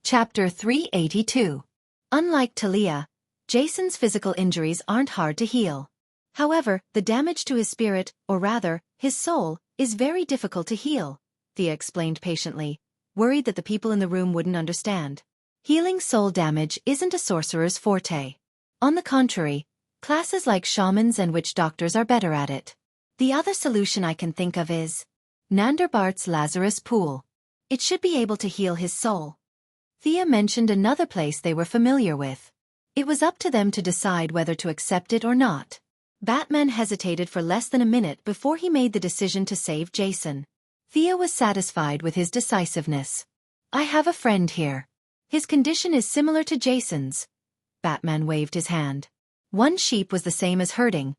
Chapter 382. Unlike Talia, Jason's physical injuries aren't hard to heal. However, the damage to his spirit, or rather, his soul, is very difficult to heal, Thea explained patiently, worried that the people in the room wouldn't understand. Healing soul damage isn't a sorcerer's forte. On the contrary, classes like shamans and witch doctors are better at it. The other solution I can think of is Nanderbart's Lazarus Pool. It should be able to heal his soul. Thea mentioned another place they were familiar with. It was up to them to decide whether to accept it or not. Batman hesitated for less than a minute before he made the decision to save Jason. Thea was satisfied with his decisiveness. I have a friend here. His condition is similar to Jason's. Batman waved his hand. 1 sheep was the same as herding.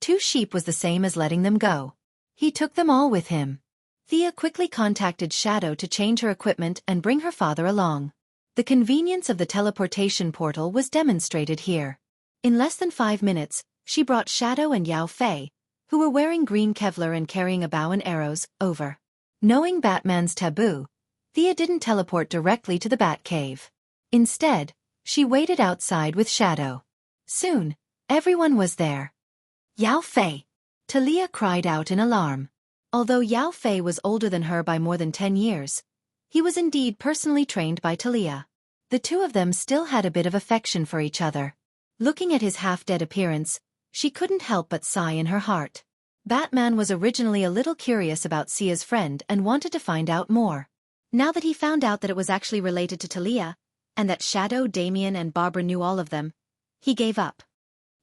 2 sheep was the same as letting them go. He took them all with him. Thea quickly contacted Shadow to change her equipment and bring her father along. The convenience of the teleportation portal was demonstrated here. In less than 5 minutes, she brought Shadow and Yao Fei, who were wearing green Kevlar and carrying a bow and arrows, over. Knowing Batman's taboo, Thea didn't teleport directly to the Batcave. Instead, she waited outside with Shadow. Soon, everyone was there. Yao Fei! Talia cried out in alarm. Although Yao Fei was older than her by more than 10 years, he was indeed personally trained by Talia. The two of them still had a bit of affection for each other. Looking at his half-dead appearance, she couldn't help but sigh in her heart. Batman was originally a little curious about Sia's friend and wanted to find out more. Now that he found out that it was actually related to Talia, and that Shadow, Damien and Barbara knew all of them, he gave up.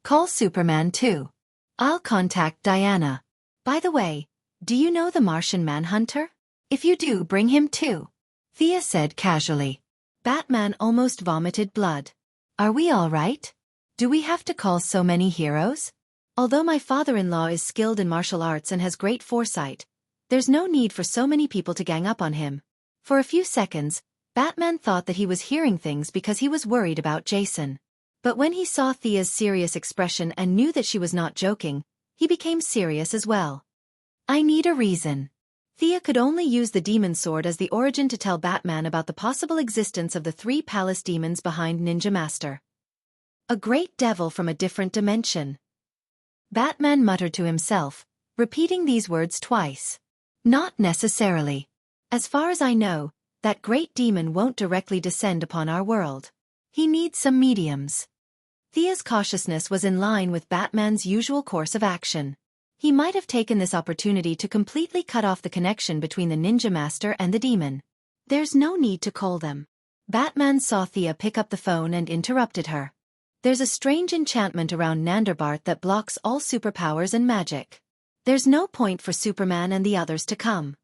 Call Superman too. I'll contact Diana. By the way, do you know the Martian Manhunter? If you do, bring him too, Thea said casually. Batman almost vomited blood. Are we all right? Do we have to call so many heroes? Although my father-in-law is skilled in martial arts and has great foresight, there's no need for so many people to gang up on him. For a few seconds, Batman thought that he was hearing things because he was worried about Jason. But when he saw Thea's serious expression and knew that she was not joking, he became serious as well. I need a reason. Thea could only use the demon sword as the origin to tell Batman about the possible existence of the 3 palace demons behind Ninja Master. A great devil from a different dimension. Batman muttered to himself, repeating these words twice. Not necessarily. As far as I know, that great demon won't directly descend upon our world. He needs some mediums. Thea's cautiousness was in line with Batman's usual course of action. He might have taken this opportunity to completely cut off the connection between the Ninja Master and the demon. There's no need to call them. Batman saw Thea pick up the phone and interrupted her. There's a strange enchantment around Nanderbart that blocks all superpowers and magic. There's no point for Superman and the others to come.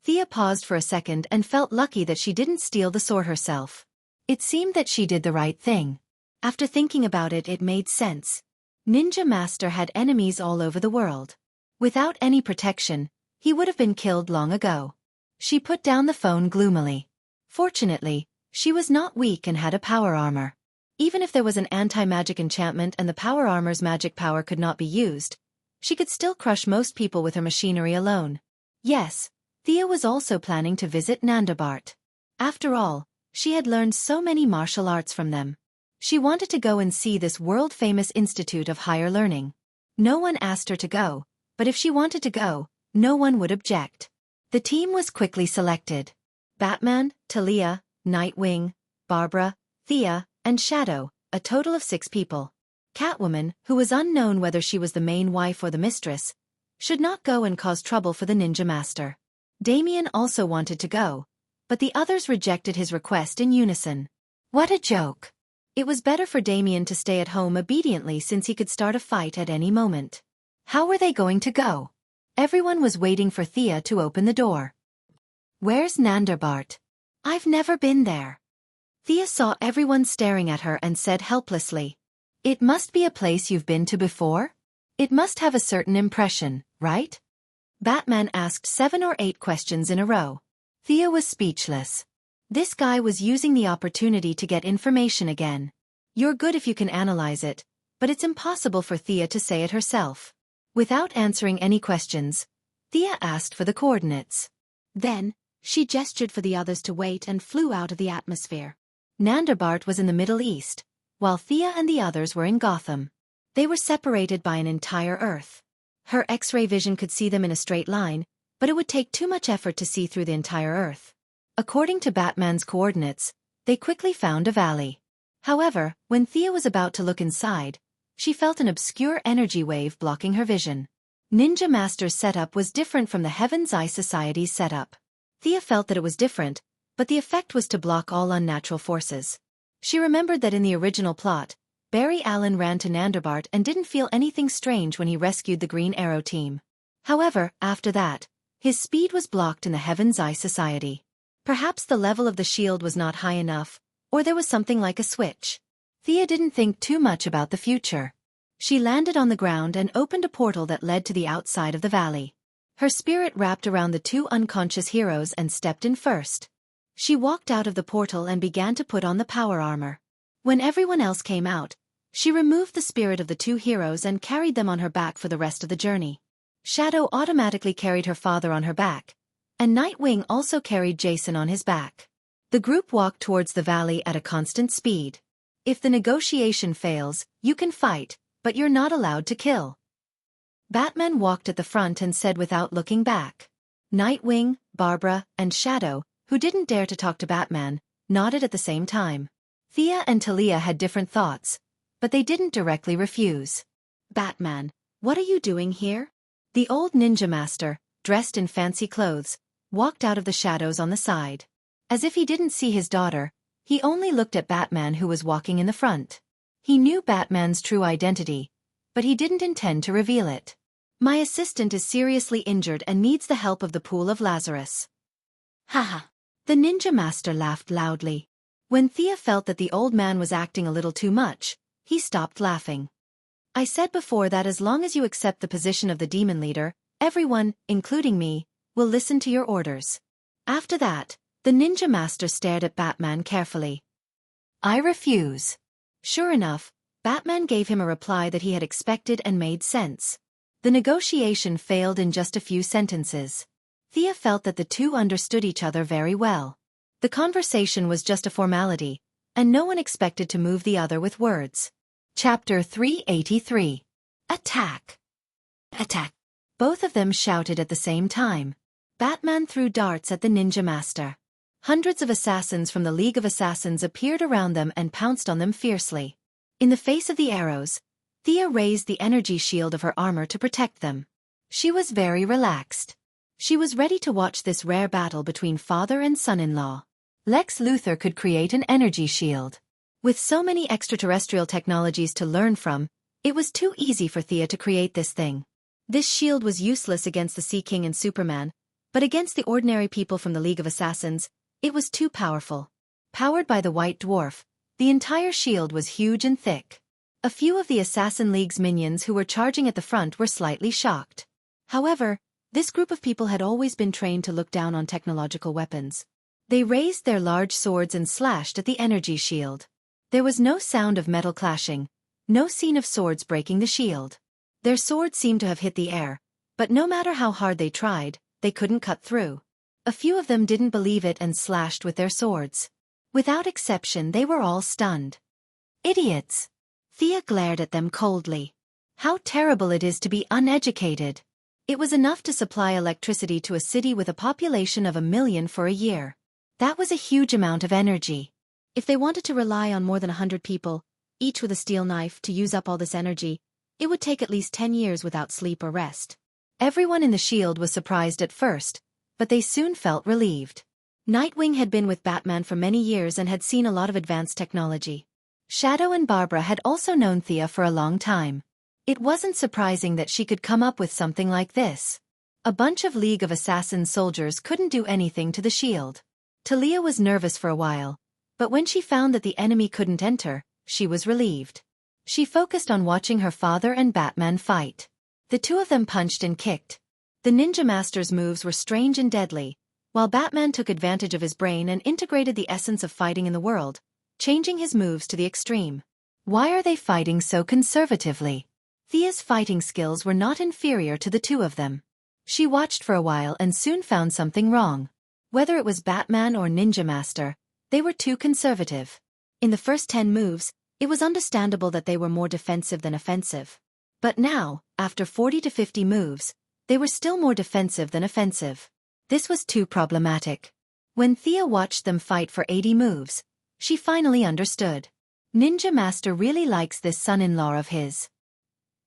Thea paused for a second and felt lucky that she didn't steal the sword herself. It seemed that she did the right thing. After thinking about it, it made sense. Ninja Master had enemies all over the world. Without any protection, he would have been killed long ago. She put down the phone gloomily. Fortunately, she was not weak and had a power armor. Even if there was an anti-magic enchantment and the power armor's magic power could not be used, she could still crush most people with her machinery alone. Yes, Thea was also planning to visit Nanderbart. After all, she had learned so many martial arts from them. She wanted to go and see this world-famous institute of higher learning. No one asked her to go, but if she wanted to go, no one would object. The team was quickly selected. Batman, Talia, Nightwing, Barbara, Thea, and Shadow, a total of 6 people. Catwoman, who was unknown whether she was the main wife or the mistress, should not go and cause trouble for the Ninja Master. Damien also wanted to go, but the others rejected his request in unison. What a joke! It was better for Damien to stay at home obediently since he could start a fight at any moment. How were they going to go? Everyone was waiting for Thea to open the door. Where's Nanderbart? I've never been there. Thea saw everyone staring at her and said helplessly. It must be a place you've been to before? It must have a certain impression, right? Batman asked 7 or 8 questions in a row. Thea was speechless. This guy was using the opportunity to get information again. You're good if you can analyze it, but it's impossible for Thea to say it herself. Without answering any questions, Thea asked for the coordinates. Then, she gestured for the others to wait and flew out of the atmosphere. Nandarbart was in the Middle East, while Thea and the others were in Gotham. They were separated by an entire Earth. Her X-ray vision could see them in a straight line, but it would take too much effort to see through the entire Earth. According to Batman's coordinates, they quickly found a valley. However, when Thea was about to look inside, she felt an obscure energy wave blocking her vision. Ninja Master's setup was different from the Heaven's Eye Society's setup. Thea felt that it was different, but the effect was to block all unnatural forces. She remembered that in the original plot, Barry Allen ran to Nandarbart and didn't feel anything strange when he rescued the Green Arrow team. However, after that, his speed was blocked in the Heaven's Eye Society. Perhaps the level of the shield was not high enough, or there was something like a switch. Thea didn't think too much about the future. She landed on the ground and opened a portal that led to the outside of the valley. Her spirit wrapped around the two unconscious heroes and stepped in first. She walked out of the portal and began to put on the power armor. When everyone else came out, she removed the spirit of the two heroes and carried them on her back for the rest of the journey. Shadow automatically carried her father on her back, and Nightwing also carried Jason on his back. The group walked towards the valley at a constant speed. If the negotiation fails, you can fight, but you're not allowed to kill. Batman walked at the front and said without looking back. Nightwing, Barbara, and Shadow, who didn't dare to talk to Batman, nodded at the same time. Thea and Talia had different thoughts, but they didn't directly refuse. Batman, what are you doing here? The old ninja master, dressed in fancy clothes, walked out of the shadows on the side. As if he didn't see his daughter, he only looked at Batman who was walking in the front. He knew Batman's true identity, but he didn't intend to reveal it. My assistant is seriously injured and needs the help of the Pool of Lazarus. Haha. The ninja master laughed loudly. When Thea felt that the old man was acting a little too much, he stopped laughing. I said before that as long as you accept the position of the demon leader, everyone, including me, will listen to your orders. After that, the ninja master stared at Batman carefully. I refuse. Sure enough, Batman gave him a reply that he had expected and made sense. The negotiation failed in just a few sentences. Thea felt that the two understood each other very well. The conversation was just a formality, and no one expected to move the other with words. Chapter 383. Attack! Attack! Both of them shouted at the same time. Batman threw darts at the ninja master. Hundreds of assassins from the League of Assassins appeared around them and pounced on them fiercely. In the face of the arrows, Thea raised the energy shield of her armor to protect them. She was very relaxed. She was ready to watch this rare battle between father and son-in-law. Lex Luthor could create an energy shield. With so many extraterrestrial technologies to learn from, it was too easy for Thea to create this thing. This shield was useless against the Sea King and Superman, but against the ordinary people from the League of Assassins, it was too powerful. Powered by the White Dwarf, the entire shield was huge and thick. A few of the Assassin League's minions who were charging at the front were slightly shocked. However, this group of people had always been trained to look down on technological weapons. They raised their large swords and slashed at the energy shield. There was no sound of metal clashing, no scene of swords breaking the shield. Their swords seemed to have hit the air, but no matter how hard they tried, they couldn't cut through. A few of them didn't believe it and slashed with their swords. Without exception, they were all stunned. Idiots! Thea glared at them coldly. How terrible it is to be uneducated. It was enough to supply electricity to a city with a population of 1 million for a year. That was a huge amount of energy. If they wanted to rely on more than 100 people, each with a steel knife, to use up all this energy, it would take at least 10 years without sleep or rest. Everyone in the shield was surprised at first, but they soon felt relieved. Nightwing had been with Batman for many years and had seen a lot of advanced technology. Shadow and Barbara had also known Thea for a long time. It wasn't surprising that she could come up with something like this. A bunch of League of Assassins soldiers couldn't do anything to the shield. Talia was nervous for a while, but when she found that the enemy couldn't enter, she was relieved. She focused on watching her father and Batman fight. The two of them punched and kicked. The Ninja Master's moves were strange and deadly, while Batman took advantage of his brain and integrated the essence of fighting in the world, changing his moves to the extreme. Why are they fighting so conservatively? Thea's fighting skills were not inferior to the two of them. She watched for a while and soon found something wrong. Whether it was Batman or Ninja Master, they were too conservative. In the first 10 moves, it was understandable that they were more defensive than offensive. But now, after 40 to 50 moves, they were still more defensive than offensive. This was too problematic. When Thea watched them fight for 80 moves, she finally understood. Ninja Master really likes this son-in-law of his.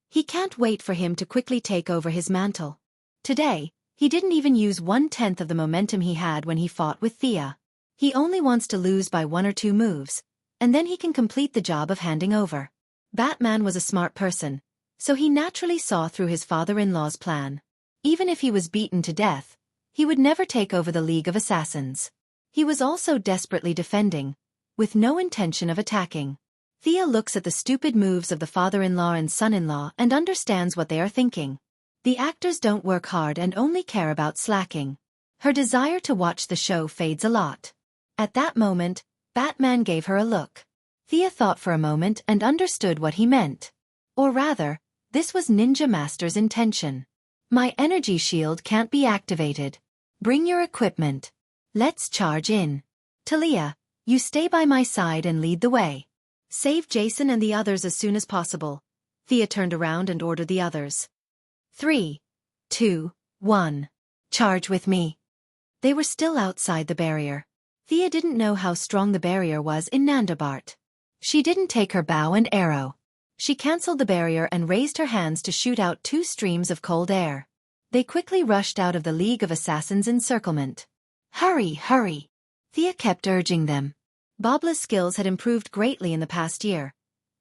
He can't wait for him to quickly take over his mantle. Today, he didn't even use 1/10 of the momentum he had when he fought with Thea. He only wants to lose by 1 or 2 moves, and then he can complete the job of handing over. Batman was a smart person, so he naturally saw through his father-in-law's plan. Even if he was beaten to death, he would never take over the League of Assassins. He was also desperately defending, with no intention of attacking. Thea looks at the stupid moves of the father-in-law and son-in-law and understands what they are thinking. The actors don't work hard and only care about slacking. Her desire to watch the show fades a lot. At that moment, Batman gave her a look. Thea thought for a moment and understood what he meant. Or rather, this was Ninja Master's intention. My energy shield can't be activated. Bring your equipment. Let's charge in. Talia, you stay by my side and lead the way. Save Jason and the others as soon as possible. Thea turned around and ordered the others. 3, 2, 1. Charge with me. They were still outside the barrier. Thea didn't know how strong the barrier was in Nandabart. She didn't take her bow and arrow. She cancelled the barrier and raised her hands to shoot out 2 streams of cold air. They quickly rushed out of the League of Assassins' encirclement. Hurry, hurry! Thea kept urging them. Babla's skills had improved greatly in the past year,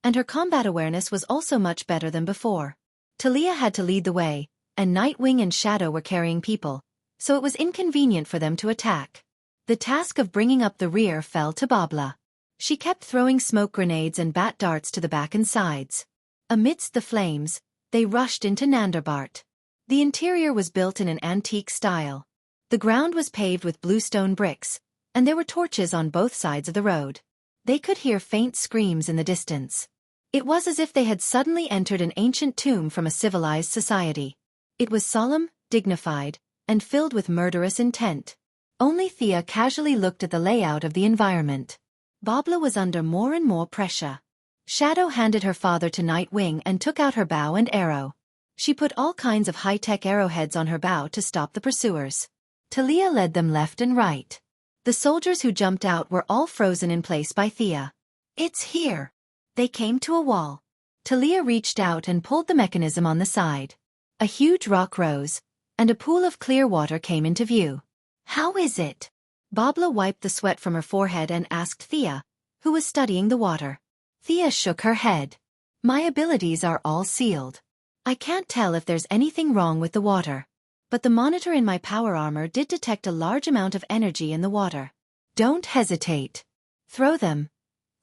and her combat awareness was also much better than before. Talia had to lead the way, and Nightwing and Shadow were carrying people, so it was inconvenient for them to attack. The task of bringing up the rear fell to Babla. She kept throwing smoke grenades and bat darts to the back and sides. Amidst the flames, they rushed into Nandabart. The interior was built in an antique style. The ground was paved with bluestone bricks, and there were torches on both sides of the road. They could hear faint screams in the distance. It was as if they had suddenly entered an ancient tomb from a civilized society. It was solemn, dignified, and filled with murderous intent. Only Thea casually looked at the layout of the environment. Babla was under more and more pressure. Shadow handed her father to Nightwing and took out her bow and arrow. She put all kinds of high-tech arrowheads on her bow to stop the pursuers. Talia led them left and right. The soldiers who jumped out were all frozen in place by Thea. It's here. They came to a wall. Talia reached out and pulled the mechanism on the side. A huge rock rose, and a pool of clear water came into view. How is it? Babla wiped the sweat from her forehead and asked Thea, who was studying the water. Thea shook her head. My abilities are all sealed. I can't tell if there's anything wrong with the water. But the monitor in my power armor did detect a large amount of energy in the water. Don't hesitate. Throw them.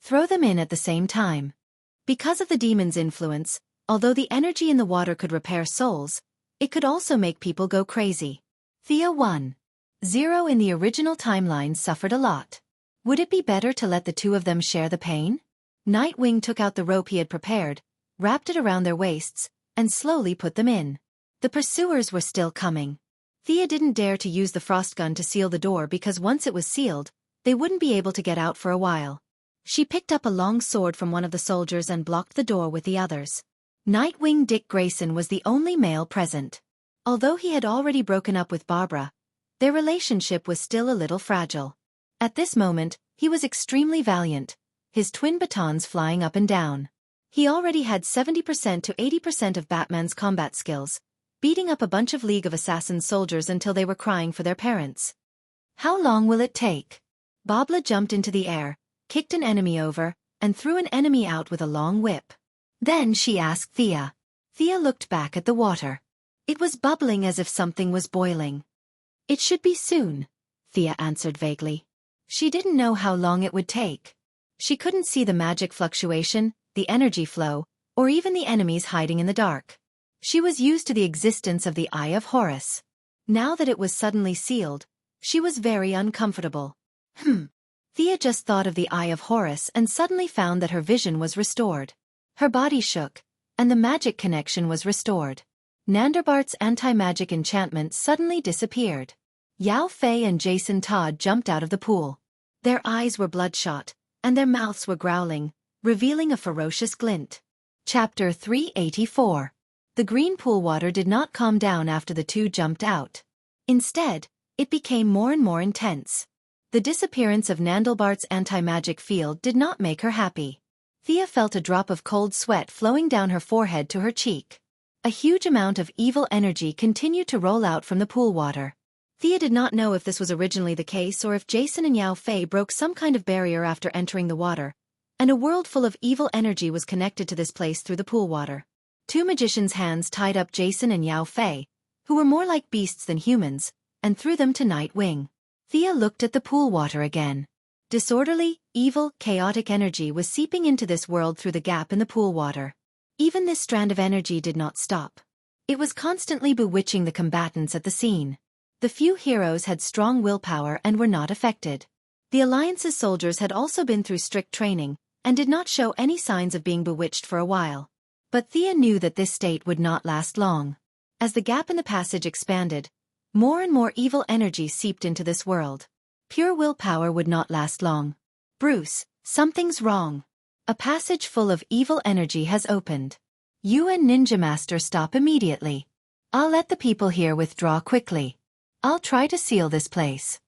Throw them in at the same time. Because of the demon's influence, although the energy in the water could repair souls, it could also make people go crazy. Thea 1-0 in the original timeline suffered a lot. Would it be better to let the 2 of them share the pain? Nightwing took out the rope he had prepared, wrapped it around their waists, and slowly put them in. The pursuers were still coming. Thea didn't dare to use the frost gun to seal the door because once it was sealed, they wouldn't be able to get out for a while. She picked up a long sword from one of the soldiers and blocked the door with the others. Nightwing Dick Grayson was the only male present. Although he had already broken up with Barbara, their relationship was still a little fragile. At this moment, he was extremely valiant, his twin batons flying up and down. He already had 70% to 80% of Batman's combat skills, beating up a bunch of League of Assassins soldiers until they were crying for their parents. How long will it take? Babla jumped into the air, kicked an enemy over, and threw an enemy out with a long whip. Then she asked Thea. Thea looked back at the water. It was bubbling as if something was boiling. It should be soon, Thea answered vaguely. She didn't know how long it would take. She couldn't see the magic fluctuation, the energy flow, or even the enemies hiding in the dark. She was used to the existence of the Eye of Horus. Now that it was suddenly sealed, she was very uncomfortable. Thea just thought of the Eye of Horus and suddenly found that her vision was restored. Her body shook, and the magic connection was restored. Nandarbart's anti-magic enchantment suddenly disappeared. Yao Fei and Jason Todd jumped out of the pool. Their eyes were bloodshot, and their mouths were growling, revealing a ferocious glint. Chapter 384. The green pool water did not calm down after the two jumped out. Instead, it became more and more intense. The disappearance of Nandlebart's anti-magic field did not make her happy. Thea felt a drop of cold sweat flowing down her forehead to her cheek. A huge amount of evil energy continued to roll out from the pool water. Thea did not know if this was originally the case or if Jason and Yao Fei broke some kind of barrier after entering the water, and a world full of evil energy was connected to this place through the pool water. Two magicians' hands tied up Jason and Yao Fei, who were more like beasts than humans, and threw them to Night Wing. Thea looked at the pool water again. Disorderly, evil, chaotic energy was seeping into this world through the gap in the pool water. Even this strand of energy did not stop. It was constantly bewitching the combatants at the scene. The few heroes had strong willpower and were not affected. The Alliance's soldiers had also been through strict training, and did not show any signs of being bewitched for a while. But Thea knew that this state would not last long. As the gap in the passage expanded, more and more evil energy seeped into this world. Pure willpower would not last long. Bruce, something's wrong. A passage full of evil energy has opened. You and Ninja Master stop immediately. I'll let the people here withdraw quickly. I'll try to seal this place.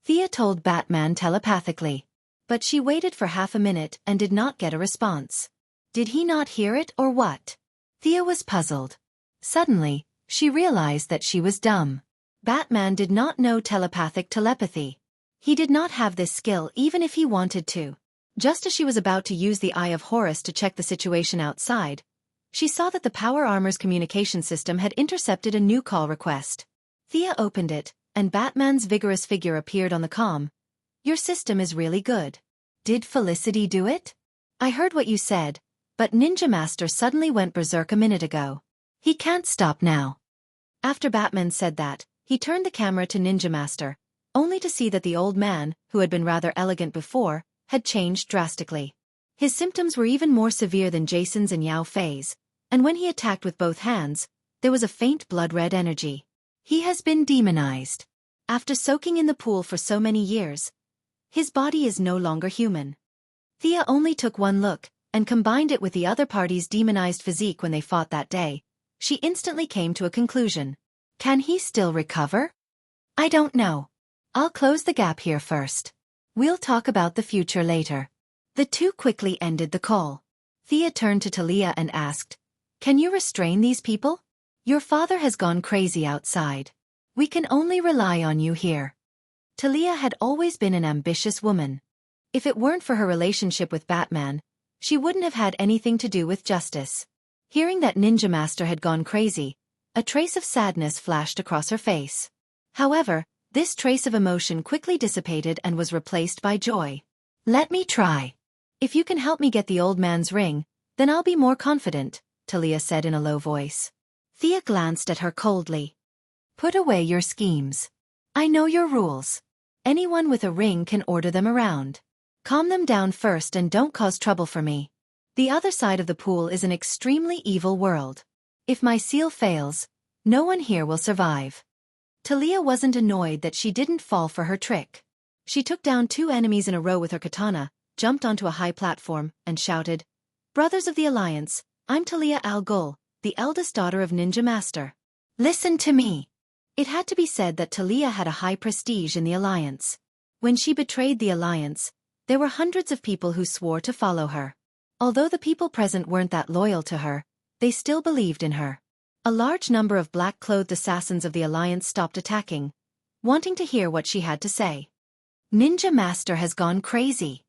Thea told Batman telepathically. But she waited for half a minute and did not get a response. Did he not hear it or what? Thea was puzzled. Suddenly, she realized that she was dumb. Batman did not know telepathy. He did not have this skill even if he wanted to. Just as she was about to use the Eye of Horus to check the situation outside, she saw that the Power Armor's communication system had intercepted a new call request. Thea opened it, and Batman's vigorous figure appeared on the comm. Your system is really good. Did Felicity do it? I heard what you said, but Ninja Master suddenly went berserk a minute ago. He can't stop now. After Batman said that, he turned the camera to Ninja Master, only to see that the old man, who had been rather elegant before, had changed drastically. His symptoms were even more severe than Jason's and Yao Fei's, and when he attacked with both hands, there was a faint blood-red energy. He has been demonized. After soaking in the pool for so many years, his body is no longer human. Thea only took one look, and combined it with the other party's demonized physique when they fought that day. She instantly came to a conclusion. Can he still recover? I don't know. I'll close the gap here first. We'll talk about the future later. The two quickly ended the call. Thea turned to Talia and asked, Can you restrain these people? Your father has gone crazy outside. We can only rely on you here. Talia had always been an ambitious woman. If it weren't for her relationship with Batman, she wouldn't have had anything to do with justice. Hearing that Ninja Master had gone crazy, a trace of sadness flashed across her face. However, this trace of emotion quickly dissipated and was replaced by joy. Let me try. If you can help me get the old man's ring, then I'll be more confident, Talia said in a low voice. Thea glanced at her coldly. Put away your schemes. I know your rules. Anyone with a ring can order them around. Calm them down first and don't cause trouble for me. The other side of the pool is an extremely evil world. If my seal fails, no one here will survive. Talia wasn't annoyed that she didn't fall for her trick. She took down two enemies in a row with her katana, jumped onto a high platform, and shouted, Brothers of the Alliance, I'm Talia Al Ghul, the eldest daughter of Ninja Master. Listen to me. It had to be said that Talia had a high prestige in the Alliance. When she betrayed the Alliance, there were hundreds of people who swore to follow her. Although the people present weren't that loyal to her, they still believed in her. A large number of black-clothed assassins of the Alliance stopped attacking, wanting to hear what she had to say. Ninja Master has gone crazy.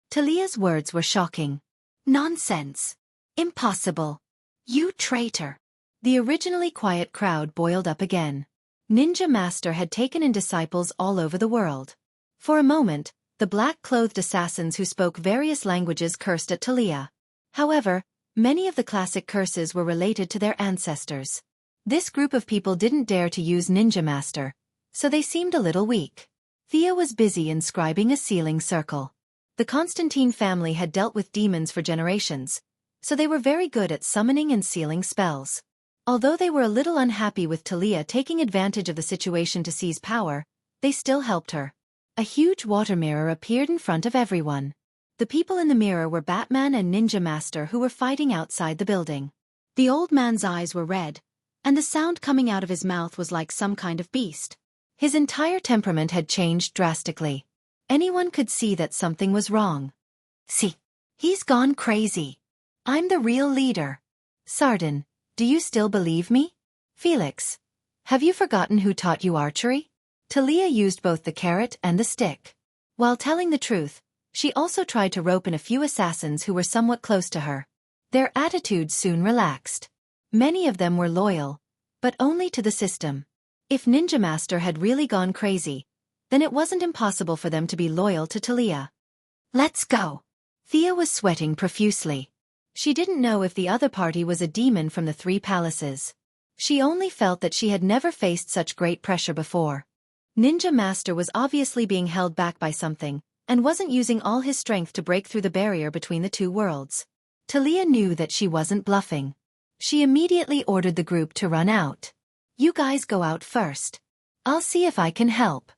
Talia's words were shocking. Nonsense. Impossible. You traitor. The originally quiet crowd boiled up again. Ninja Master had taken in disciples all over the world. For a moment, the black-clothed assassins who spoke various languages cursed at Talia. However, many of the classic curses were related to their ancestors. This group of people didn't dare to use Ninja Master, so they seemed a little weak. Thea was busy inscribing a sealing circle. The Constantine family had dealt with demons for generations, so they were very good at summoning and sealing spells. Although they were a little unhappy with Talia taking advantage of the situation to seize power, they still helped her. A huge water mirror appeared in front of everyone. The people in the mirror were Batman and Ninja Master, who were fighting outside the building. The old man's eyes were red, and the sound coming out of his mouth was like some kind of beast. His entire temperament had changed drastically. Anyone could see that something was wrong. See, he's gone crazy. I'm the real leader. Sardin, do you still believe me? Felix, have you forgotten who taught you archery? Talia used both the carrot and the stick. While telling the truth, she also tried to rope in a few assassins who were somewhat close to her. Their attitudes soon relaxed. Many of them were loyal, but only to the system. If Ninja Master had really gone crazy, then it wasn't impossible for them to be loyal to Talia. Let's go. Thea was sweating profusely. She didn't know if the other party was a demon from the Three Palaces. She only felt that she had never faced such great pressure before. Ninja Master was obviously being held back by something, and wasn't using all his strength to break through the barrier between the two worlds. Talia knew that she wasn't bluffing. She immediately ordered the group to run out. You guys go out first. I'll see if I can help.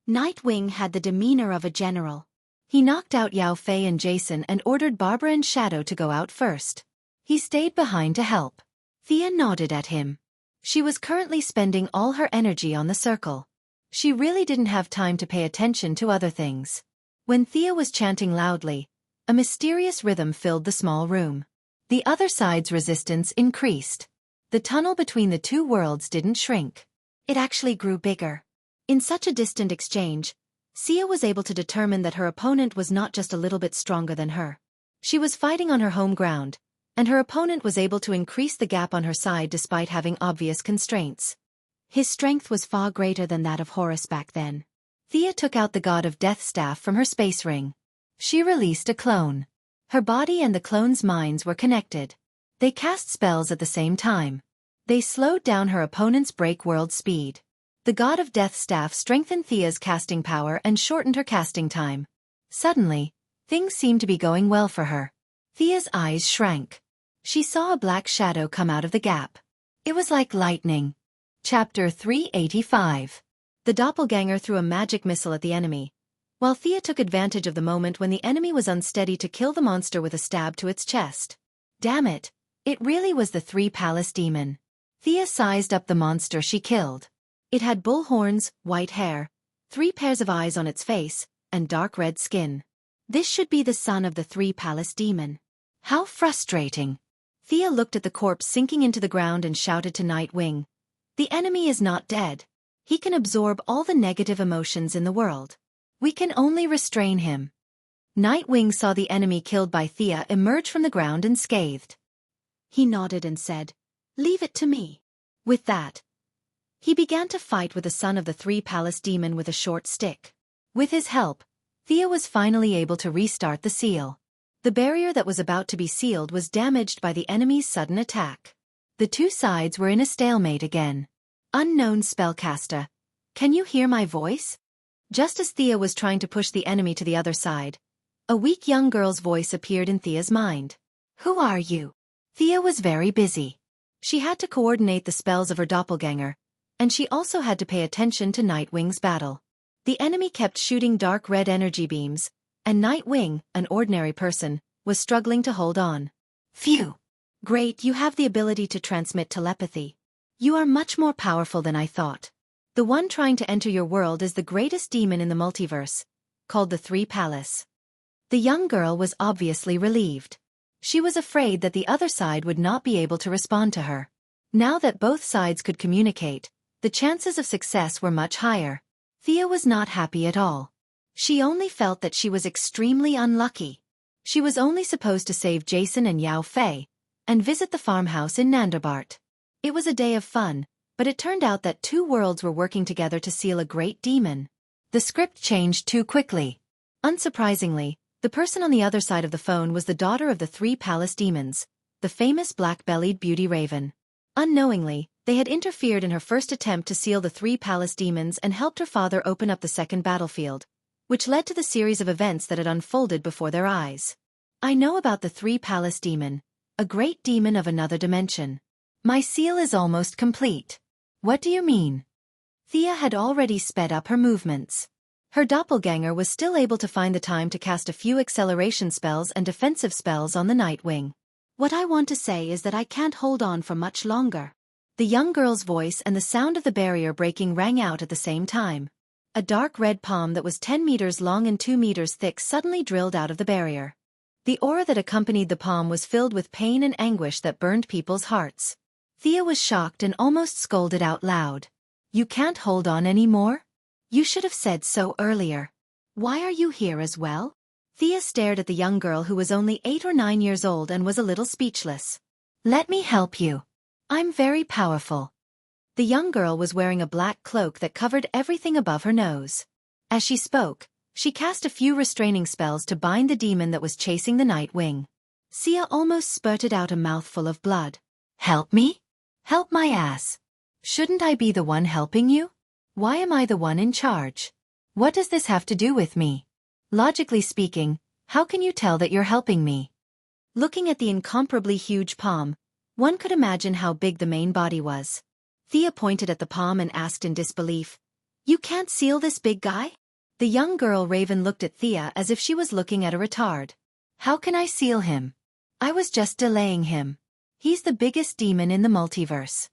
Nightwing had the demeanor of a general. He knocked out Yao Fei and Jason and ordered Barbara and Shadow to go out first. He stayed behind to help. Thea nodded at him. She was currently spending all her energy on the circle. She really didn't have time to pay attention to other things. When Thea was chanting loudly, a mysterious rhythm filled the small room. The other side's resistance increased. The tunnel between the two worlds didn't shrink. It actually grew bigger. In such a distant exchange, Sia was able to determine that her opponent was not just a little bit stronger than her. She was fighting on her home ground, and her opponent was able to increase the gap on her side despite having obvious constraints. His strength was far greater than that of Horus back then. Thea took out the God of Death staff from her space ring. She released a clone. Her body and the clone's minds were connected. They cast spells at the same time. They slowed down her opponent's break world speed. The God of Death staff strengthened Thea's casting power and shortened her casting time. Suddenly, things seemed to be going well for her. Thea's eyes shrank. She saw a black shadow come out of the gap. It was like lightning. Chapter 385. The doppelganger threw a magic missile at the enemy, while Thea took advantage of the moment when the enemy was unsteady to kill the monster with a stab to its chest. Damn it, it really was the Three Palace demon. Thea sized up the monster she killed. It had bull horns, white hair, 3 pairs of eyes on its face, and dark red skin. This should be the son of the Three Palace demon. How frustrating. Thea looked at the corpse sinking into the ground and shouted to Nightwing. The enemy is not dead. He can absorb all the negative emotions in the world. We can only restrain him. Nightwing saw the enemy killed by Thea emerge from the ground unscathed. He nodded and said, "Leave it to me." With that, he began to fight with the son of the Three Palace demon with a short stick. With his help, Thea was finally able to restart the seal. The barrier that was about to be sealed was damaged by the enemy's sudden attack. The two sides were in a stalemate again. Unknown spellcaster, can you hear my voice? Just as Thea was trying to push the enemy to the other side, a weak young girl's voice appeared in Thea's mind. Who are you? Thea was very busy. She had to coordinate the spells of her doppelganger, and she also had to pay attention to Nightwing's battle. The enemy kept shooting dark red energy beams, and Nightwing, an ordinary person, was struggling to hold on. Phew! Great, you have the ability to transmit telepathy. You are much more powerful than I thought. The one trying to enter your world is the greatest demon in the multiverse, called the Three Palace. The young girl was obviously relieved. She was afraid that the other side would not be able to respond to her. Now that both sides could communicate, the chances of success were much higher. Thea was not happy at all. She only felt that she was extremely unlucky. She was only supposed to save Jason and Yao Fei, and visit the farmhouse in Nandabart. It was a day of fun, but it turned out that two worlds were working together to seal a great demon. The script changed too quickly. Unsurprisingly, the person on the other side of the phone was the daughter of the Three Palace demons, the famous black-bellied beauty raven. Unknowingly, they had interfered in her first attempt to seal the Three Palace demons and helped her father open up the second battlefield, which led to the series of events that had unfolded before their eyes. I know about the Three Palace demon, a great demon of another dimension. My seal is almost complete. What do you mean? Thea had already sped up her movements. Her doppelganger was still able to find the time to cast a few acceleration spells and defensive spells on the Nightwing. "What I want to say is that I can't hold on for much longer." The young girl's voice and the sound of the barrier breaking rang out at the same time. A dark red palm that was 10 meters long and 2 meters thick suddenly drilled out of the barrier. The aura that accompanied the palm was filled with pain and anguish that burned people's hearts. Thea was shocked and almost scolded out loud. "You can't hold on anymore? You should have said so earlier. Why are you here as well?" Thea stared at the young girl who was only 8 or 9 years old and was a little speechless. "Let me help you. I'm very powerful." The young girl was wearing a black cloak that covered everything above her nose. As she spoke, she cast a few restraining spells to bind the demon that was chasing the Nightwing. Thea almost spurted out a mouthful of blood. "Help me? Help my ass. Shouldn't I be the one helping you? Why am I the one in charge? What does this have to do with me? Logically speaking, how can you tell that you're helping me?" Looking at the incomparably huge palm, one could imagine how big the main body was. Thea pointed at the palm and asked in disbelief, "You can't seal this big guy?" The young girl Raven looked at Thea as if she was looking at a retard. "How can I seal him? I was just delaying him. He's the biggest demon in the multiverse."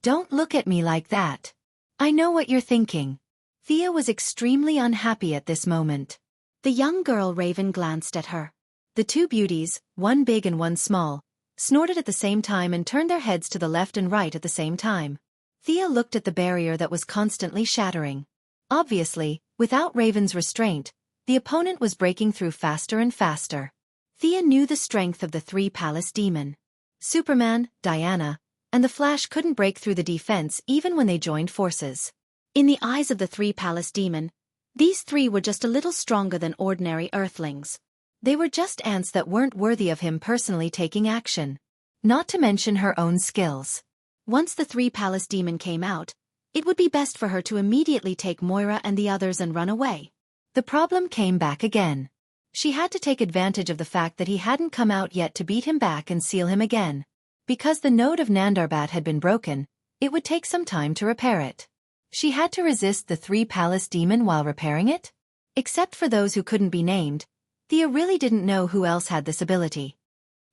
"Don't look at me like that. I know what you're thinking." Thea was extremely unhappy at this moment. The young girl Raven glanced at her. The two beauties, one big and one small, snorted at the same time and turned their heads to the left and right at the same time. Thea looked at the barrier that was constantly shattering. Obviously, without Raven's restraint, the opponent was breaking through faster and faster. Thea knew the strength of the three palace demon. Superman, Diana, and the Flash couldn't break through the defense even when they joined forces. In the eyes of the three palace demon, these three were just a little stronger than ordinary Earthlings. They were just ants that weren't worthy of him personally taking action. Not to mention her own skills. Once the three palace demon came out, it would be best for her to immediately take Moira and the others and run away. The problem came back again. She had to take advantage of the fact that he hadn't come out yet to beat him back and seal him again. Because the node of Nandarbat had been broken, it would take some time to repair it. She had to resist the three palace demon while repairing it? Except for those who couldn't be named, Thea really didn't know who else had this ability.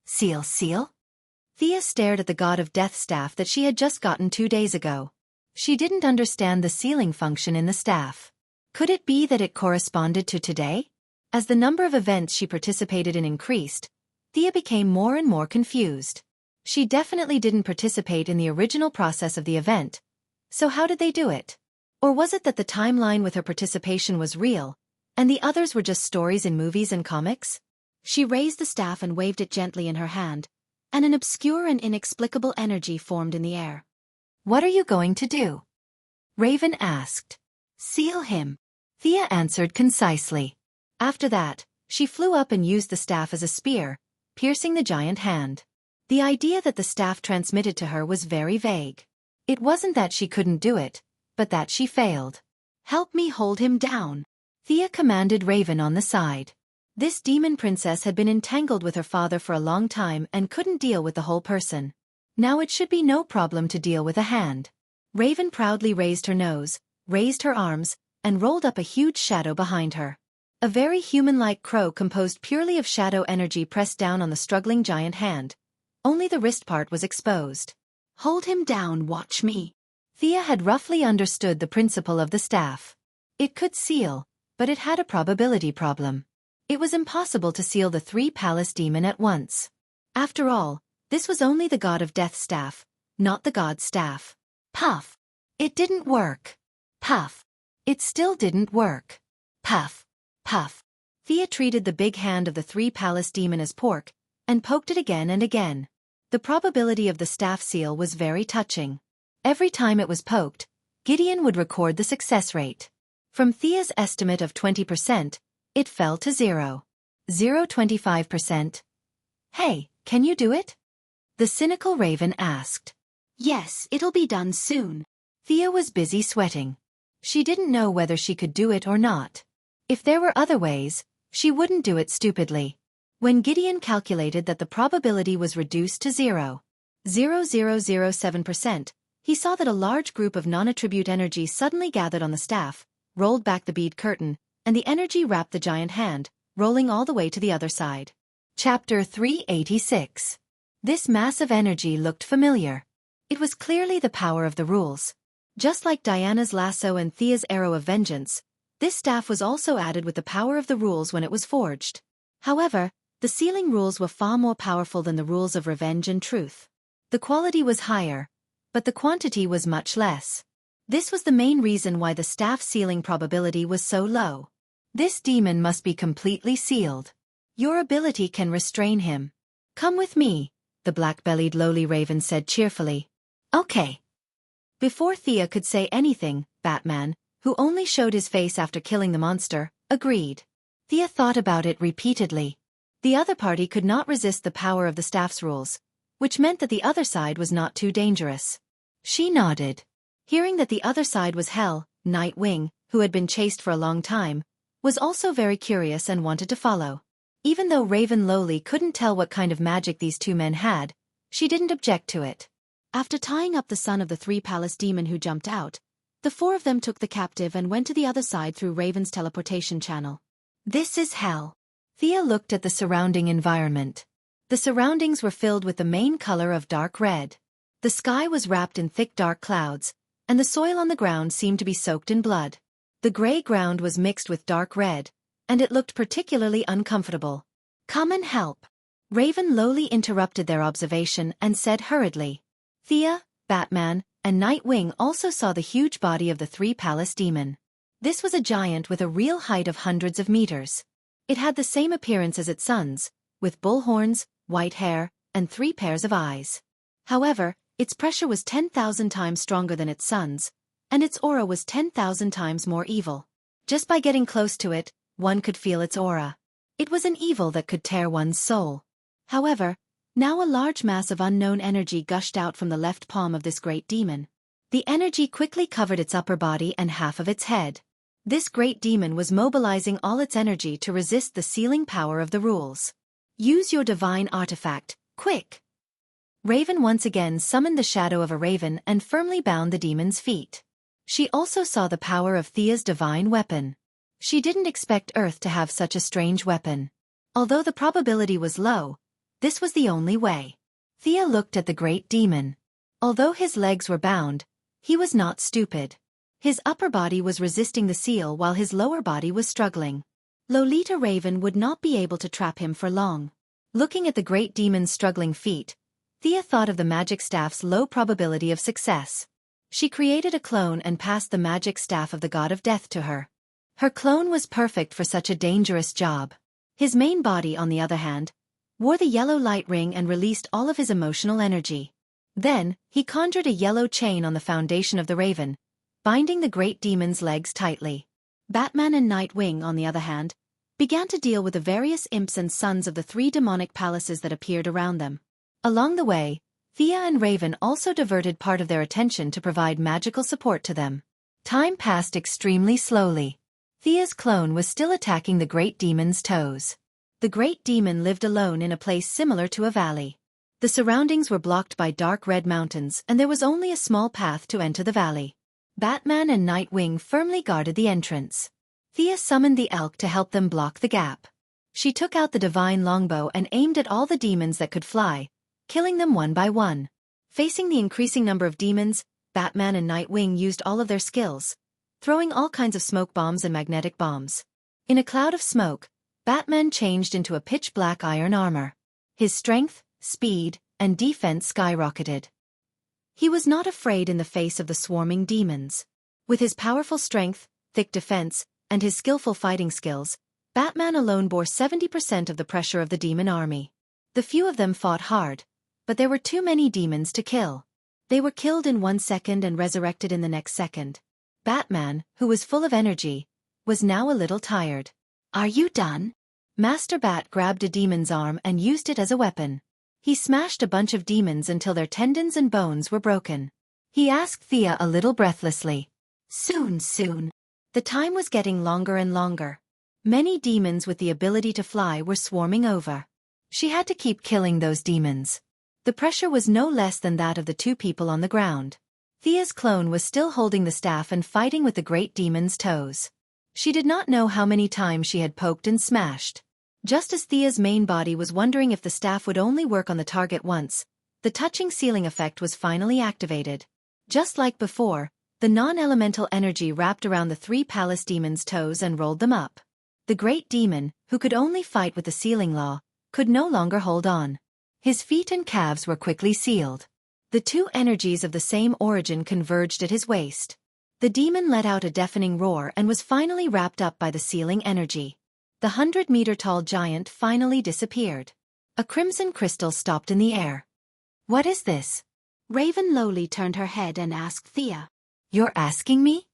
Seal? Thea stared at the god of death staff that she had just gotten 2 days ago. She didn't understand the sealing function in the staff. Could it be that it corresponded to today? As the number of events she participated in increased, Thea became more and more confused. She definitely didn't participate in the original process of the event. So how did they do it? Or was it that the timeline with her participation was real, and the others were just stories in movies and comics? She raised the staff and waved it gently in her hand, and an obscure and inexplicable energy formed in the air. "What are you going to do?" Raven asked. "Seal him," Thea answered concisely. After that, she flew up and used the staff as a spear, piercing the giant hand. The idea that the staff transmitted to her was very vague. It wasn't that she couldn't do it, but that she failed. "Help me hold him down," Thea commanded Raven on the side. This demon princess had been entangled with her father for a long time and couldn't deal with the whole person. Now it should be no problem to deal with a hand. Raven proudly raised her nose, raised her arms, and rolled up a huge shadow behind her. A very human-like crow composed purely of shadow energy pressed down on the struggling giant hand. Only the wrist part was exposed. "Hold him down, watch me." Thea had roughly understood the principle of the staff. It could seal, but it had a probability problem. It was impossible to seal the three palace demon at once. After all, this was only the god of death staff, not the god's staff. Puff! It didn't work. Puff! It still didn't work. Puff! Puff! Thea treated the big hand of the three palace demon as pork, and poked it again and again. The probability of the staff seal was very touching. Every time it was poked, Gideon would record the success rate. From Thea's estimate of 20%, it fell to 0. 0.25%. "Hey, can you do it?" the cynical Raven asked. "Yes, it'll be done soon." Thea was busy sweating. She didn't know whether she could do it or not. If there were other ways, she wouldn't do it stupidly. When Gideon calculated that the probability was reduced to 0.0007%, he saw that a large group of non-attribute energy suddenly gathered on the staff, rolled back the bead curtain, and the energy wrapped the giant hand, rolling all the way to the other side. Chapter 386. This massive energy looked familiar. It was clearly the power of the rules. Just like Diana's lasso and Thea's arrow of vengeance, this staff was also added with the power of the rules when it was forged. However, the sealing rules were far more powerful than the rules of revenge and truth. The quality was higher, but the quantity was much less. This was the main reason why the staff sealing probability was so low. This demon must be completely sealed. Your ability can restrain him. Come with me, the black-bellied lowly raven said cheerfully. Okay. Before Thea could say anything, Batman, who only showed his face after killing the monster, agreed. Thea thought about it repeatedly. The other party could not resist the power of the staff's rules, which meant that the other side was not too dangerous. She nodded. Hearing that the other side was Hell, Nightwing, who had been chased for a long time, was also very curious and wanted to follow. Even though Raven Lowly couldn't tell what kind of magic these two men had, she didn't object to it. After tying up the son of the three-palace demon who jumped out, the four of them took the captive and went to the other side through Raven's teleportation channel. This is hell. Thea looked at the surrounding environment. The surroundings were filled with the main color of dark red. The sky was wrapped in thick dark clouds, and the soil on the ground seemed to be soaked in blood. The gray ground was mixed with dark red, and it looked particularly uncomfortable. Come and help. Raven Lowly interrupted their observation and said hurriedly. Thea, Batman, and Nightwing also saw the huge body of the three-palace demon. This was a giant with a real height of hundreds of meters. It had the same appearance as its sons, with bull horns, white hair, and 3 pairs of eyes. However, its pressure was 10,000 times stronger than its sons, and its aura was 10,000 times more evil. Just by getting close to it, one could feel its aura. It was an evil that could tear one's soul. However, now a large mass of unknown energy gushed out from the left palm of this great demon. The energy quickly covered its upper body and half of its head. This great demon was mobilizing all its energy to resist the sealing power of the rules. Use your divine artifact, quick! Raven once again summoned the shadow of a raven and firmly bound the demon's feet. She also saw the power of Thea's divine weapon. She didn't expect Earth to have such a strange weapon. Although the probability was low, this was the only way. Thea looked at the great demon. Although his legs were bound, he was not stupid. His upper body was resisting the seal while his lower body was struggling. Lolita Raven would not be able to trap him for long. Looking at the great demon's struggling feet, Thea thought of the magic staff's low probability of success. She created a clone and passed the magic staff of the god of death to her. Her clone was perfect for such a dangerous job. His main body, on the other hand, wore the yellow light ring and released all of his emotional energy. Then, he conjured a yellow chain on the foundation of the raven, binding the great demon's legs tightly. Batman and Nightwing, on the other hand, began to deal with the various imps and sons of the 3 demonic palaces that appeared around them. Along the way, Thea and Raven also diverted part of their attention to provide magical support to them. Time passed extremely slowly. Thea's clone was still attacking the great demon's toes. The great demon lived alone in a place similar to a valley. The surroundings were blocked by dark red mountains and there was only a small path to enter the valley. Batman and Nightwing firmly guarded the entrance. Thea summoned the elk to help them block the gap. She took out the divine longbow and aimed at all the demons that could fly, killing them one by one. Facing the increasing number of demons, Batman and Nightwing used all of their skills, throwing all kinds of smoke bombs and magnetic bombs. In a cloud of smoke, Batman changed into a pitch-black iron armor. His strength, speed, and defense skyrocketed. He was not afraid in the face of the swarming demons. With his powerful strength, thick defense, and his skillful fighting skills, Batman alone bore 70% of the pressure of the demon army. The few of them fought hard, but there were too many demons to kill. They were killed in 1 second and resurrected in the next second. Batman, who was full of energy, was now a little tired. Are you done? Master Bat grabbed a demon's arm and used it as a weapon. He smashed a bunch of demons until their tendons and bones were broken. He asked Thea a little breathlessly. Soon. The time was getting longer and longer. Many demons with the ability to fly were swarming over. She had to keep killing those demons. The pressure was no less than that of the 2 people on the ground. Thea's clone was still holding the staff and fighting with the great demon's toes. She did not know how many times she had poked and smashed. Just as Thea's main body was wondering if the staff would only work on the target once, the touching sealing effect was finally activated. Just like before, the non-elemental energy wrapped around the three palace demons' toes and rolled them up. The great demon, who could only fight with the sealing law, could no longer hold on. His feet and calves were quickly sealed. The two energies of the same origin converged at his waist. The demon let out a deafening roar and was finally wrapped up by the sealing energy. The 100-meter-tall giant finally disappeared. A crimson crystal stopped in the air. "What is this?" Raven lowly turned her head and asked Thea. "You're asking me?"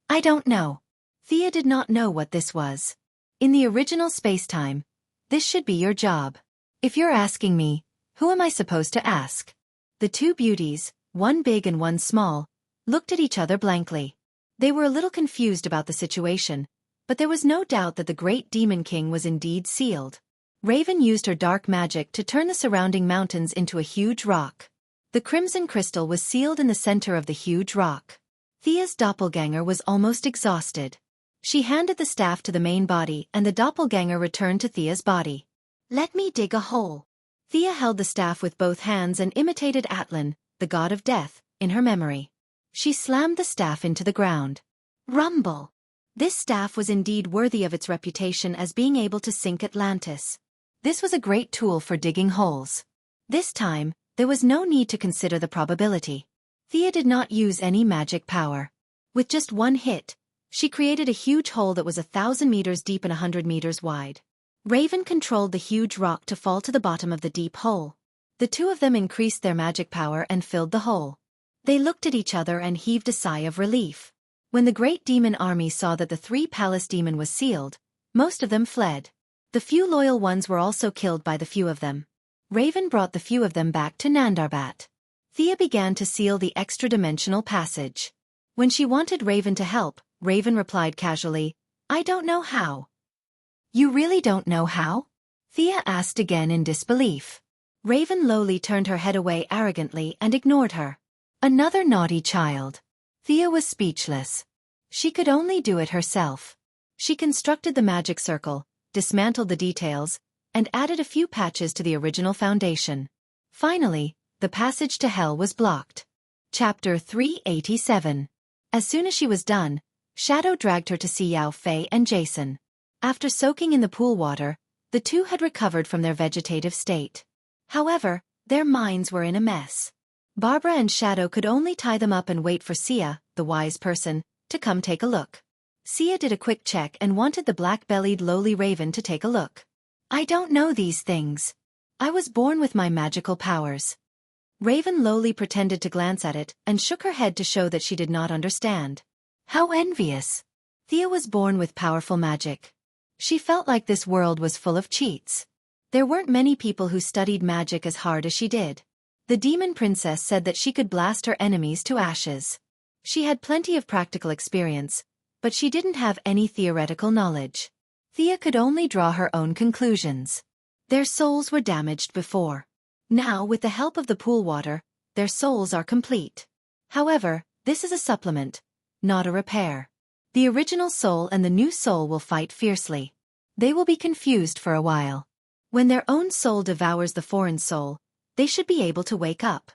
"I don't know." Thea did not know what this was. In the original spacetime, this should be your job. If you're asking me, who am I supposed to ask? The two beauties, one big and one small, looked at each other blankly. They were a little confused about the situation, but there was no doubt that the great demon king was indeed sealed. Raven used her dark magic to turn the surrounding mountains into a huge rock. The crimson crystal was sealed in the center of the huge rock. Thea's doppelganger was almost exhausted. She handed the staff to the main body and the doppelganger returned to Thea's body. "Let me dig a hole." Thea held the staff with both hands and imitated Atlan, the god of death, in her memory. She slammed the staff into the ground. Rumble! This staff was indeed worthy of its reputation as being able to sink Atlantis. This was a great tool for digging holes. This time, there was no need to consider the probability. Thea did not use any magic power. With just one hit, she created a huge hole that was 1,000 meters deep and 100 meters wide. Raven controlled the huge rock to fall to the bottom of the deep hole. The two of them increased their magic power and filled the hole. They looked at each other and heaved a sigh of relief. When the great demon army saw that the three palace demon was sealed, most of them fled. The few loyal ones were also killed by the few of them. Raven brought the few of them back to Nandarbat. Thea began to seal the extra-dimensional passage. When she wanted Raven to help, Raven replied casually, "I don't know how." "You really don't know how?" Thea asked again in disbelief. Raven lowly turned her head away arrogantly and ignored her. Another naughty child. Thea was speechless. She could only do it herself. She constructed the magic circle, dismantled the details, and added a few patches to the original foundation. Finally, the passage to hell was blocked. Chapter 387. As soon as she was done, Shadow dragged her to see Yao Fei and Jason. After soaking in the pool water, the two had recovered from their vegetative state. However, their minds were in a mess. Barbara and Shadow could only tie them up and wait for Sia, the wise person, to come take a look. Sia did a quick check and wanted the black-bellied lowly raven to take a look. "I don't know these things. I was born with my magical powers." Raven lowly pretended to glance at it and shook her head to show that she did not understand. How envious. Thea was born with powerful magic. She felt like this world was full of cheats. There weren't many people who studied magic as hard as she did. The demon princess said that she could blast her enemies to ashes. She had plenty of practical experience, but she didn't have any theoretical knowledge. Thea could only draw her own conclusions. Their souls were damaged before. Now, with the help of the pool water, their souls are complete. However, this is a supplement, not a repair. The original soul and the new soul will fight fiercely. They will be confused for a while. When their own soul devours the foreign soul, they should be able to wake up.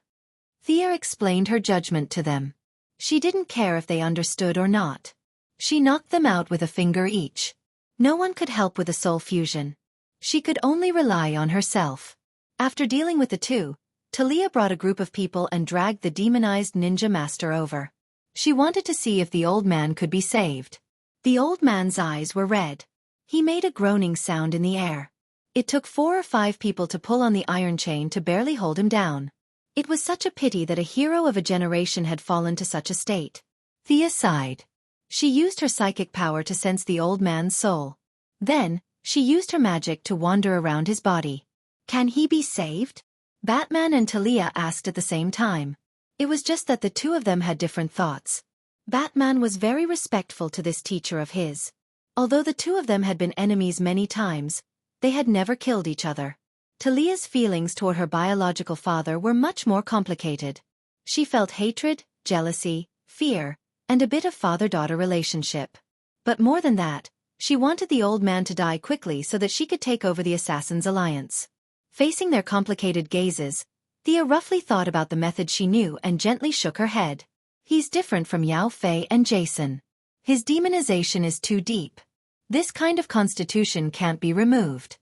Thea explained her judgment to them. She didn't care if they understood or not. She knocked them out with a finger each. No one could help with a soul fusion. She could only rely on herself. After dealing with the two, Talia brought a group of people and dragged the demonized ninja master over. She wanted to see if the old man could be saved. The old man's eyes were red. He made a groaning sound in the air. It took 4 or 5 people to pull on the iron chain to barely hold him down. It was such a pity that a hero of a generation had fallen to such a state. Thea sighed. She used her psychic power to sense the old man's soul. Then, she used her magic to wander around his body. Can he be saved? Batman and Talia asked at the same time. It was just that the two of them had different thoughts. Batman was very respectful to this teacher of his. Although the two of them had been enemies many times, they had never killed each other. Talia's feelings toward her biological father were much more complicated. She felt hatred, jealousy, fear, and a bit of father-daughter relationship. But more than that, she wanted the old man to die quickly so that she could take over the Assassins' Alliance. Facing their complicated gazes, Thea roughly thought about the method she knew and gently shook her head. He's different from Yao Fei and Jason. His demonization is too deep. This kind of constitution can't be removed.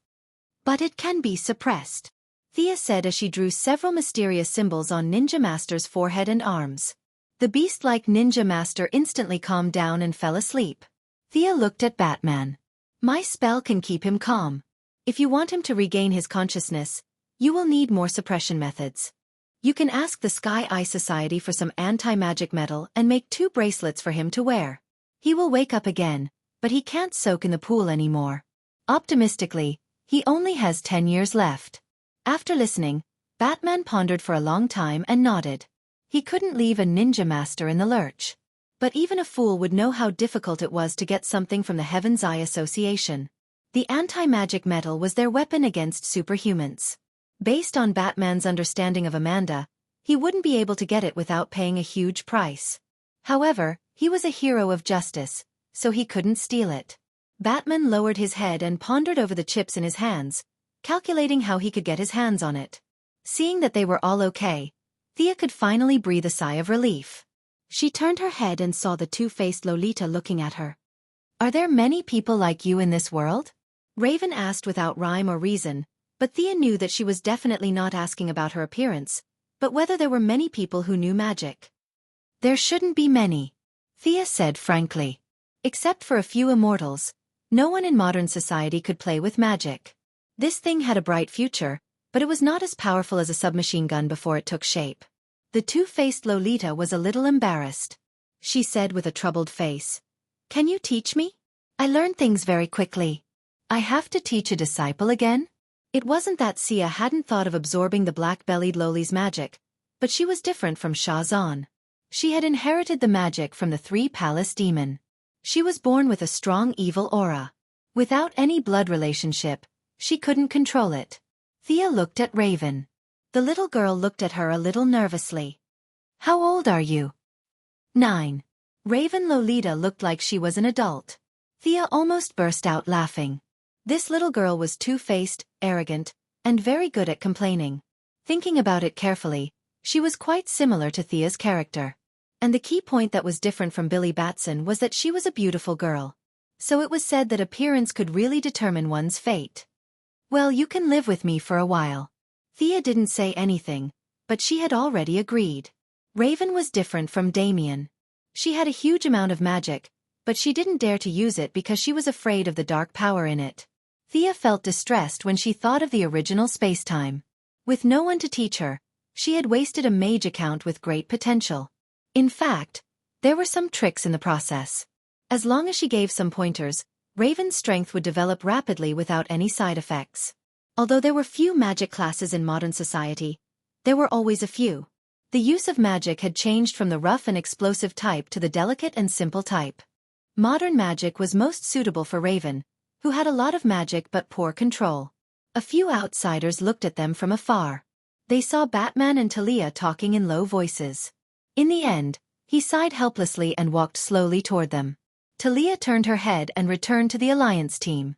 But it can be suppressed, Thea said as she drew several mysterious symbols on Ninja Master's forehead and arms. The beast-like Ninja Master instantly calmed down and fell asleep. Thea looked at Batman. My spell can keep him calm. If you want him to regain his consciousness, you will need more suppression methods. You can ask the Sky Eye Society for some anti-magic metal and make 2 bracelets for him to wear. He will wake up again, but he can't soak in the pool anymore. Optimistically, he only has 10 years left. After listening, Batman pondered for a long time and nodded. He couldn't leave a ninja master in the lurch. But even a fool would know how difficult it was to get something from the Heaven's Eye Association. The anti-magic metal was their weapon against superhumans. Based on Batman's understanding of Amanda, he wouldn't be able to get it without paying a huge price. However, he was a hero of justice, so he couldn't steal it. Batman lowered his head and pondered over the chips in his hands, calculating how he could get his hands on it. Seeing that they were all okay, Thea could finally breathe a sigh of relief. She turned her head and saw the two-faced Lolita looking at her. Are there many people like you in this world? Raven asked without rhyme or reason, but Thea knew that she was definitely not asking about her appearance, but whether there were many people who knew magic. There shouldn't be many, Thea said frankly. Except for a few immortals, no one in modern society could play with magic. This thing had a bright future, but it was not as powerful as a submachine gun before it took shape. The two-faced Lolita was a little embarrassed. She said with a troubled face, Can you teach me? I learn things very quickly. I have to teach a disciple again? It wasn't that Sia hadn't thought of absorbing the black-bellied Loli's magic, but she was different from Sha Zhan. She had inherited the magic from the Three-Palace Demon. She was born with a strong evil aura. Without any blood relationship, she couldn't control it. Thea looked at Raven. The little girl looked at her a little nervously. How old are you? 9. Raven Lolita looked like she was an adult. Thea almost burst out laughing. This little girl was two-faced, arrogant, and very good at complaining. Thinking about it carefully, she was quite similar to Thea's character. And the key point that was different from Billy Batson was that she was a beautiful girl. So it was said that appearance could really determine one's fate. Well, you can live with me for a while. Thea didn't say anything, but she had already agreed. Raven was different from Damien. She had a huge amount of magic, but she didn't dare to use it because she was afraid of the dark power in it. Thea felt distressed when she thought of the original space-time. With no one to teach her, she had wasted a mage account with great potential. In fact, there were some tricks in the process. As long as she gave some pointers, Raven's strength would develop rapidly without any side effects. Although there were few magic classes in modern society, there were always a few. The use of magic had changed from the rough and explosive type to the delicate and simple type. Modern magic was most suitable for Raven, who had a lot of magic but poor control. A few outsiders looked at them from afar. They saw Batman and Talia talking in low voices. In the end, he sighed helplessly and walked slowly toward them. Talia turned her head and returned to the Alliance team.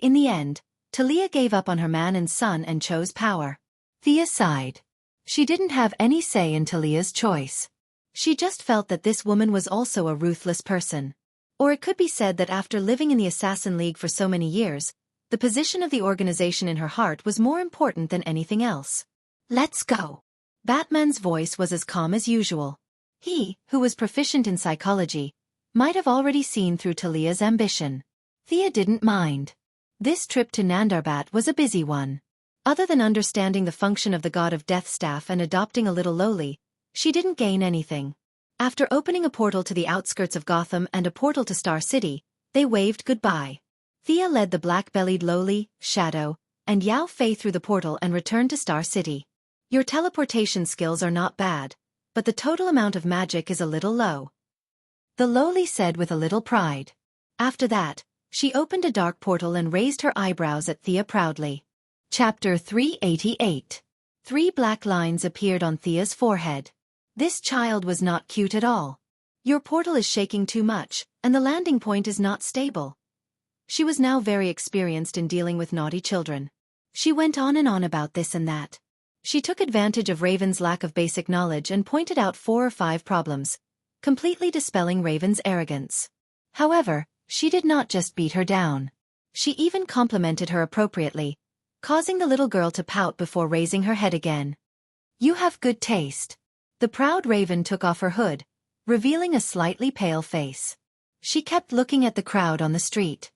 In the end, Talia gave up on her man and son and chose power. Thea sighed. She didn't have any say in Talia's choice. She just felt that this woman was also a ruthless person. Or it could be said that after living in the Assassin League for so many years, the position of the organization in her heart was more important than anything else. Let's go. Batman's voice was as calm as usual. He, who was proficient in psychology, might have already seen through Talia's ambition. Thea didn't mind. This trip to Nandarbat was a busy one. Other than understanding the function of the god of death staff and adopting a little Loli, she didn't gain anything. After opening a portal to the outskirts of Gotham and a portal to Star City, they waved goodbye. Thea led the black-bellied Loli, Shadow, and Yao Fei through the portal and returned to Star City. Your teleportation skills are not bad, but the total amount of magic is a little low, the Loli said with a little pride. After that, she opened a dark portal and raised her eyebrows at Thea proudly. Chapter 388. 3 black lines appeared on Thea's forehead. This child was not cute at all. Your portal is shaking too much, and the landing point is not stable. She was now very experienced in dealing with naughty children. She went on and on about this and that. She took advantage of Raven's lack of basic knowledge and pointed out 4 or 5 problems, completely dispelling Raven's arrogance. However, she did not just beat her down. She even complimented her appropriately, causing the little girl to pout before raising her head again. "You have good taste." The proud Raven took off her hood, revealing a slightly pale face. She kept looking at the crowd on the street.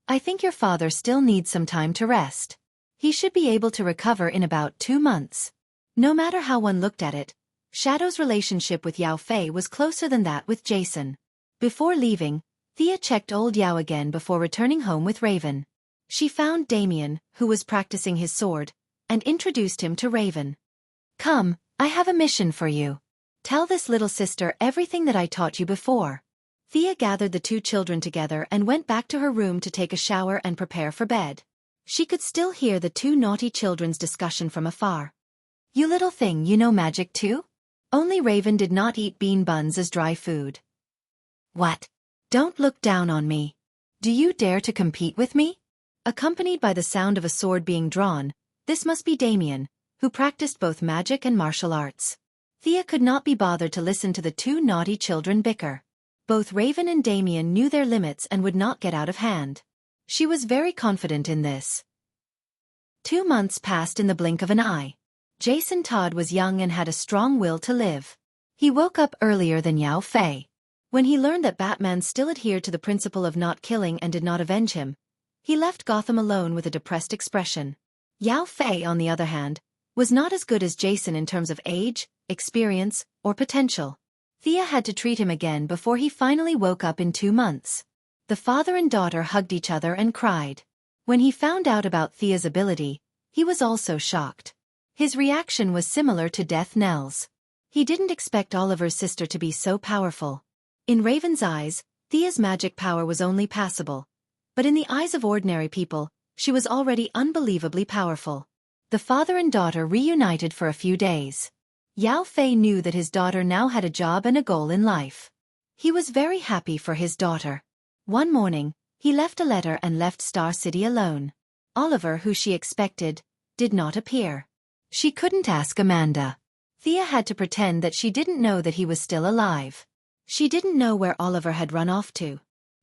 "I think your father still needs some time to rest. He should be able to recover in about 2 months. No matter how one looked at it, Shadow's relationship with Yao Fei was closer than that with Jason. Before leaving, Thea checked old Yao again before returning home with Raven. She found Damien, who was practicing his sword, and introduced him to Raven. "Come, I have a mission for you. Tell this little sister everything that I taught you before." Thea gathered the 2 children together and went back to her room to take a shower and prepare for bed. She could still hear the 2 naughty children's discussion from afar. "You little thing, you know magic too?" Only Raven did not eat bean buns as dry food. "What? Don't look down on me. Do you dare to compete with me?" Accompanied by the sound of a sword being drawn, this must be Damien, who practiced both magic and martial arts. Thea could not be bothered to listen to the 2 naughty children bicker. Both Raven and Damien knew their limits and would not get out of hand. She was very confident in this. 2 months passed in the blink of an eye. Jason Todd was young and had a strong will to live. He woke up earlier than Yao Fei. When he learned that Batman still adhered to the principle of not killing and did not avenge him, he left Gotham alone with a depressed expression. Yao Fei, on the other hand, was not as good as Jason in terms of age, experience, or potential. Thea had to treat him again before he finally woke up in 2 months. The father and daughter hugged each other and cried. When he found out about Thea's ability, he was also shocked. His reaction was similar to death knells. He didn't expect Oliver's sister to be so powerful. In Raven's eyes, Thea's magic power was only passable. But in the eyes of ordinary people, she was already unbelievably powerful. The father and daughter reunited for a few days. Yao Fei knew that his daughter now had a job and a goal in life. He was very happy for his daughter. One morning, he left a letter and left Star City alone. Oliver, who she expected, did not appear. She couldn't ask Amanda. Thea had to pretend that she didn't know that he was still alive. She didn't know where Oliver had run off to.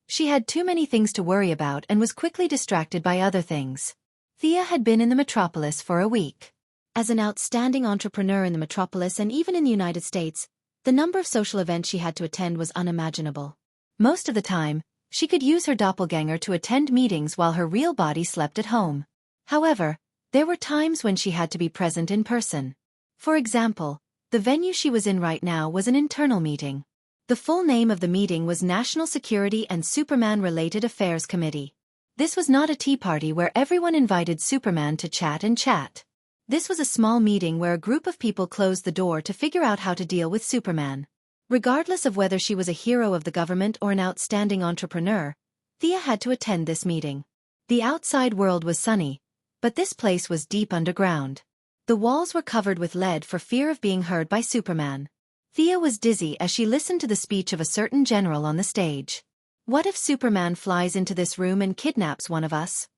She had too many things to worry about and was quickly distracted by other things. Thea had been in the metropolis for a week. As an outstanding entrepreneur in the metropolis and even in the United States, the number of social events she had to attend was unimaginable. Most of the time, she could use her doppelganger to attend meetings while her real body slept at home. However, there were times when she had to be present in person. For example, the venue she was in right now was an internal meeting. The full name of the meeting was National Security and Superman-Related Affairs Committee. This was not a tea party where everyone invited Superman to chat and chat. This was a small meeting where a group of people closed the door to figure out how to deal with Superman. Regardless of whether she was a hero of the government or an outstanding entrepreneur, Thea had to attend this meeting. The outside world was sunny, but this place was deep underground. The walls were covered with lead for fear of being heard by Superman. Thea was dizzy as she listened to the speech of a certain general on the stage. What if Superman flies into this room and kidnaps one of us?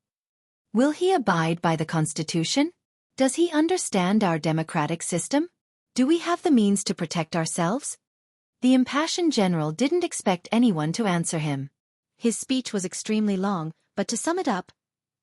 Will he abide by the Constitution? Does he understand our democratic system? Do we have the means to protect ourselves? The impassioned general didn't expect anyone to answer him. His speech was extremely long, but to sum it up,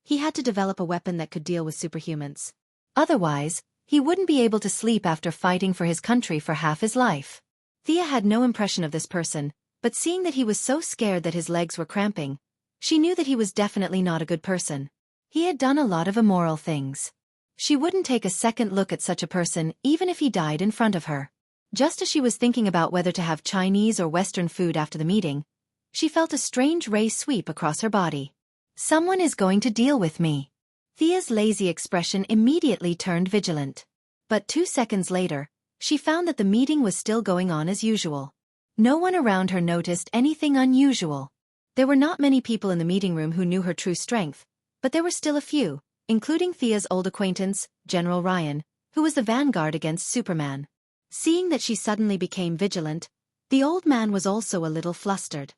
he had to develop a weapon that could deal with superhumans. Otherwise, he wouldn't be able to sleep after fighting for his country for half his life. Thea had no impression of this person, but seeing that he was so scared that his legs were cramping, she knew that he was definitely not a good person. He had done a lot of immoral things. She wouldn't take a second look at such a person even if he died in front of her. Just as she was thinking about whether to have Chinese or Western food after the meeting, she felt a strange ray sweep across her body. Someone is going to deal with me. Thea's lazy expression immediately turned vigilant. But 2 seconds later, she found that the meeting was still going on as usual. No one around her noticed anything unusual. There were not many people in the meeting room who knew her true strength, but there were still a few, including Thea's old acquaintance, General Ryan, who was the vanguard against Superman. Seeing that she suddenly became vigilant, the old man was also a little flustered.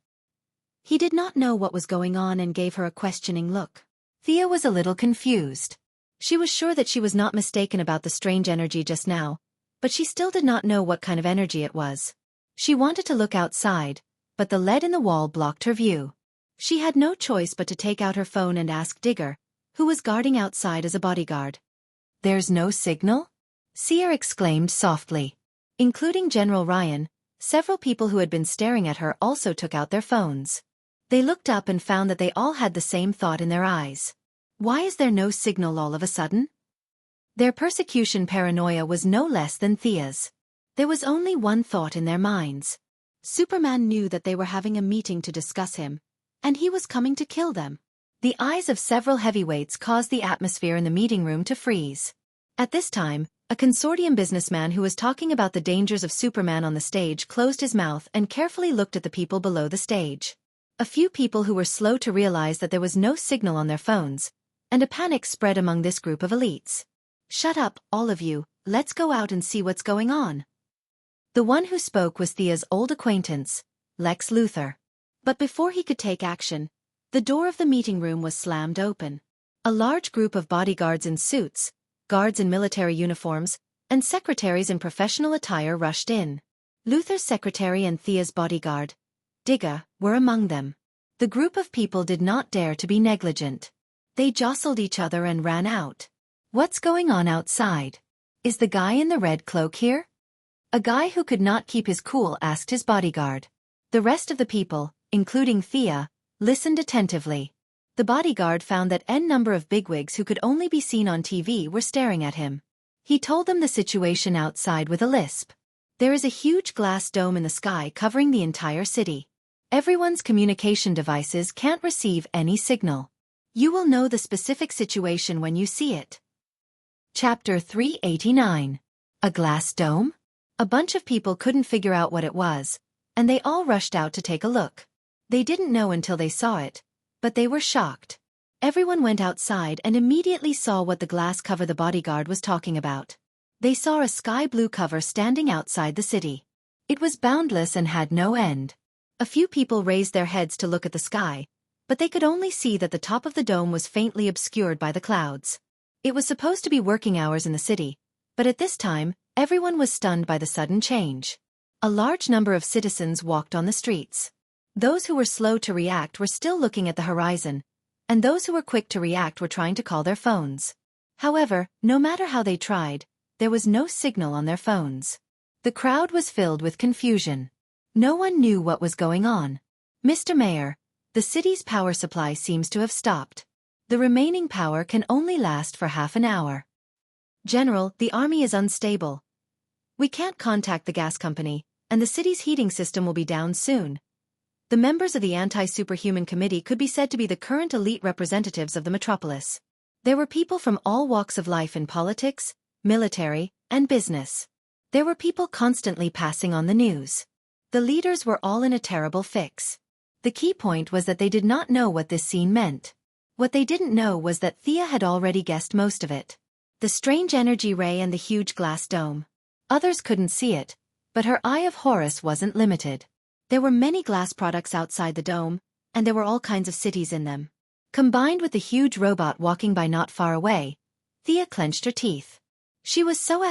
He did not know what was going on and gave her a questioning look. Thea was a little confused. She was sure that she was not mistaken about the strange energy just now, but she still did not know what kind of energy it was. She wanted to look outside, but the lead in the wall blocked her view. She had no choice but to take out her phone and ask Digger, who was guarding outside as a bodyguard. "There's no signal?" Seer exclaimed softly. Including General Ryan, several people who had been staring at her also took out their phones. They looked up and found that they all had the same thought in their eyes. Why is there no signal all of a sudden? Their persecution paranoia was no less than Thea's. There was only one thought in their minds. Superman knew that they were having a meeting to discuss him, and he was coming to kill them. The eyes of several heavyweights caused the atmosphere in the meeting room to freeze. At this time, a consortium businessman who was talking about the dangers of Superman on the stage closed his mouth and carefully looked at the people below the stage. A few people who were slow to realize that there was no signal on their phones, and a panic spread among this group of elites. "Shut up, all of you, let's go out and see what's going on." The one who spoke was Thea's old acquaintance, Lex Luthor. But before he could take action, the door of the meeting room was slammed open. A large group of bodyguards in suits, guards in military uniforms, and secretaries in professional attire rushed in. Luthor's secretary and Thea's bodyguard, Digga, were among them. The group of people did not dare to be negligent. They jostled each other and ran out. "What's going on outside? Is the guy in the red cloak here?" A guy who could not keep his cool asked his bodyguard. The rest of the people, including Thea, listened attentively. The bodyguard found that n number of bigwigs who could only be seen on TV were staring at him. He told them the situation outside with a lisp. "There is a huge glass dome in the sky covering the entire city. Everyone's communication devices can't receive any signal. You will know the specific situation when you see it." Chapter 389. A glass dome? A bunch of people couldn't figure out what it was, and they all rushed out to take a look. They didn't know until they saw it, but they were shocked. Everyone went outside and immediately saw what the glass cover the bodyguard was talking about. They saw a sky blue cover standing outside the city. It was boundless and had no end. A few people raised their heads to look at the sky, but they could only see that the top of the dome was faintly obscured by the clouds. It was supposed to be working hours in the city, but at this time, everyone was stunned by the sudden change. A large number of citizens walked on the streets. Those who were slow to react were still looking at the horizon, and those who were quick to react were trying to call their phones. However, no matter how they tried, there was no signal on their phones. The crowd was filled with confusion. No one knew what was going on. "Mr. Mayor, the city's power supply seems to have stopped. The remaining power can only last for half an hour. General, the army is unstable. We can't contact the gas company, and the city's heating system will be down soon." The members of the Anti-Superhuman Committee could be said to be the current elite representatives of the metropolis. There were people from all walks of life in politics, military, and business. There were people constantly passing on the news. The leaders were all in a terrible fix. The key point was that they did not know what this scene meant. What they didn't know was that Thea had already guessed most of it. The strange energy ray and the huge glass dome. Others couldn't see it, but her eye of Horus wasn't limited. There were many glass products outside the dome, and there were all kinds of cities in them. Combined with the huge robot walking by not far away, Thea clenched her teeth. She was so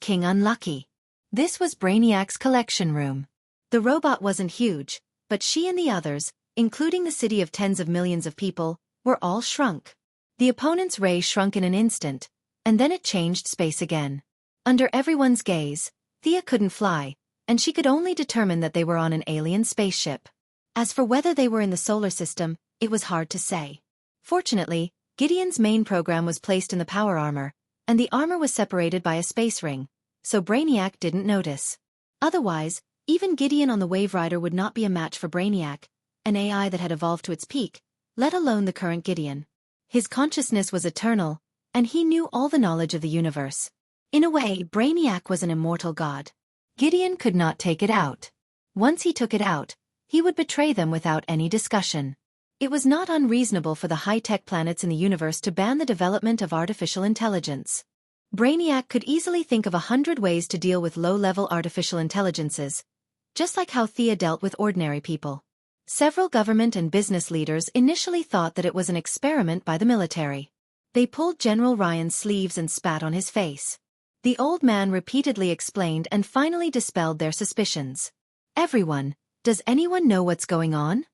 *king unlucky. This was Brainiac's collection room. The robot wasn't huge, but she and the others, including the city of tens of millions of people, were all shrunk. The opponent's ray shrunk in an instant, and then it changed space again. Under everyone's gaze, Thea couldn't fly, and she could only determine that they were on an alien spaceship. As for whether they were in the solar system, it was hard to say. Fortunately, Gideon's main program was placed in the power armor, and the armor was separated by a space ring, so Brainiac didn't notice. Otherwise, even Gideon on the Wave Rider would not be a match for Brainiac, an AI that had evolved to its peak, let alone the current Gideon. His consciousness was eternal, and he knew all the knowledge of the universe. In a way, Brainiac was an immortal god. Gideon could not take it out. Once he took it out, he would betray them without any discussion. It was not unreasonable for the high-tech planets in the universe to ban the development of artificial intelligence. Brainiac could easily think of 100 ways to deal with low-level artificial intelligences, just like how Thea dealt with ordinary people. Several government and business leaders initially thought that it was an experiment by the military. They pulled General Ryan's sleeves and spat on his face. The old man repeatedly explained and finally dispelled their suspicions. "Everyone, does anyone know what's going on?"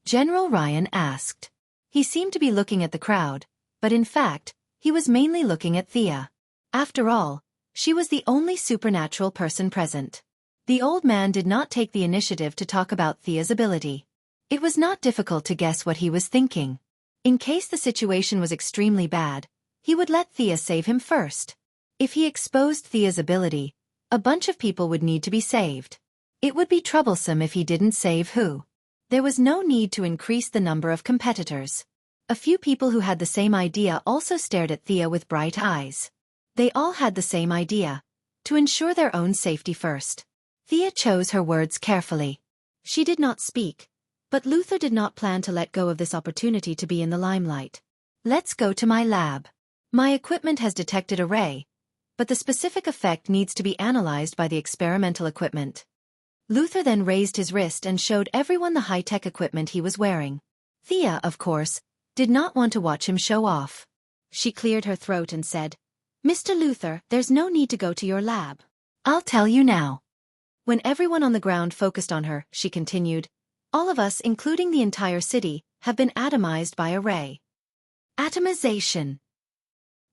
General Ryan asked. He seemed to be looking at the crowd, but in fact, he was mainly looking at Thea. After all, she was the only supernatural person present. The old man did not take the initiative to talk about Thea's ability. It was not difficult to guess what he was thinking. In case the situation was extremely bad, he would let Thea save him first. If he exposed Thea's ability, a bunch of people would need to be saved. It would be troublesome if he didn't save who. There was no need to increase the number of competitors. A few people who had the same idea also stared at Thea with bright eyes. They all had the same idea: to ensure their own safety first. Thea chose her words carefully. She did not speak, but Luther did not plan to let go of this opportunity to be in the limelight. "Let's go to my lab. My equipment has detected a ray, but the specific effect needs to be analyzed by the experimental equipment." Luther then raised his wrist and showed everyone the high-tech equipment he was wearing. Thea, of course, did not want to watch him show off. She cleared her throat and said, "Mr. Luther, there's no need to go to your lab. I'll tell you now." When everyone on the ground focused on her, she continued, "All of us, including the entire city, have been atomized by a ray." Atomization.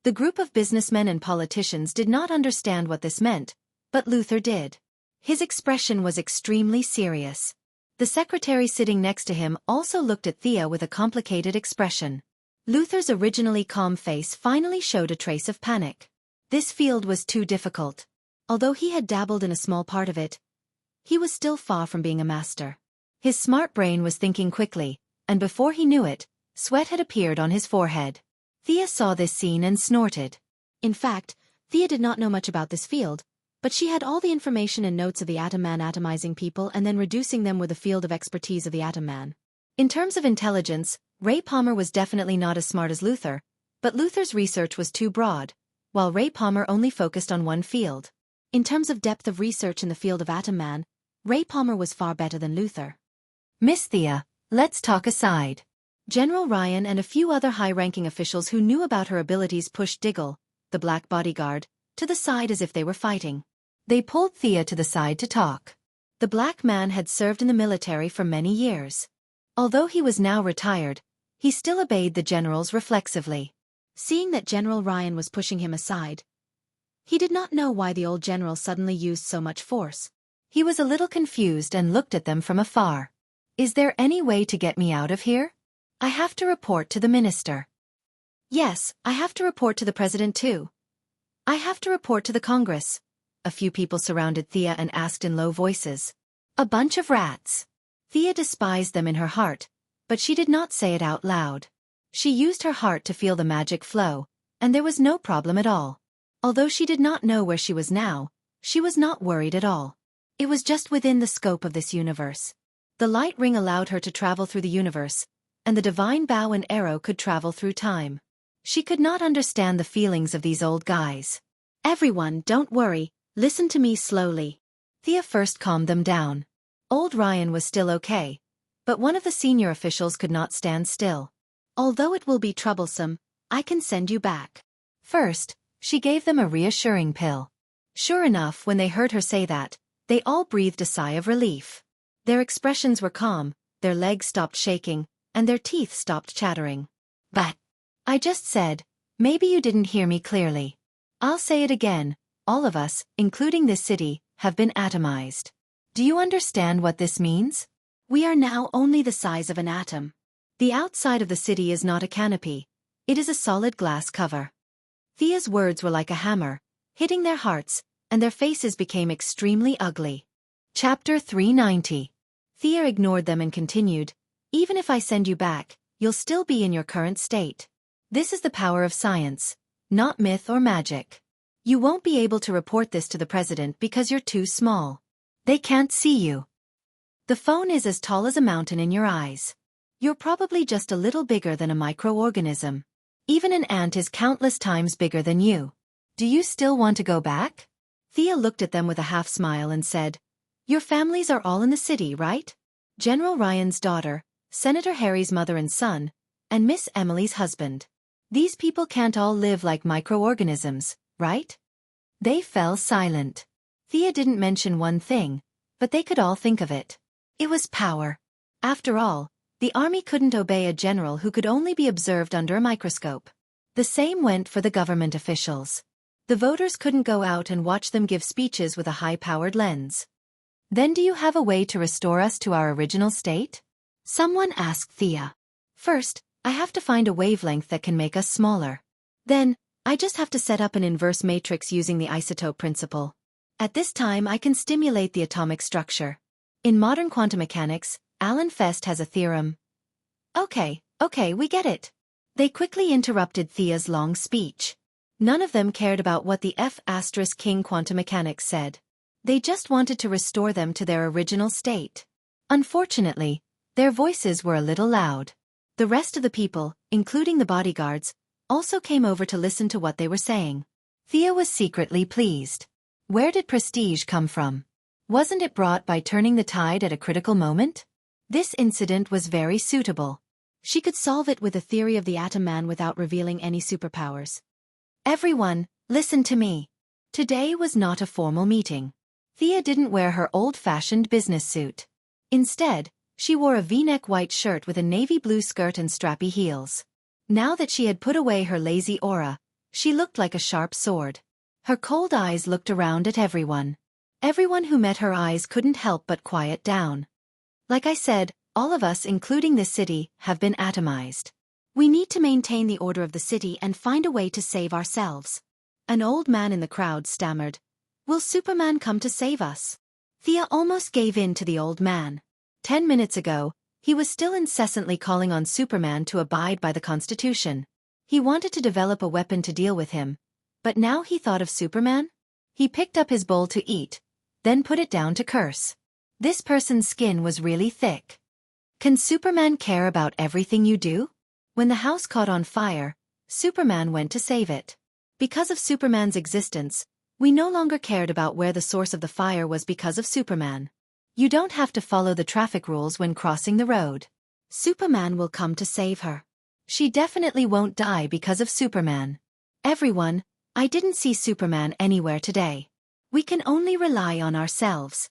The group of businessmen and politicians did not understand what this meant, but Luther did. His expression was extremely serious. The secretary sitting next to him also looked at Thea with a complicated expression. Luther's originally calm face finally showed a trace of panic. This field was too difficult. Although he had dabbled in a small part of it, he was still far from being a master. His smart brain was thinking quickly, and before he knew it, sweat had appeared on his forehead. Thea saw this scene and snorted. In fact, Thea did not know much about this field, but she had all the information and notes of the Atom Man atomizing people and then reducing them with the field of expertise of the Atom Man. In terms of intelligence, Ray Palmer was definitely not as smart as Luther, but Luther's research was too broad, while Ray Palmer only focused on one field. In terms of depth of research in the field of Atom Man, Ray Palmer was far better than Luther. "Miss Thea, let's talk aside." General Ryan and a few other high-ranking officials who knew about her abilities pushed Diggle, the black bodyguard, to the side as if they were fighting. They pulled Thea to the side to talk. The black man had served in the military for many years. Although he was now retired, he still obeyed the generals reflexively. Seeing that General Ryan was pushing him aside, he did not know why the old general suddenly used so much force. He was a little confused and looked at them from afar. "Is there any way to get me out of here? I have to report to the minister." "Yes, I have to report to the president too. I have to report to the Congress." A few people surrounded Thea and asked in low voices. "A bunch of rats." Thea despised them in her heart, but she did not say it out loud. She used her heart to feel the magic flow, and there was no problem at all. Although she did not know where she was now, she was not worried at all. It was just within the scope of this universe. The light ring allowed her to travel through the universe, and the divine bow and arrow could travel through time. She could not understand the feelings of these old guys. "Everyone, don't worry, listen to me slowly." Thea first calmed them down. Old Ryan was still okay, but one of the senior officials could not stand still. "Although it will be troublesome, I can send you back." First, she gave them a reassuring pill. Sure enough, when they heard her say that, they all breathed a sigh of relief. Their expressions were calm, their legs stopped shaking, and their teeth stopped chattering. "But I just said, maybe you didn't hear me clearly. I'll say it again, all of us, including this city, have been atomized. Do you understand what this means? We are now only the size of an atom. The outside of the city is not a canopy. It is a solid glass cover." Thea's words were like a hammer, hitting their hearts, and their faces became extremely ugly. Chapter 390. Thea ignored them and continued, "Even if I send you back, you'll still be in your current state. This is the power of science, not myth or magic. You won't be able to report this to the president because you're too small. They can't see you. The phone is as tall as a mountain in your eyes. You're probably just a little bigger than a microorganism. Even an ant is countless times bigger than you. Do you still want to go back? Thea looked at them with a half-smile and said, Your families are all in the city, right? General Ryan's daughter, Senator Harry's mother and son, and Miss Emily's husband. These people can't all live like microorganisms, right? They fell silent. Thea didn't mention one thing, but they could all think of it. It was power. After all, the army couldn't obey a general who could only be observed under a microscope. The same went for the government officials. The voters couldn't go out and watch them give speeches with a high-powered lens. Then do you have a way to restore us to our original state? Someone asked Thea. First, I have to find a wavelength that can make us smaller. Then, I just have to set up an inverse matrix using the isotope principle. At this time I can stimulate the atomic structure. In modern quantum mechanics, Alan Fest has a theorem. Okay, we get it. They quickly interrupted Thea's long speech. None of them cared about what the F*King quantum mechanics said. They just wanted to restore them to their original state. Unfortunately, their voices were a little loud. The rest of the people, including the bodyguards, also came over to listen to what they were saying. Thea was secretly pleased. Where did prestige come from? Wasn't it brought by turning the tide at a critical moment? This incident was very suitable. She could solve it with a theory of the atom man without revealing any superpowers. Everyone, listen to me. Today was not a formal meeting. Thea didn't wear her old-fashioned business suit. Instead, she wore a V-neck white shirt with a navy blue skirt and strappy heels. Now that she had put away her lazy aura, she looked like a sharp sword. Her cold eyes looked around at everyone. Everyone who met her eyes couldn't help but quiet down. Like I said, all of us, including this city, have been atomized. We need to maintain the order of the city and find a way to save ourselves. An old man in the crowd stammered, Will Superman come to save us? Thea almost gave in to the old man. 10 minutes ago, he was still incessantly calling on Superman to abide by the Constitution. He wanted to develop a weapon to deal with him. But now he thought of Superman? He picked up his bowl to eat, then put it down to curse. This person's skin was really thick. Can Superman care about everything you do? When the house caught on fire, Superman went to save it. Because of Superman's existence, we no longer cared about where the source of the fire was because of Superman. You don't have to follow the traffic rules when crossing the road. Superman will come to save her. She definitely won't die because of Superman. Everyone, I didn't see Superman anywhere today. We can only rely on ourselves.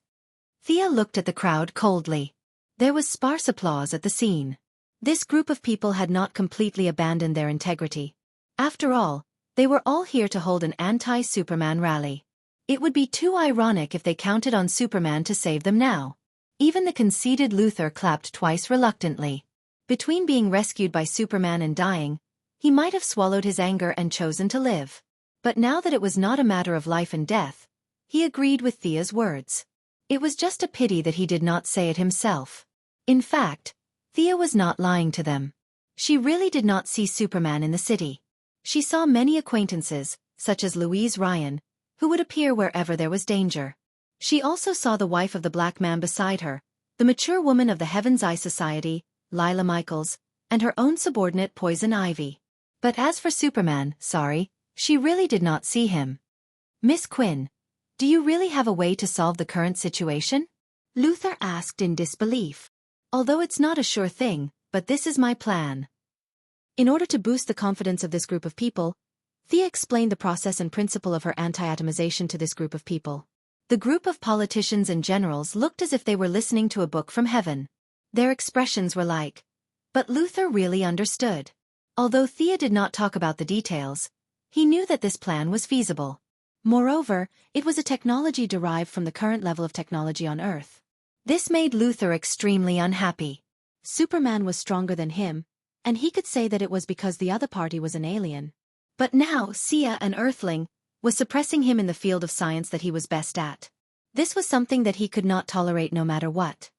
Thea looked at the crowd coldly. There was sparse applause at the scene. This group of people had not completely abandoned their integrity. After all, they were all here to hold an anti-Superman rally. It would be too ironic if they counted on Superman to save them now. Even the conceited Luthor clapped twice reluctantly. Between being rescued by Superman and dying, he might have swallowed his anger and chosen to live. But now that it was not a matter of life and death, he agreed with Thea's words. It was just a pity that he did not say it himself. In fact, Thea was not lying to them. She really did not see Superman in the city. She saw many acquaintances, such as Louise Ryan, who would appear wherever there was danger. She also saw the wife of the black man beside her, the mature woman of the Heaven's Eye Society, Lila Michaels, and her own subordinate Poison Ivy. But as for Superman, she really did not see him. Miss Quinn, do you really have a way to solve the current situation? Luthor asked in disbelief. Although it's not a sure thing, but this is my plan. In order to boost the confidence of this group of people, Thea explained the process and principle of her anti-atomization to this group of people. The group of politicians and generals looked as if they were listening to a book from heaven. Their expressions were like, but Luthor really understood. Although Thea did not talk about the details, he knew that this plan was feasible. Moreover, it was a technology derived from the current level of technology on Earth. This made Luthor extremely unhappy. Superman was stronger than him, and he could say that it was because the other party was an alien. But now, Sia, an Earthling, was suppressing him in the field of science that he was best at. This was something that he could not tolerate no matter what.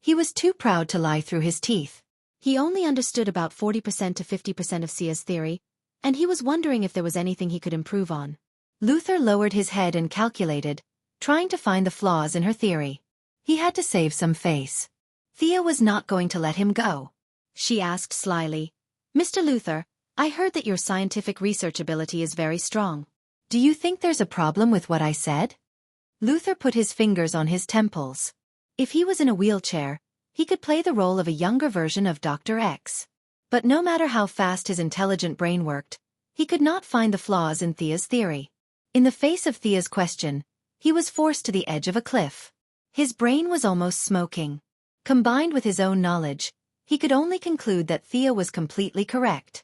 He was too proud to lie through his teeth. He only understood about 40% to 50% of Sia's theory, and he was wondering if there was anything he could improve on. Luthor lowered his head and calculated, trying to find the flaws in her theory. He had to save some face. Thea was not going to let him go. She asked slyly, Mr. Luthor, I heard that your scientific research ability is very strong. Do you think there's a problem with what I said? Luther put his fingers on his temples. If he was in a wheelchair, he could play the role of a younger version of Dr. X. But no matter how fast his intelligent brain worked, he could not find the flaws in Thea's theory. In the face of Thea's question, he was forced to the edge of a cliff. His brain was almost smoking. Combined with his own knowledge, he could only conclude that Thea was completely correct.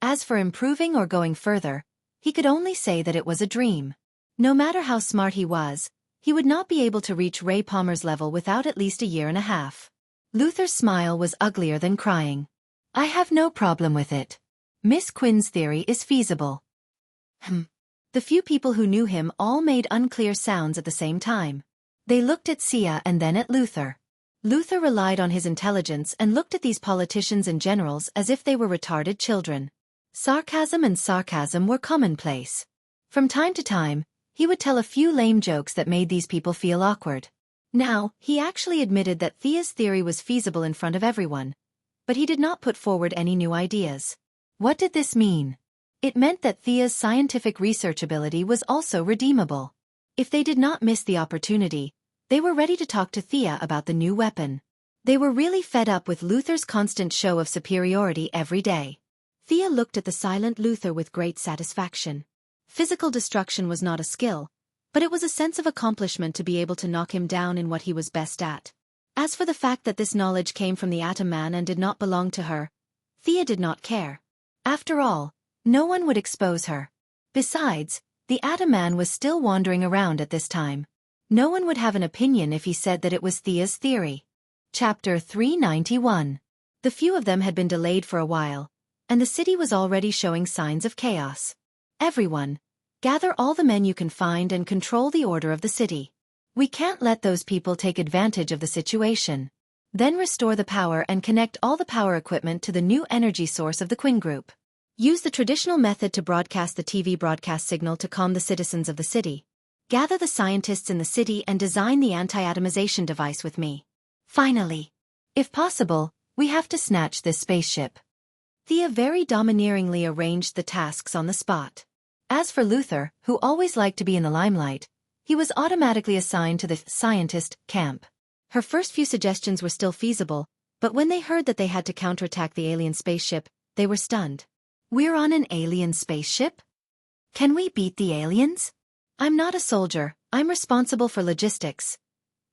As for improving or going further, he could only say that it was a dream. No matter how smart he was, he would not be able to reach Ray Palmer's level without at least a year and a half. Luther's smile was uglier than crying. I have no problem with it. Miss Quinn's theory is feasible. The few people who knew him all made unclear sounds at the same time. They looked at Sia and then at Luther. Luther relied on his intelligence and looked at these politicians and generals as if they were retarded children. Sarcasm and sarcasm were commonplace. From time to time, he would tell a few lame jokes that made these people feel awkward. Now, he actually admitted that Thea's theory was feasible in front of everyone, but he did not put forward any new ideas. What did this mean? It meant that Thea's scientific research ability was also redeemable. If they did not miss the opportunity, they were ready to talk to Thea about the new weapon. They were really fed up with Luther's constant show of superiority every day. Thea looked at the silent Luther with great satisfaction. Physical destruction was not a skill, but it was a sense of accomplishment to be able to knock him down in what he was best at. As for the fact that this knowledge came from the Atom Man and did not belong to her, Thea did not care. After all, no one would expose her. Besides, the Atom Man was still wandering around at this time. No one would have an opinion if he said that it was Thea's theory. Chapter 391. The few of them had been delayed for a while, and the city was already showing signs of chaos. Everyone, gather all the men you can find and control the order of the city. We can't let those people take advantage of the situation. Then restore the power and connect all the power equipment to the new energy source of the Quinn Group. Use the traditional method to broadcast the TV broadcast signal to calm the citizens of the city. Gather the scientists in the city and design the anti-atomization device with me. Finally, if possible, we have to snatch this spaceship. Thea very domineeringly arranged the tasks on the spot. As for Luther, who always liked to be in the limelight, he was automatically assigned to the scientist camp. Her first few suggestions were still feasible, but when they heard that they had to counterattack the alien spaceship, they were stunned. We're on an alien spaceship? Can we beat the aliens? I'm not a soldier, I'm responsible for logistics.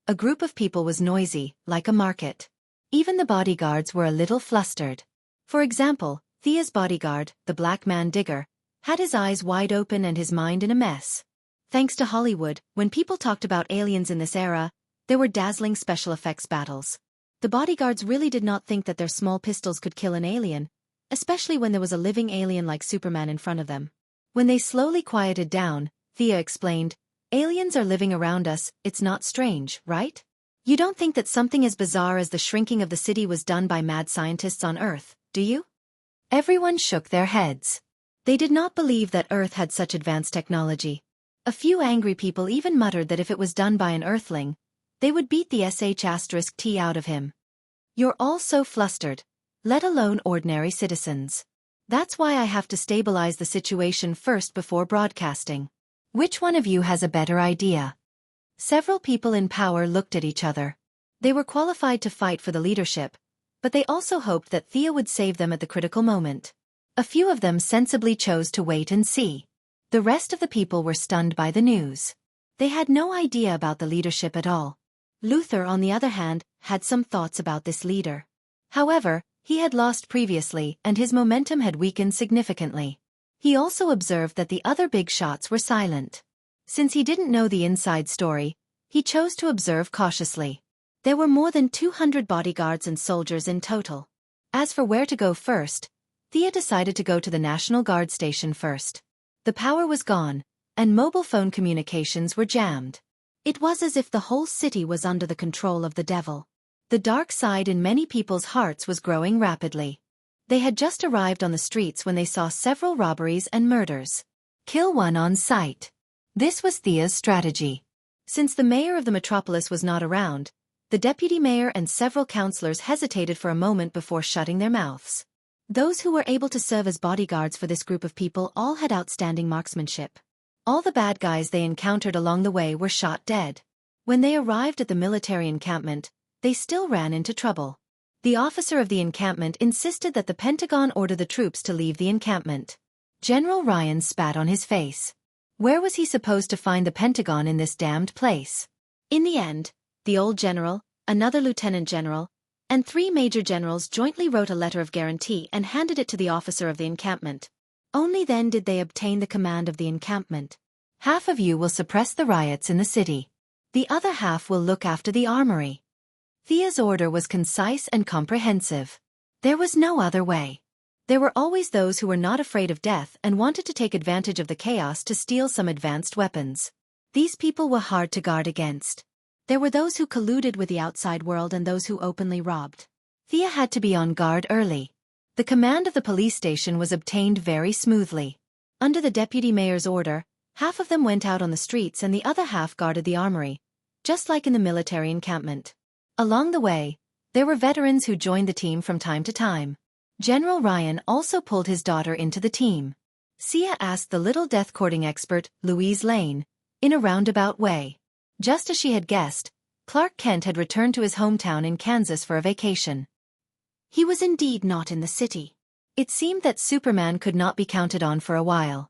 A group of people was noisy, like a market. Even the bodyguards were a little flustered. For example, Thea's bodyguard, the black man Digger, had his eyes wide open and his mind in a mess. Thanks to Hollywood, when people talked about aliens in this era, there were dazzling special effects battles. The bodyguards really did not think that their small pistols could kill an alien, especially when there was a living alien like Superman in front of them. When they slowly quieted down, Thea explained, aliens are living around us, it's not strange, right? You don't think that something as bizarre as the shrinking of the city was done by mad scientists on Earth, do you? Everyone shook their heads. They did not believe that Earth had such advanced technology. A few angry people even muttered that if it was done by an Earthling, they would beat the sh*t out of him. You're all so flustered, let alone ordinary citizens. That's why I have to stabilize the situation first before broadcasting. Which one of you has a better idea? Several people in power looked at each other. They were qualified to fight for the leadership, but they also hoped that Thea would save them at the critical moment. A few of them sensibly chose to wait and see. The rest of the people were stunned by the news. They had no idea about the leadership at all. Luther, on the other hand, had some thoughts about this leader. However, he had lost previously and his momentum had weakened significantly. He also observed that the other big shots were silent. Since he didn't know the inside story, he chose to observe cautiously. There were more than 200 bodyguards and soldiers in total. As for where to go first, Thea decided to go to the National Guard station first. The power was gone, and mobile phone communications were jammed. It was as if the whole city was under the control of the devil. The dark side in many people's hearts was growing rapidly. They had just arrived on the streets when they saw several robberies and murders. Kill one on sight. This was Thea's strategy. Since the mayor of the metropolis was not around, the deputy mayor and several councillors hesitated for a moment before shutting their mouths. Those who were able to serve as bodyguards for this group of people all had outstanding marksmanship. All the bad guys they encountered along the way were shot dead. When they arrived at the military encampment, they still ran into trouble. The officer of the encampment insisted that the Pentagon order the troops to leave the encampment. General Ryan spat on his face. Where was he supposed to find the Pentagon in this damned place? In the end, the old general, another lieutenant general, and 3 major generals jointly wrote a letter of guarantee and handed it to the officer of the encampment. Only then did they obtain the command of the encampment. Half of you will suppress the riots in the city. The other half will look after the armory. Thea's order was concise and comprehensive. There was no other way. There were always those who were not afraid of death and wanted to take advantage of the chaos to steal some advanced weapons. These people were hard to guard against. There were those who colluded with the outside world and those who openly robbed. Thea had to be on guard early. The command of the police station was obtained very smoothly. Under the deputy mayor's order, half of them went out on the streets and the other half guarded the armory, just like in the military encampment. Along the way, there were veterans who joined the team from time to time. General Ryan also pulled his daughter into the team. Sia asked the little death-courting expert, Louise Lane, in a roundabout way. Just as she had guessed, Clark Kent had returned to his hometown in Kansas for a vacation. He was indeed not in the city. It seemed that Superman could not be counted on for a while.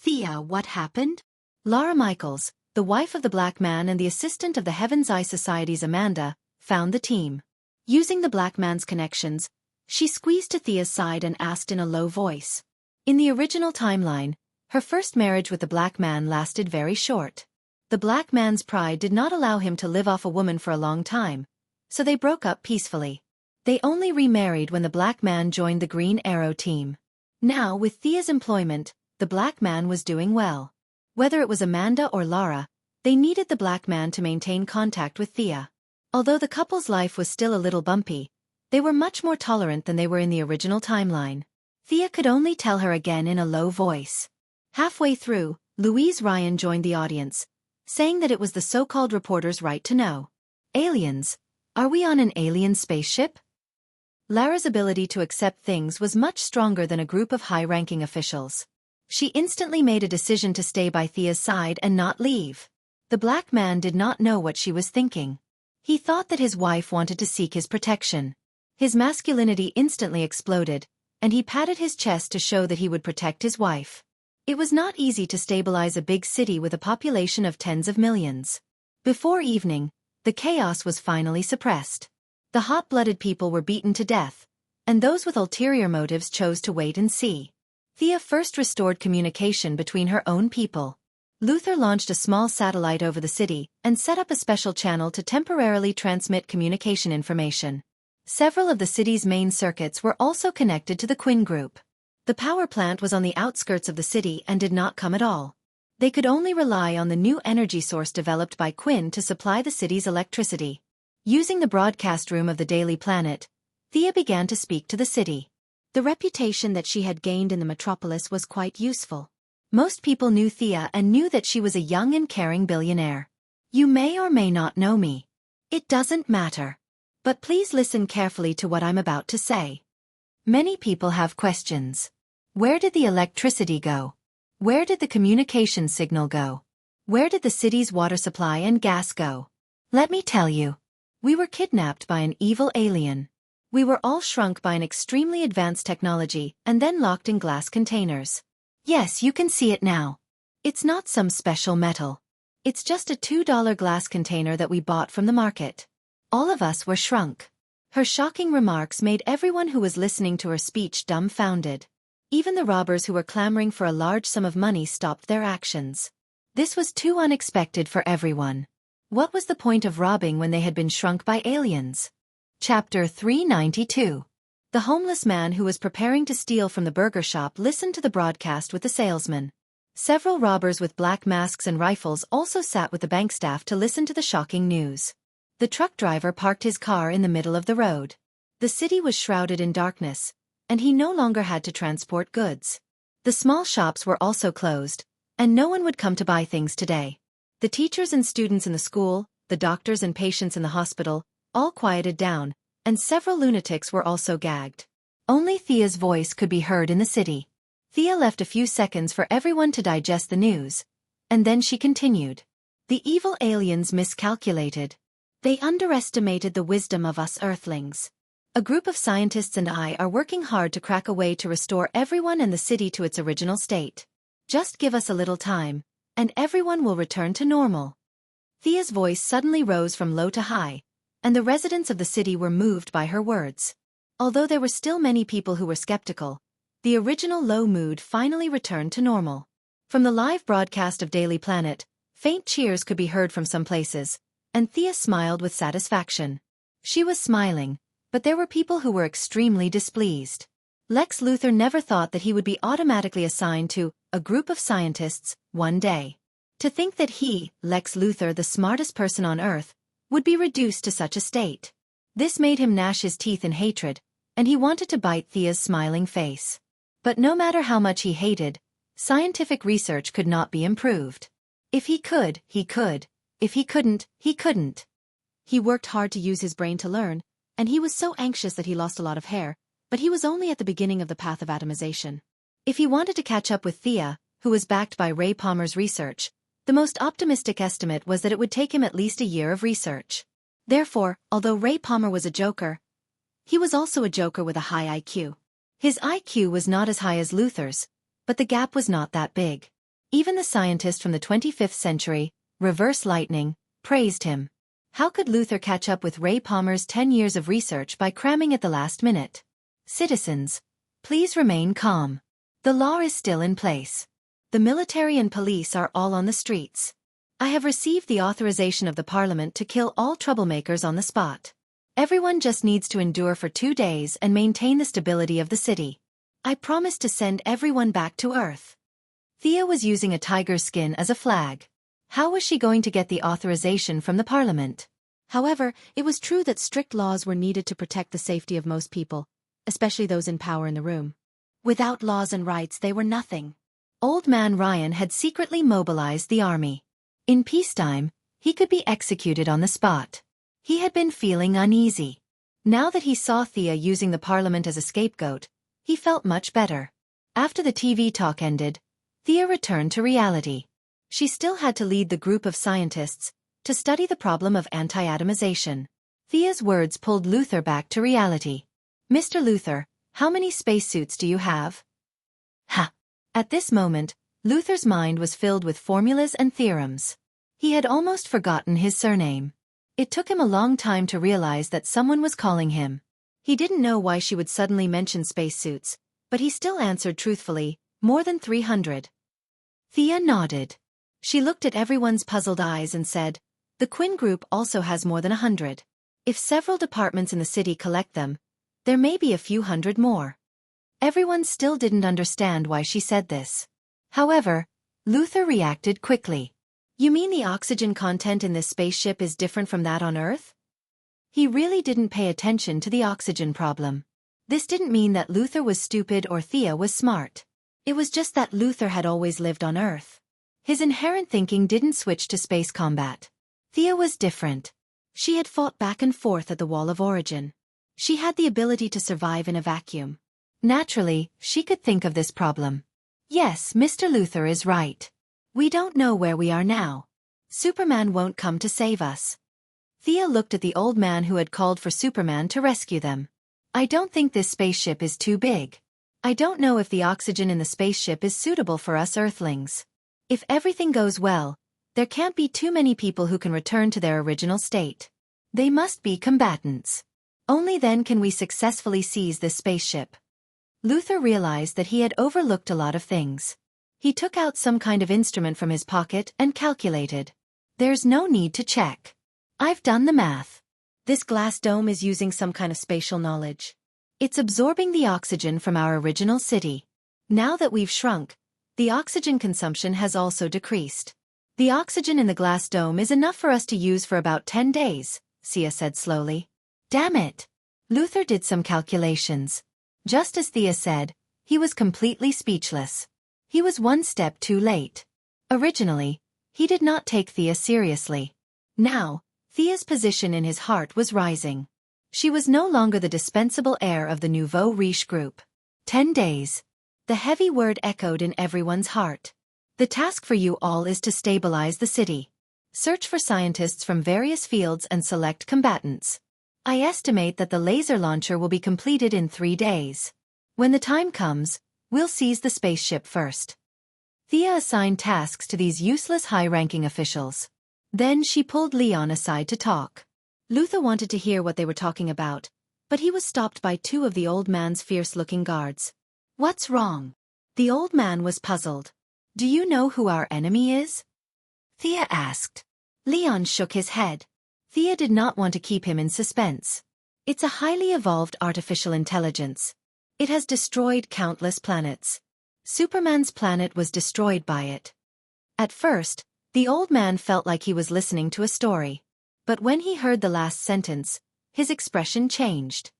Thea, what happened? Laura Michaels, the wife of the Black Man and the assistant of the Heaven's Eye Society's Amanda, found the team. Using the Black Man's connections, she squeezed to Thea's side and asked in a low voice. In the original timeline, her first marriage with the Black Man lasted very short. The Black Man's pride did not allow him to live off a woman for a long time, so they broke up peacefully. They only remarried when the Black Man joined the Green Arrow team. Now, with Thea's employment, the Black Man was doing well. Whether it was Amanda or Laura, they needed the Black Man to maintain contact with Thea. Although the couple's life was still a little bumpy, they were much more tolerant than they were in the original timeline. Thea could only tell her again in a low voice. Halfway through, Louise Ryan joined the audience, saying that it was the so-called reporter's right to know. Aliens? Are we on an alien spaceship? Lara's ability to accept things was much stronger than a group of high-ranking officials. She instantly made a decision to stay by Thea's side and not leave. The Black Man did not know what she was thinking. He thought that his wife wanted to seek his protection. His masculinity instantly exploded, and he patted his chest to show that he would protect his wife. It was not easy to stabilize a big city with a population of tens of millions. Before evening, the chaos was finally suppressed. The hot-blooded people were beaten to death, and those with ulterior motives chose to wait and see. Thea first restored communication between her own people. Luther launched a small satellite over the city and set up a special channel to temporarily transmit communication information. Several of the city's main circuits were also connected to the Quinn Group. The power plant was on the outskirts of the city and did not come at all. They could only rely on the new energy source developed by Quinn to supply the city's electricity. Using the broadcast room of the Daily Planet, Thea began to speak to the city. The reputation that she had gained in the metropolis was quite useful. Most people knew Thea and knew that she was a young and caring billionaire. You may or may not know me. It doesn't matter. But please listen carefully to what I'm about to say. Many people have questions. Where did the electricity go? Where did the communication signal go? Where did the city's water supply and gas go? Let me tell you. We were kidnapped by an evil alien. We were all shrunk by an extremely advanced technology and then locked in glass containers. Yes, you can see it now. It's not some special metal. It's just a $2 glass container that we bought from the market. All of us were shrunk. Her shocking remarks made everyone who was listening to her speech dumbfounded. Even the robbers who were clamoring for a large sum of money stopped their actions. This was too unexpected for everyone. What was the point of robbing when they had been shrunk by aliens? Chapter 392. The homeless man who was preparing to steal from the burger shop listened to the broadcast with the salesman. Several robbers with black masks and rifles also sat with the bank staff to listen to the shocking news. The truck driver parked his car in the middle of the road. The city was shrouded in darkness, and he no longer had to transport goods. The small shops were also closed, and no one would come to buy things today. The teachers and students in the school, the doctors and patients in the hospital, all quieted down, and several lunatics were also gagged. Only Thea's voice could be heard in the city. Thea left a few seconds for everyone to digest the news, And then she continued. The evil aliens miscalculated. They underestimated the wisdom of us Earthlings. A group of scientists and I are working hard to crack a way to restore everyone and the city to its original state. Just give us a little time, and everyone will return to normal. Thea's voice suddenly rose from low to high, and the residents of the city were moved by her words. Although there were still many people who were skeptical, the original low mood finally returned to normal. From the live broadcast of Daily Planet, faint cheers could be heard from some places, and Thea smiled with satisfaction. She was smiling, but there were people who were extremely displeased. Lex Luthor never thought that he would be automatically assigned to a group of scientists one day. To think that he, Lex Luthor, the smartest person on Earth, would be reduced to such a state. This made him gnash his teeth in hatred, and he wanted to bite Thea's smiling face. But no matter how much he hated, scientific research could not be improved. If he could, he could. If he couldn't, he couldn't. He worked hard to use his brain to learn, and he was so anxious that he lost a lot of hair, but he was only at the beginning of the path of atomization. If he wanted to catch up with Thea, who was backed by Ray Palmer's research, the most optimistic estimate was that it would take him at least a year of research. Therefore, although Ray Palmer was a joker, he was also a joker with a high IQ. His IQ was not as high as Luthor's, but the gap was not that big. Even the scientist from the 25th century, Reverse Lightning, praised him. How could Luthor catch up with Ray Palmer's 10 years of research by cramming at the last minute? Citizens, please remain calm. The law is still in place. The military and police are all on the streets. I have received the authorization of the Parliament to kill all troublemakers on the spot. Everyone just needs to endure for 2 days and maintain the stability of the city. I promise to send everyone back to Earth. Thea was using a tiger's skin as a flag. How was she going to get the authorization from the Parliament? However, it was true that strict laws were needed to protect the safety of most people, especially those in power in the room. Without laws and rights, they were nothing. Old Man Ryan had secretly mobilized the army. In peacetime, he could be executed on the spot. He had been feeling uneasy. Now that he saw Thea using the Parliament as a scapegoat, he felt much better. After the TV talk ended, Thea returned to reality. She still had to lead the group of scientists to study the problem of anti-atomization. Thea's words pulled Luthor back to reality. Mr. Luthor, how many spacesuits do you have? Ha! At this moment, Luthor's mind was filled with formulas and theorems. He had almost forgotten his surname. It took him a long time to realize that someone was calling him. He didn't know why she would suddenly mention spacesuits, but he still answered truthfully, more than 300. Thea nodded. She looked at everyone's puzzled eyes and said, the Quinn Group also has more than 100. If several departments in the city collect them, there may be a few hundred more. Everyone still didn't understand why she said this. However, Luthor reacted quickly. You mean the oxygen content in this spaceship is different from that on Earth? He really didn't pay attention to the oxygen problem. This didn't mean that Luthor was stupid or Thea was smart. It was just that Luthor had always lived on Earth. His inherent thinking didn't switch to space combat. Thea was different. She had fought back and forth at the Wall of Origin. She had the ability to survive in a vacuum. Naturally, she could think of this problem. Yes, Mr. Luthor is right. We don't know where we are now. Superman won't come to save us. Thea looked at the old man who had called for Superman to rescue them. I don't think this spaceship is too big. I don't know if the oxygen in the spaceship is suitable for us Earthlings. If everything goes well, there can't be too many people who can return to their original state. They must be combatants. Only then can we successfully seize this spaceship. Luthor realized that he had overlooked a lot of things. He took out some kind of instrument from his pocket and calculated. There's no need to check. I've done the math. This glass dome is using some kind of spatial knowledge. It's absorbing the oxygen from our original city. Now that we've shrunk, the oxygen consumption has also decreased. The oxygen in the glass dome is enough for us to use for about 10 days, Thea said slowly. Damn it! Luthor did some calculations. Just as Thea said, he was completely speechless. He was one step too late. Originally, he did not take Thea seriously. Now, Thea's position in his heart was rising. She was no longer the dispensable heir of the nouveau riche group. 10 days. The heavy word echoed in everyone's heart. The task for you all is to stabilize the city. Search for scientists from various fields and select combatants. I estimate that the laser launcher will be completed in 3 days. When the time comes, we'll seize the spaceship first. Thea assigned tasks to these useless high-ranking officials. Then she pulled Leon aside to talk. Luther wanted to hear what they were talking about, but he was stopped by 2 of the old man's fierce-looking guards. What's wrong? The old man was puzzled. Do you know who our enemy is? Thea asked. Leon shook his head. Thea did not want to keep him in suspense. It's a highly evolved artificial intelligence. It has destroyed countless planets. Superman's planet was destroyed by it. At first, the old man felt like he was listening to a story. But when he heard the last sentence, his expression changed.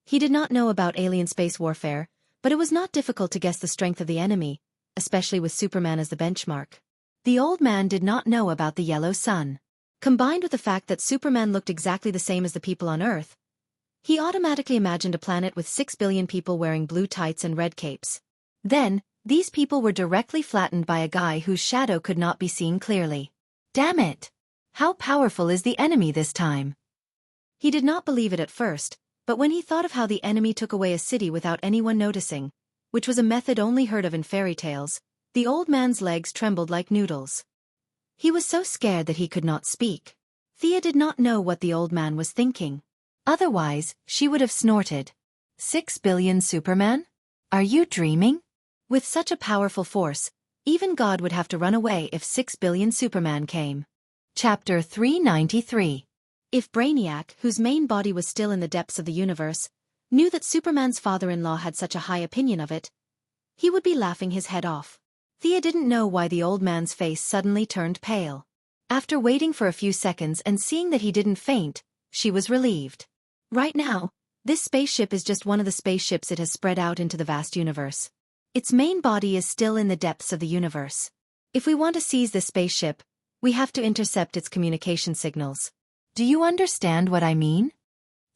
He did not know about alien space warfare, but it was not difficult to guess the strength of the enemy, especially with Superman as the benchmark. The old man did not know about the yellow sun. Combined with the fact that Superman looked exactly the same as the people on Earth, he automatically imagined a planet with 6 billion people wearing blue tights and red capes. Then, these people were directly flattened by a guy whose shadow could not be seen clearly. Damn it! How powerful is the enemy this time? He did not believe it at first, but when he thought of how the enemy took away a city without anyone noticing, which was a method only heard of in fairy tales, the old man's legs trembled like noodles. He was so scared that he could not speak. Thea did not know what the old man was thinking. Otherwise, she would have snorted. 6 billion Superman? Are you dreaming? With such a powerful force, even God would have to run away if 6 billion Superman came. Chapter 393. If Brainiac, whose main body was still in the depths of the universe, knew that Superman's father-in-law had such a high opinion of it, he would be laughing his head off. Thea didn't know why the old man's face suddenly turned pale. After waiting for a few seconds and seeing that he didn't faint, she was relieved. Right now, this spaceship is just one of the spaceships it has spread out into the vast universe. Its main body is still in the depths of the universe. If we want to seize this spaceship, we have to intercept its communication signals. Do you understand what I mean?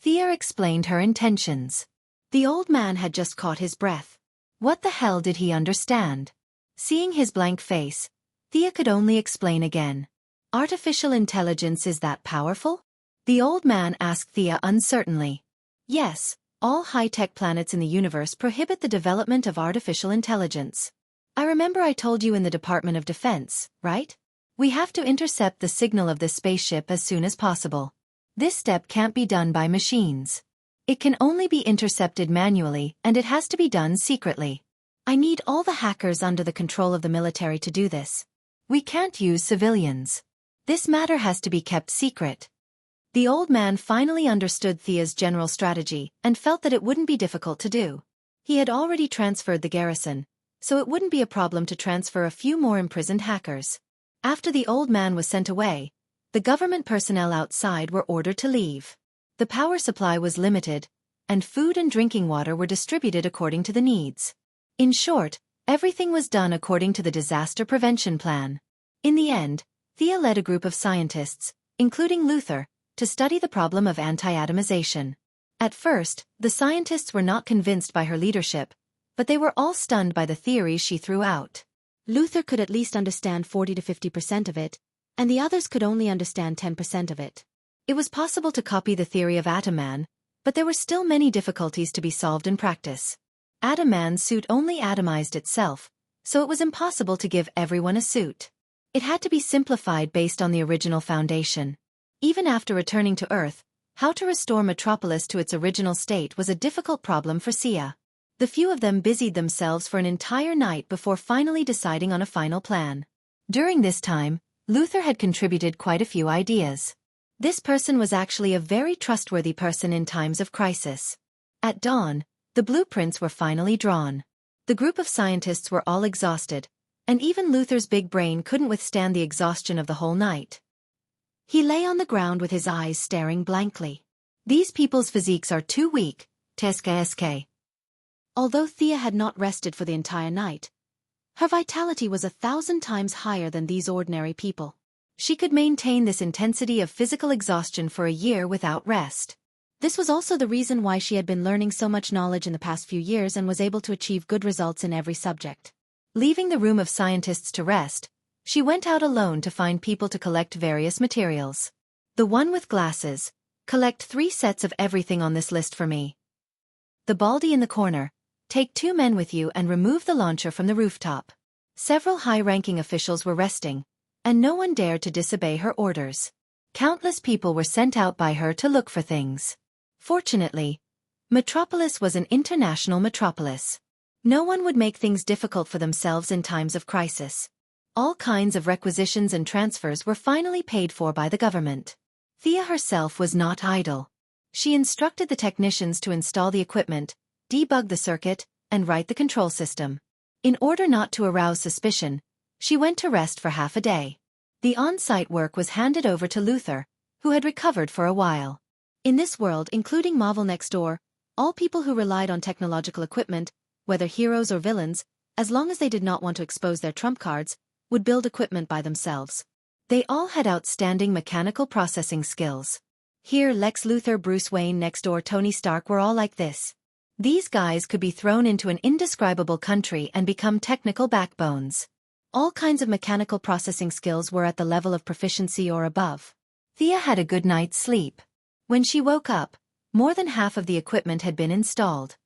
Thea explained her intentions. The old man had just caught his breath. What the hell did he understand? Seeing his blank face, Thea could only explain again. Artificial intelligence is that powerful? The old man asked Thea uncertainly. Yes, all high-tech planets in the universe prohibit the development of artificial intelligence. I remember I told you in the Department of Defense, right? We have to intercept the signal of this spaceship as soon as possible. This step can't be done by machines. It can only be intercepted manually, and it has to be done secretly. I need all the hackers under the control of the military to do this. We can't use civilians. This matter has to be kept secret. The old man finally understood Thea's general strategy and felt that it wouldn't be difficult to do. He had already transferred the garrison, so it wouldn't be a problem to transfer a few more imprisoned hackers. After the old man was sent away, the government personnel outside were ordered to leave. The power supply was limited, and food and drinking water were distributed according to the needs. In short, everything was done according to the disaster prevention plan. In the end, Thea led a group of scientists, including Luther, to study the problem of anti-atomization. At first, the scientists were not convinced by her leadership, but they were all stunned by the theories she threw out. Luther could at least understand 40 to 50% of it, and the others could only understand 10% of it. It was possible to copy the theory of Atom Man, but there were still many difficulties to be solved in practice. Atom Man's suit only atomized itself, so it was impossible to give everyone a suit. It had to be simplified based on the original foundation. Even after returning to Earth, how to restore Metropolis to its original state was a difficult problem for Sia. The few of them busied themselves for an entire night before finally deciding on a final plan. During this time, Luther had contributed quite a few ideas. This person was actually a very trustworthy person in times of crisis. At dawn, the blueprints were finally drawn. The group of scientists were all exhausted, and even Luther's big brain couldn't withstand the exhaustion of the whole night. He lay on the ground with his eyes staring blankly. These people's physiques are too weak, TSK. Although Thea had not rested for the entire night, her vitality was 1,000 times higher than these ordinary people. She could maintain this intensity of physical exhaustion for a year without rest. This was also the reason why she had been learning so much knowledge in the past few years and was able to achieve good results in every subject. Leaving the room of scientists to rest, she went out alone to find people to collect various materials. The one with glasses, collect 3 sets of everything on this list for me. The baldy in the corner, take 2 men with you and remove the launcher from the rooftop. Several high-ranking officials were resting, and no one dared to disobey her orders. Countless people were sent out by her to look for things. Fortunately, Metropolis was an international metropolis. No one would make things difficult for themselves in times of crisis. All kinds of requisitions and transfers were finally paid for by the government. Thea herself was not idle. She instructed the technicians to install the equipment, debug the circuit, and write the control system. In order not to arouse suspicion, she went to rest for half a day. The on-site work was handed over to Luther, who had recovered for a while. In this world, including Marvel Next Door, all people who relied on technological equipment, whether heroes or villains, as long as they did not want to expose their trump cards, would build equipment by themselves. They all had outstanding mechanical processing skills. Here Lex Luthor, Bruce Wayne, Next Door, Tony Stark were all like this. These guys could be thrown into an indescribable country and become technical backbones. All kinds of mechanical processing skills were at the level of proficiency or above. Thea had a good night's sleep. When she woke up, more than half of the equipment had been installed.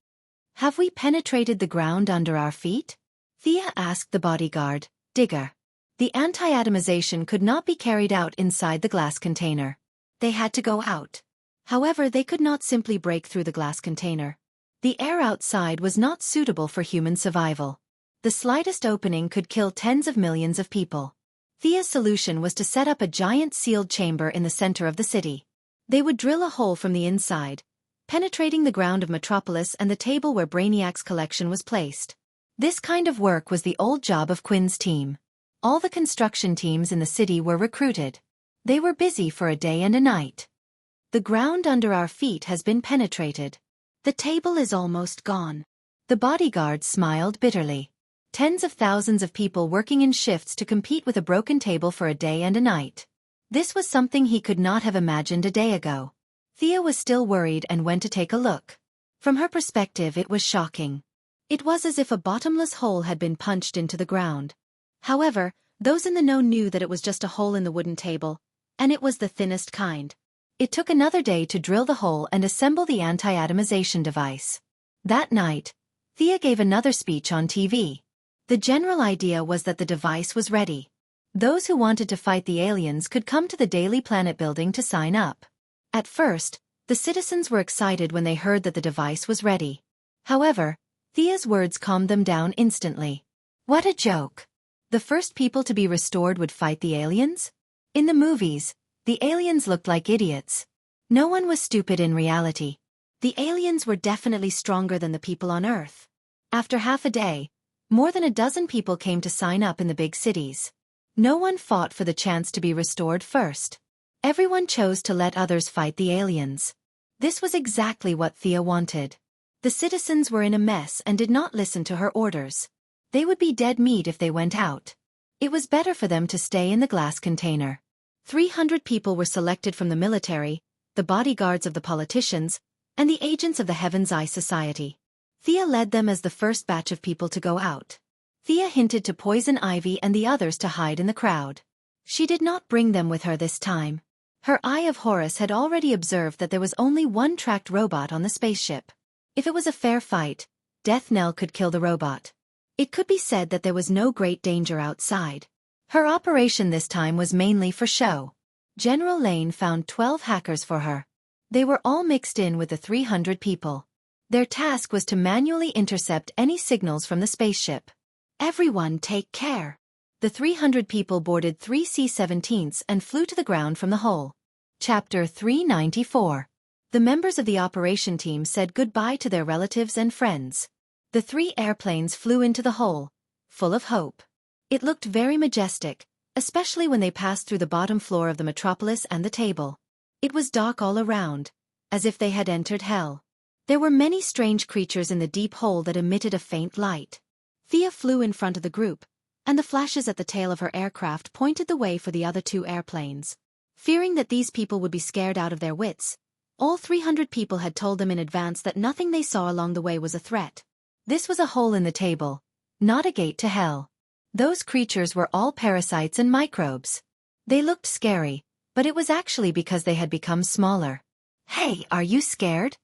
Have we penetrated the ground under our feet? Thea asked the bodyguard, Digger. The anti-atomization could not be carried out inside the glass container. They had to go out. However, they could not simply break through the glass container. The air outside was not suitable for human survival. The slightest opening could kill tens of millions of people. Thea's solution was to set up a giant sealed chamber in the center of the city. They would drill a hole from the inside, penetrating the ground of Metropolis and the table where Brainiac's collection was placed. This kind of work was the old job of Quinn's team. All the construction teams in the city were recruited. They were busy for a day and a night. The ground under our feet has been penetrated. The table is almost gone. The bodyguard smiled bitterly. Tens of thousands of people working in shifts to compete with a broken table for a day and a night. This was something he could not have imagined a day ago. Thea was still worried and went to take a look. From her perspective, it was shocking. It was as if a bottomless hole had been punched into the ground. However, those in the know knew that it was just a hole in the wooden table, and it was the thinnest kind. It took another day to drill the hole and assemble the anti-atomization device. That night, Thea gave another speech on TV. The general idea was that the device was ready. Those who wanted to fight the aliens could come to the Daily Planet building to sign up. At first, the citizens were excited when they heard that the device was ready. However, Thea's words calmed them down instantly. What a joke! The first people to be restored would fight the aliens? In the movies, the aliens looked like idiots. No one was stupid in reality. The aliens were definitely stronger than the people on Earth. After half a day, more than a dozen people came to sign up in the big cities. No one fought for the chance to be restored first. Everyone chose to let others fight the aliens. This was exactly what Thea wanted. The citizens were in a mess and did not listen to her orders. They would be dead meat if they went out. It was better for them to stay in the glass container. 300 people were selected from the military, the bodyguards of the politicians, and the agents of the Heaven's Eye Society. Thea led them as the first batch of people to go out. Thea hinted to Poison Ivy and the others to hide in the crowd. She did not bring them with her this time. Her Eye of Horus had already observed that there was only one tracked robot on the spaceship. If it was a fair fight, Death Knell could kill the robot. It could be said that there was no great danger outside. Her operation this time was mainly for show. General Lane found 12 hackers for her. They were all mixed in with the 300 people. Their task was to manually intercept any signals from the spaceship. Everyone take care. The 300 people boarded 3 C-17s and flew to the ground from the hole. Chapter 394. The members of the operation team said goodbye to their relatives and friends. The 3 airplanes flew into the hole, full of hope. It looked very majestic, especially when they passed through the bottom floor of the metropolis and the table. It was dark all around, as if they had entered hell. There were many strange creatures in the deep hole that emitted a faint light. Thea flew in front of the group, and the flashes at the tail of her aircraft pointed the way for the other 2 airplanes. Fearing that these people would be scared out of their wits, all 300 people had told them in advance that nothing they saw along the way was a threat. This was a hole in the table, not a gate to hell. Those creatures were all parasites and microbes. They looked scary, but it was actually because they had become smaller. "Hey, are you scared?"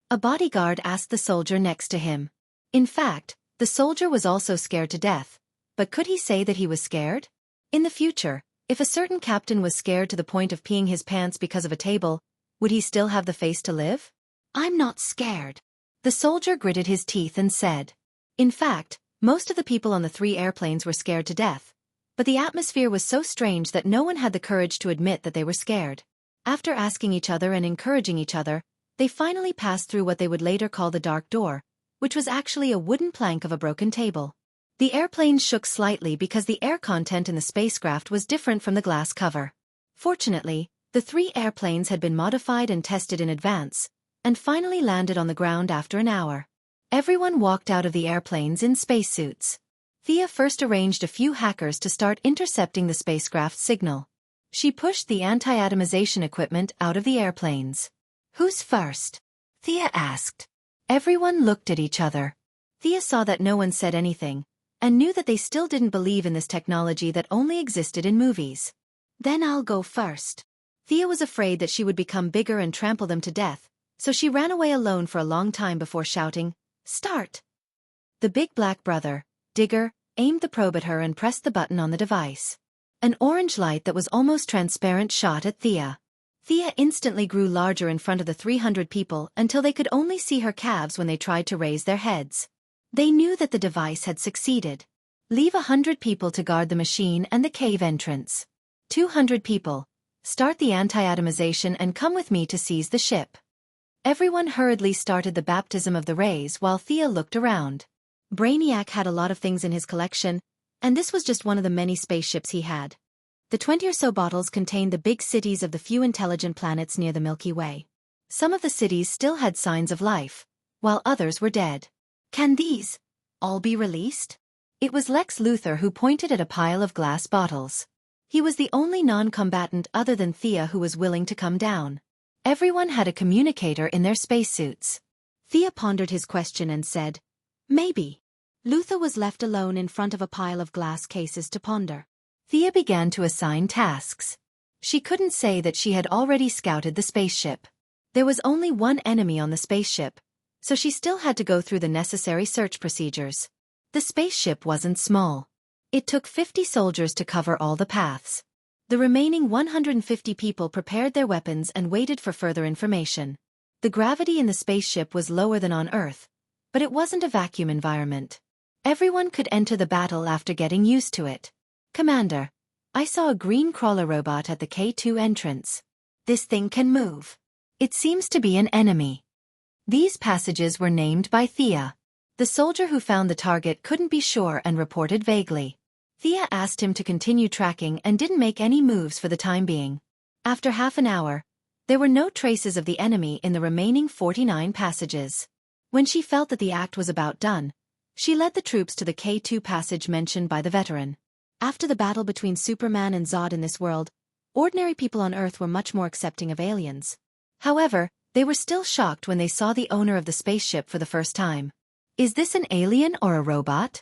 a bodyguard asked the soldier next to him. In fact, the soldier was also scared to death, but could he say that he was scared? In the future, if a certain captain was scared to the point of peeing his pants because of a table, would he still have the face to live? "I'm not scared," the soldier gritted his teeth and said. In fact, most of the people on the 3 airplanes were scared to death, but the atmosphere was so strange that no one had the courage to admit that they were scared. After asking each other and encouraging each other, they finally passed through what they would later call the dark door, which was actually a wooden plank of a broken table. The airplanes shook slightly because the air content in the spacecraft was different from the glass cover. Fortunately, the 3 airplanes had been modified and tested in advance, and finally landed on the ground after an hour. Everyone walked out of the airplanes in spacesuits. Thea first arranged a few hackers to start intercepting the spacecraft's signal. She pushed the anti-atomization equipment out of the airplanes. "Who's first?" Thea asked. Everyone looked at each other. Thea saw that no one said anything, and knew that they still didn't believe in this technology that only existed in movies. "Then I'll go first." Thea was afraid that she would become bigger and trample them to death, so she ran away alone for a long time before shouting, "Start!" The big black brother, Digger, aimed the probe at her and pressed the button on the device. An orange light that was almost transparent shot at Thea. Thea instantly grew larger in front of the 300 people until they could only see her calves when they tried to raise their heads. They knew that the device had succeeded. "Leave 100 people to guard the machine and the cave entrance. 200 people. Start the anti-atomization and come with me to seize the ship." Everyone hurriedly started the baptism of the rays while Thea looked around. Brainiac had a lot of things in his collection, and this was just one of the many spaceships he had. The 20 or so bottles contained the big cities of the few intelligent planets near the Milky Way. Some of the cities still had signs of life, while others were dead. "Can these all be released?" It was Lex Luthor who pointed at a pile of glass bottles. He was the only non-combatant other than Thea who was willing to come down. Everyone had a communicator in their spacesuits. Thea pondered his question and said, "Maybe." Luthor was left alone in front of a pile of glass cases to ponder. Thea began to assign tasks. She couldn't say that she had already scouted the spaceship. There was only one enemy on the spaceship, so she still had to go through the necessary search procedures. The spaceship wasn't small. It took 50 soldiers to cover all the paths. The remaining 150 people prepared their weapons and waited for further information. The gravity in the spaceship was lower than on Earth, but it wasn't a vacuum environment. Everyone could enter the battle after getting used to it. "Commander, I saw a green crawler robot at the K2 entrance. This thing can move. It seems to be an enemy." These passages were named by Thea. The soldier who found the target couldn't be sure and reported vaguely. Thea asked him to continue tracking and didn't make any moves for the time being. After half an hour, there were no traces of the enemy in the remaining 49 passages. When she felt that the act was about done, she led the troops to the K2 passage mentioned by the veteran. After the battle between Superman and Zod in this world, ordinary people on Earth were much more accepting of aliens. However, they were still shocked when they saw the owner of the spaceship for the first time. "Is this an alien or a robot?"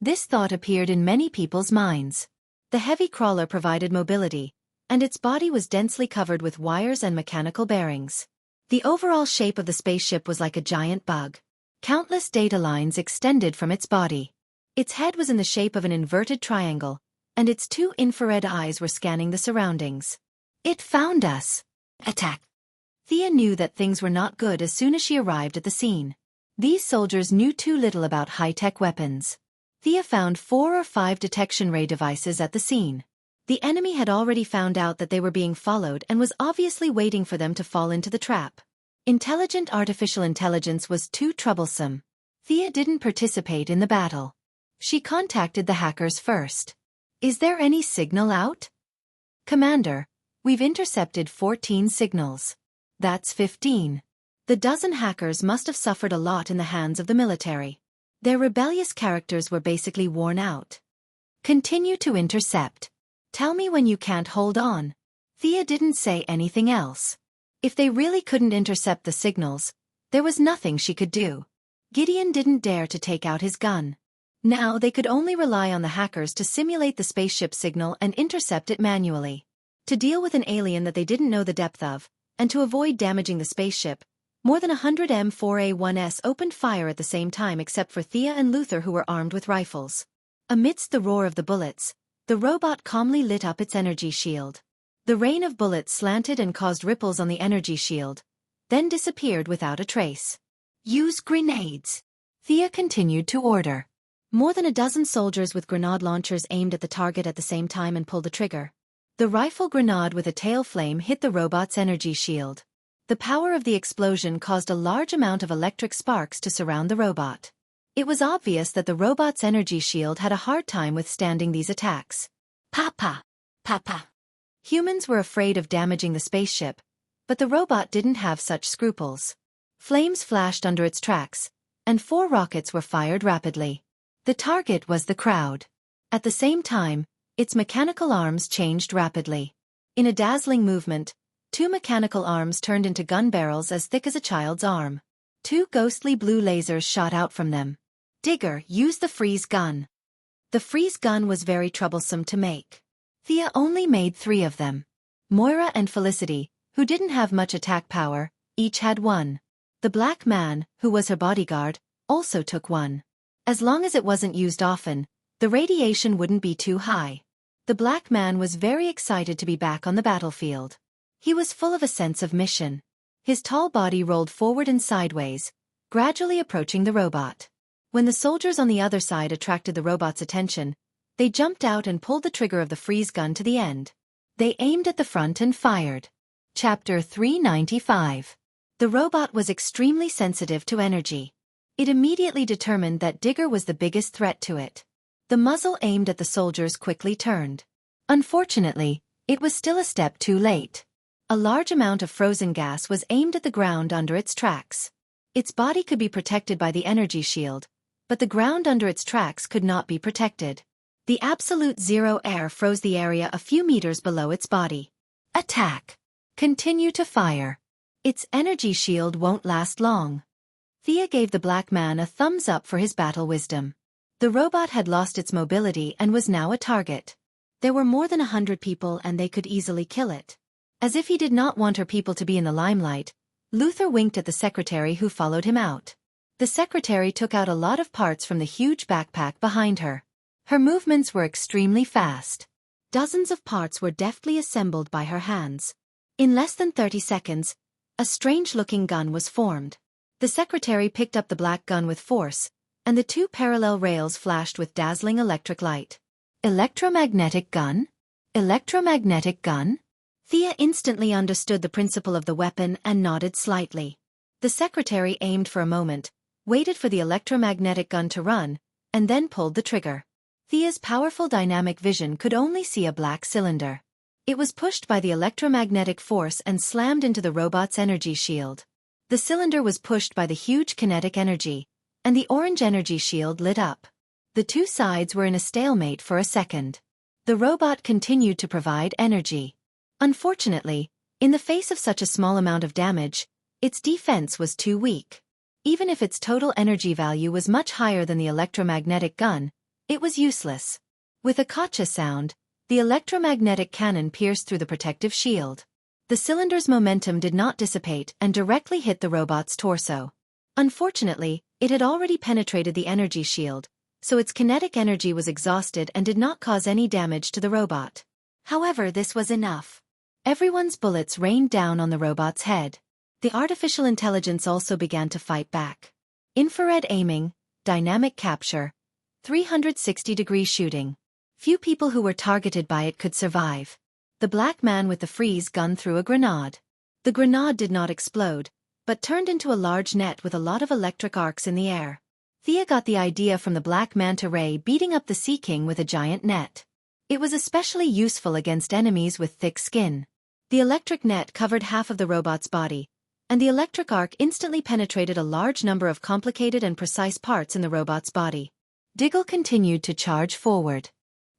This thought appeared in many people's minds. The heavy crawler provided mobility, and its body was densely covered with wires and mechanical bearings. The overall shape of the spaceship was like a giant bug. Countless data lines extended from its body. Its head was in the shape of an inverted triangle, and its 2 infrared eyes were scanning the surroundings. "It found us. Attack." Thea knew that things were not good as soon as she arrived at the scene. These soldiers knew too little about high-tech weapons. Thea found 4 or 5 detection ray devices at the scene. The enemy had already found out that they were being followed and was obviously waiting for them to fall into the trap. Intelligent artificial intelligence was too troublesome. Thea didn't participate in the battle. She contacted the hackers first. "Is there any signal out?" "Commander, we've intercepted 14 signals. That's 15. The dozen hackers must have suffered a lot in the hands of the military. Their rebellious characters were basically worn out. Continue to intercept. Tell me when you can't hold on." Thea didn't say anything else. If they really couldn't intercept the signals, there was nothing she could do. Gideon didn't dare to take out his gun. Now they could only rely on the hackers to simulate the spaceship signal and intercept it manually. To deal with an alien that they didn't know the depth of, and to avoid damaging the spaceship, more than 100 M4A1s opened fire at the same time except for Thea and Luther, who were armed with rifles. Amidst the roar of the bullets, the robot calmly lit up its energy shield. The rain of bullets slanted and caused ripples on the energy shield, then disappeared without a trace. Use grenades, Thea continued to order. More than a dozen soldiers with grenade launchers aimed at the target at the same time and pulled the trigger. The rifle grenade with a tail flame hit the robot's energy shield. The power of the explosion caused a large amount of electric sparks to surround the robot. It was obvious that the robot's energy shield had a hard time withstanding these attacks. Papa! Papa! Humans were afraid of damaging the spaceship, but the robot didn't have such scruples. Flames flashed under its tracks, and 4 rockets were fired rapidly. The target was the crowd. At the same time, its mechanical arms changed rapidly. In a dazzling movement, 2 mechanical arms turned into gun barrels as thick as a child's arm. 2 ghostly blue lasers shot out from them. Digger, use the freeze gun. The freeze gun was very troublesome to make. Thea only made 3 of them. Moira and Felicity, who didn't have much attack power, each had 1. The black man, who was her bodyguard, also took 1. As long as it wasn't used often, the radiation wouldn't be too high. The black man was very excited to be back on the battlefield. He was full of a sense of mission. His tall body rolled forward and sideways, gradually approaching the robot. When the soldiers on the other side attracted the robot's attention, they jumped out and pulled the trigger of the freeze gun to the end. They aimed at the front and fired. Chapter 395. The robot was extremely sensitive to energy. It immediately determined that Digger was the biggest threat to it. The muzzle aimed at the soldiers quickly turned. Unfortunately, it was still a step too late. A large amount of frozen gas was aimed at the ground under its tracks. Its body could be protected by the energy shield, but the ground under its tracks could not be protected. The absolute zero air froze the area a few meters below its body. Attack! Continue to fire. Its energy shield won't last long. Thea gave the black man a thumbs up for his battle wisdom. The robot had lost its mobility and was now a target. There were more than 100 people and they could easily kill it. As if he did not want her people to be in the limelight, Luther winked at the secretary who followed him out. The secretary took out a lot of parts from the huge backpack behind her. Her movements were extremely fast. Dozens of parts were deftly assembled by her hands. In less than 30 seconds, a strange-looking gun was formed. The secretary picked up the black gun with force, and the 2 parallel rails flashed with dazzling electric light. Electromagnetic gun? Electromagnetic gun? Thea instantly understood the principle of the weapon and nodded slightly. The secretary aimed for a moment, waited for the electromagnetic gun to run, and then pulled the trigger. Thea's powerful dynamic vision could only see a black cylinder. It was pushed by the electromagnetic force and slammed into the robot's energy shield. The cylinder was pushed by the huge kinetic energy, and the orange energy shield lit up. The 2 sides were in a stalemate for a second. The robot continued to provide energy. Unfortunately, in the face of such a small amount of damage, its defense was too weak. Even if its total energy value was much higher than the electromagnetic gun, it was useless. With a gotcha sound, the electromagnetic cannon pierced through the protective shield. The cylinder's momentum did not dissipate and directly hit the robot's torso. Unfortunately, it had already penetrated the energy shield, so its kinetic energy was exhausted and did not cause any damage to the robot. However, this was enough. Everyone's bullets rained down on the robot's head. The artificial intelligence also began to fight back. Infrared aiming, dynamic capture, 360-degree shooting. Few people who were targeted by it could survive. The black man with the freeze gun threw a grenade. The grenade did not explode, but turned into a large net with a lot of electric arcs in the air. Thea got the idea from the black manta ray beating up the Sea King with a giant net. It was especially useful against enemies with thick skin. The electric net covered half of the robot's body, and the electric arc instantly penetrated a large number of complicated and precise parts in the robot's body. Diggle continued to charge forward.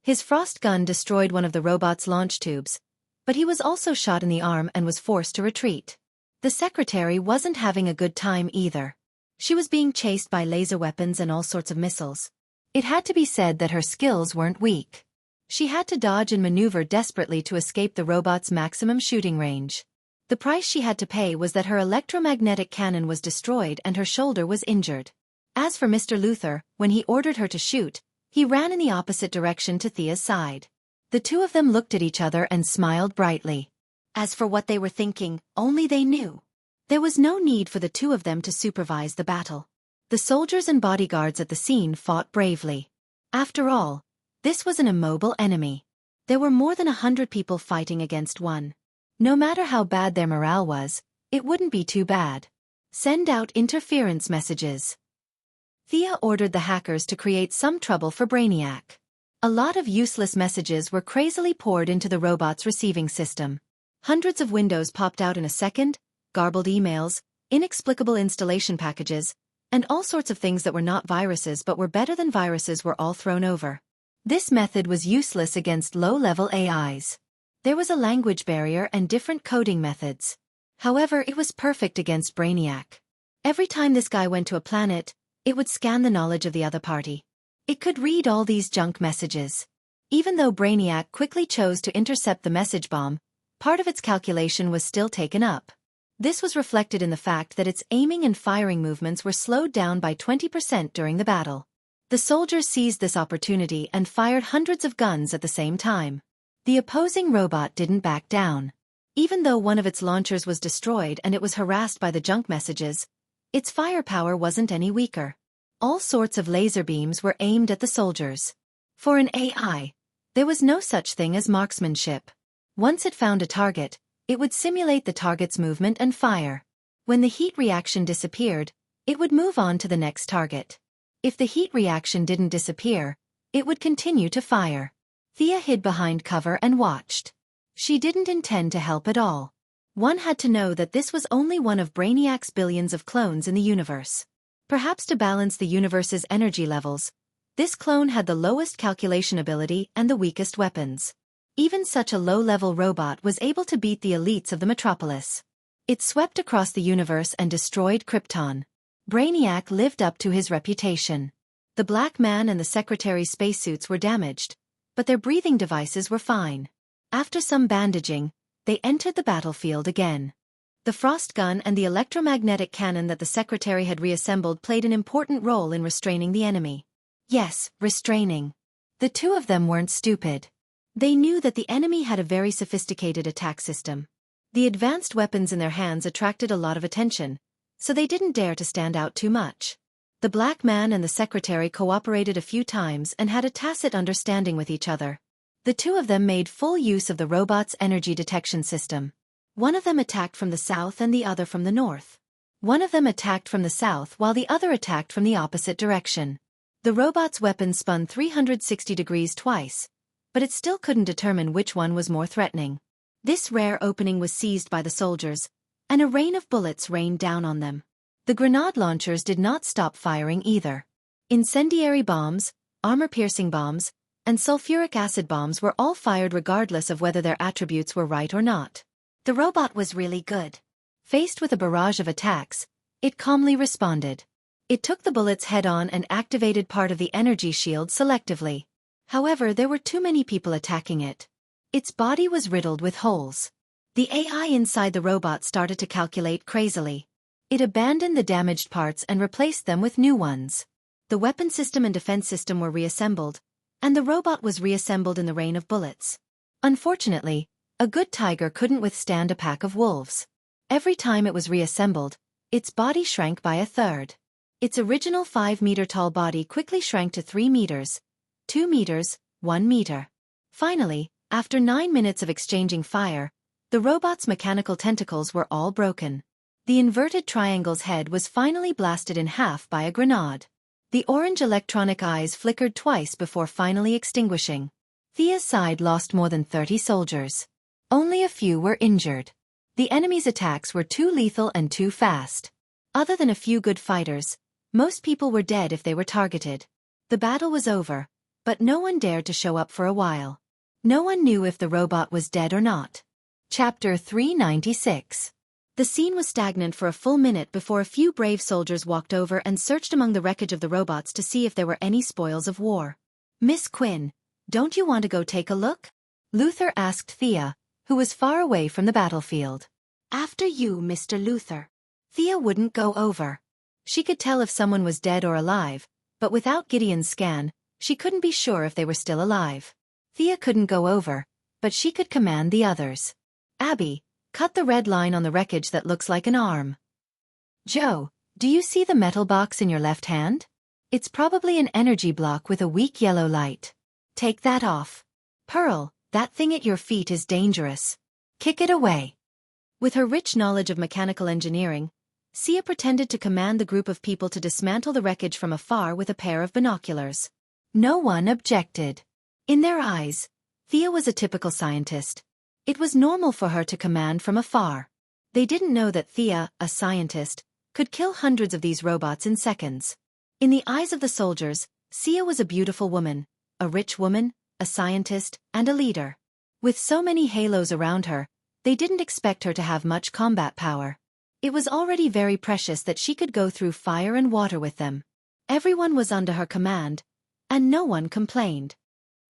His frost gun destroyed one of the robot's launch tubes, but he was also shot in the arm and was forced to retreat. The secretary wasn't having a good time either. She was being chased by laser weapons and all sorts of missiles. It had to be said that her skills weren't weak. She had to dodge and maneuver desperately to escape the robot's maximum shooting range. The price she had to pay was that her electromagnetic cannon was destroyed and her shoulder was injured. As for Mr. Luther, when he ordered her to shoot, he ran in the opposite direction to Thea's side. The two of them looked at each other and smiled brightly. As for what they were thinking, only they knew. There was no need for the two of them to supervise the battle. The soldiers and bodyguards at the scene fought bravely. After all, this was an immobile enemy. There were more than 100 people fighting against one. No matter how bad their morale was, it wouldn't be too bad. Send out interference messages. Thea ordered the hackers to create some trouble for Brainiac. A lot of useless messages were crazily poured into the robot's receiving system. Hundreds of windows popped out in a second, garbled emails, inexplicable installation packages, and all sorts of things that were not viruses but were better than viruses were all thrown over. This method was useless against low-level AIs. There was a language barrier and different coding methods. However, it was perfect against Brainiac. Every time this guy went to a planet, it would scan the knowledge of the other party. It could read all these junk messages. Even though Brainiac quickly chose to intercept the message bomb, part of its calculation was still taken up. This was reflected in the fact that its aiming and firing movements were slowed down by 20% during the battle. The soldiers seized this opportunity and fired hundreds of guns at the same time. The opposing robot didn't back down. Even though one of its launchers was destroyed and it was harassed by the junk messages, its firepower wasn't any weaker. All sorts of laser beams were aimed at the soldiers. For an AI, there was no such thing as marksmanship. Once it found a target, it would simulate the target's movement and fire. When the heat reaction disappeared, it would move on to the next target. If the heat reaction didn't disappear, it would continue to fire. Thea hid behind cover and watched. She didn't intend to help at all. One had to know that this was only one of Brainiac's billions of clones in the universe. Perhaps to balance the universe's energy levels, this clone had the lowest calculation ability and the weakest weapons. Even such a low-level robot was able to beat the elites of the metropolis. It swept across the universe and destroyed Krypton. Brainiac lived up to his reputation. The Black Man and the Secretary's spacesuits were damaged, but their breathing devices were fine. After some bandaging, they entered the battlefield again. The frost gun and the electromagnetic cannon that the Secretary had reassembled played an important role in restraining the enemy. Yes, restraining. The two of them weren't stupid. They knew that the enemy had a very sophisticated attack system. The advanced weapons in their hands attracted a lot of attention, so they didn't dare to stand out too much. The Black Man and the Secretary cooperated a few times and had a tacit understanding with each other. The two of them made full use of the robot's energy detection system. One of them attacked from the south and the other from the north. One of them attacked from the south while the other attacked from the opposite direction. The robot's weapon spun 360 degrees twice, but it still couldn't determine which one was more threatening. This rare opening was seized by the soldiers, and a rain of bullets rained down on them. The grenade launchers did not stop firing either. Incendiary bombs, armor-piercing bombs, and sulfuric acid bombs were all fired regardless of whether their attributes were right or not. The robot was really good. Faced with a barrage of attacks, it calmly responded. It took the bullets head-on and activated part of the energy shield selectively. However, there were too many people attacking it. Its body was riddled with holes. The AI inside the robot started to calculate crazily. It abandoned the damaged parts and replaced them with new ones. The weapon system and defense system were reassembled, and the robot was reassembled in the rain of bullets. Unfortunately, a good tiger couldn't withstand a pack of wolves. Every time it was reassembled, its body shrank by a third. Its original 5-meter-tall body quickly shrank to 3 meters, 2 meters, 1 meter. Finally, after 9 minutes of exchanging fire, the robot's mechanical tentacles were all broken. The inverted triangle's head was finally blasted in half by a grenade. The orange electronic eyes flickered twice before finally extinguishing. Thea's side lost more than 30 soldiers. Only a few were injured. The enemy's attacks were too lethal and too fast. Other than a few good fighters, most people were dead if they were targeted. The battle was over, but no one dared to show up for a while. No one knew if the robot was dead or not. Chapter 396. The scene was stagnant for a full minute before a few brave soldiers walked over and searched among the wreckage of the robots to see if there were any spoils of war. "Miss Quinn, don't you want to go take a look?" Luther asked Thea, who was far away from the battlefield. "After you, Mr. Luther." Thea wouldn't go over. She could tell if someone was dead or alive, but without Gideon's scan, she couldn't be sure if they were still alive. Thea couldn't go over, but she could command the others. "Abby, cut the red line on the wreckage that looks like an arm." "Joe, do you see the metal box in your left hand? It's probably an energy block with a weak yellow light. Take that off. Pearl, that thing at your feet is dangerous. Kick it away." With her rich knowledge of mechanical engineering, Sia pretended to command the group of people to dismantle the wreckage from afar with a pair of binoculars. No one objected. In their eyes, Thea was a typical scientist. It was normal for her to command from afar. They didn't know that Thea, a scientist, could kill hundreds of these robots in seconds. In the eyes of the soldiers, Sia was a beautiful woman, a rich woman, a scientist, and a leader. With so many halos around her, they didn't expect her to have much combat power. It was already very precious that she could go through fire and water with them. Everyone was under her command, and no one complained.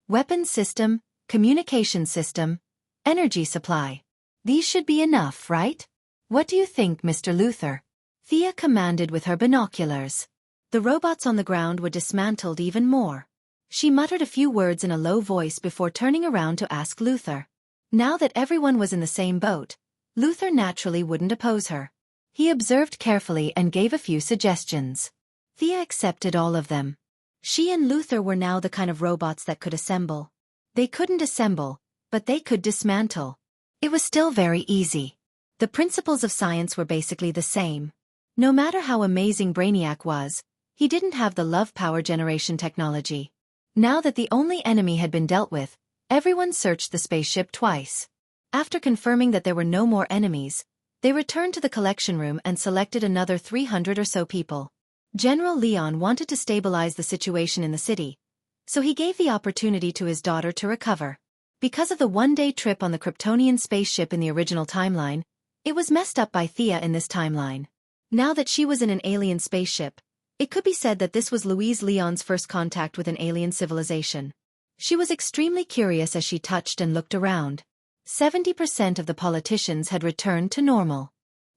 Weapons system, communication system, energy supply. These should be enough, right? What do you think, Mr. Luther? Thea commanded with her binoculars. The robots on the ground were dismantled even more. She muttered a few words in a low voice before turning around to ask Luther. Now that everyone was in the same boat, Luther naturally wouldn't oppose her. He observed carefully and gave a few suggestions. Thea accepted all of them. She and Luther were now the kind of robots that could assemble. They couldn't assemble, but they could dismantle. It was still very easy. The principles of science were basically the same. No matter how amazing Brainiac was, he didn't have the love power generation technology. Now that the only enemy had been dealt with, everyone searched the spaceship twice. After confirming that there were no more enemies, they returned to the collection room and selected another 300 or so people. General Leon wanted to stabilize the situation in the city, so he gave the opportunity to his daughter to recover. Because of the one-day trip on the Kryptonian spaceship in the original timeline, it was messed up by Thea in this timeline. Now that she was in an alien spaceship, it could be said that this was Louise Leon's first contact with an alien civilization. She was extremely curious as she touched and looked around. 70% of the politicians had returned to normal.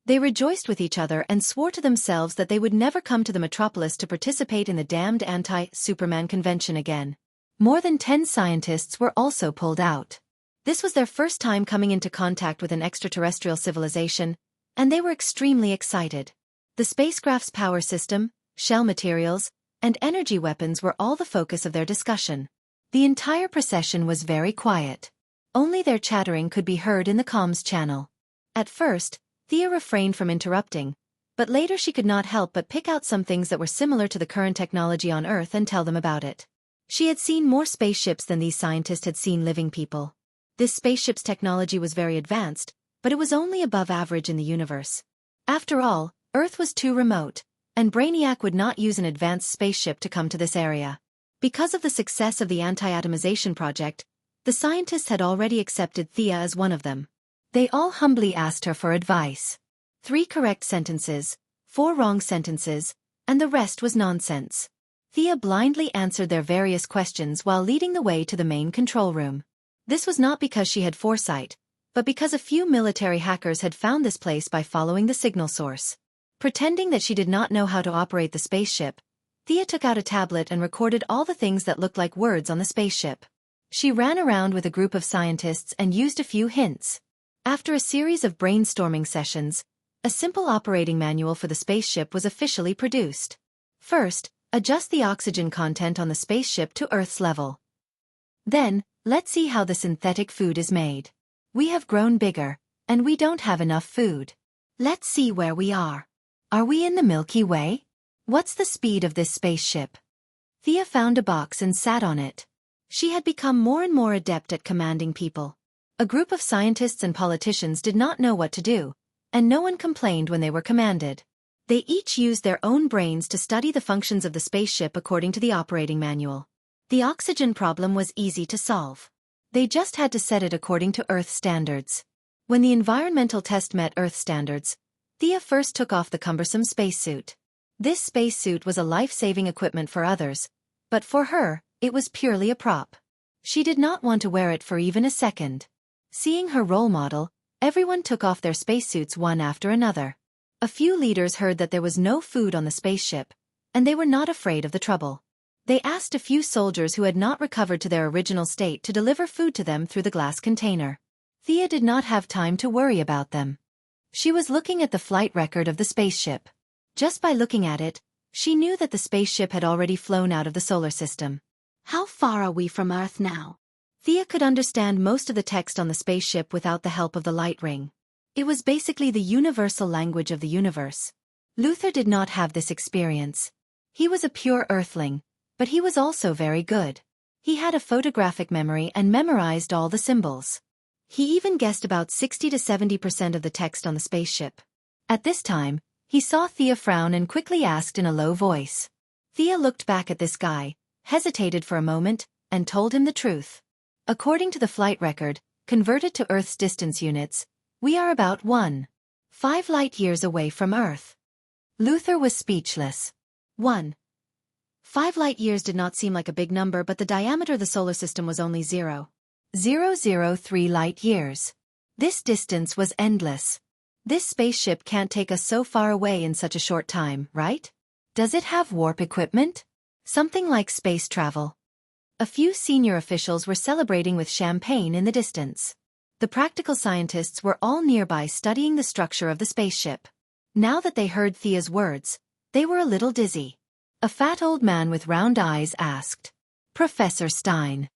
They rejoiced with each other and swore to themselves that they would never come to the metropolis to participate in the damned anti-Superman convention again. More than 10 scientists were also pulled out. This was their first time coming into contact with an extraterrestrial civilization, and they were extremely excited. The spacecraft's power system, shell materials, and energy weapons were all the focus of their discussion. The entire procession was very quiet. Only their chattering could be heard in the comms channel. At first, Thea refrained from interrupting, but later she could not help but pick out some things that were similar to the current technology on Earth and tell them about it. She had seen more spaceships than these scientists had seen living people. This spaceship's technology was very advanced, but it was only above average in the universe. After all, Earth was too remote, and Brainiac would not use an advanced spaceship to come to this area. Because of the success of the anti-atomization project, the scientists had already accepted Thea as one of them. They all humbly asked her for advice. 3 correct sentences, 4 wrong sentences, and the rest was nonsense. Thea blindly answered their various questions while leading the way to the main control room. This was not because she had foresight, but because a few military hackers had found this place by following the signal source. Pretending that she did not know how to operate the spaceship, Thea took out a tablet and recorded all the things that looked like words on the spaceship. She ran around with a group of scientists and used a few hints. After a series of brainstorming sessions, a simple operating manual for the spaceship was officially produced. First, adjust the oxygen content on the spaceship to Earth's level. Then, let's see how the synthetic food is made. We have grown bigger, and we don't have enough food. Let's see where we are. Are we in the Milky Way? What's the speed of this spaceship? Thea found a box and sat on it. She had become more and more adept at commanding people. A group of scientists and politicians did not know what to do, and no one complained when they were commanded. They each used their own brains to study the functions of the spaceship according to the operating manual. The oxygen problem was easy to solve. They just had to set it according to Earth standards. When the environmental test met Earth standards, Thea first took off the cumbersome spacesuit. This spacesuit was a life-saving equipment for others, but for her, it was purely a prop. She did not want to wear it for even a second. Seeing her role model, everyone took off their spacesuits one after another. A few leaders heard that there was no food on the spaceship, and they were not afraid of the trouble. They asked a few soldiers who had not recovered to their original state to deliver food to them through the glass container. Thea did not have time to worry about them. She was looking at the flight record of the spaceship. Just by looking at it, she knew that the spaceship had already flown out of the solar system. How far are we from Earth now? Thea could understand most of the text on the spaceship without the help of the light ring. It was basically the universal language of the universe. Luther did not have this experience. He was a pure earthling, but he was also very good. He had a photographic memory and memorized all the symbols. He even guessed about 60 to 70% of the text on the spaceship. At this time, he saw Thea frown and quickly asked in a low voice. Thea looked back at this guy, hesitated for a moment, and told him the truth. According to the flight record, converted to Earth's distance units, we are about 1.5 light-years away from Earth. Luther was speechless. 1.5 light-years did not seem like a big number, but the diameter of the solar system was only 0.003 light-years. This distance was endless. This spaceship can't take us so far away in such a short time, right? Does it have warp equipment? Something like space travel. A few senior officials were celebrating with champagne in the distance. The practical scientists were all nearby studying the structure of the spaceship. Now that they heard Thea's words, they were a little dizzy. A fat old man with round eyes asked, "Professor Stein."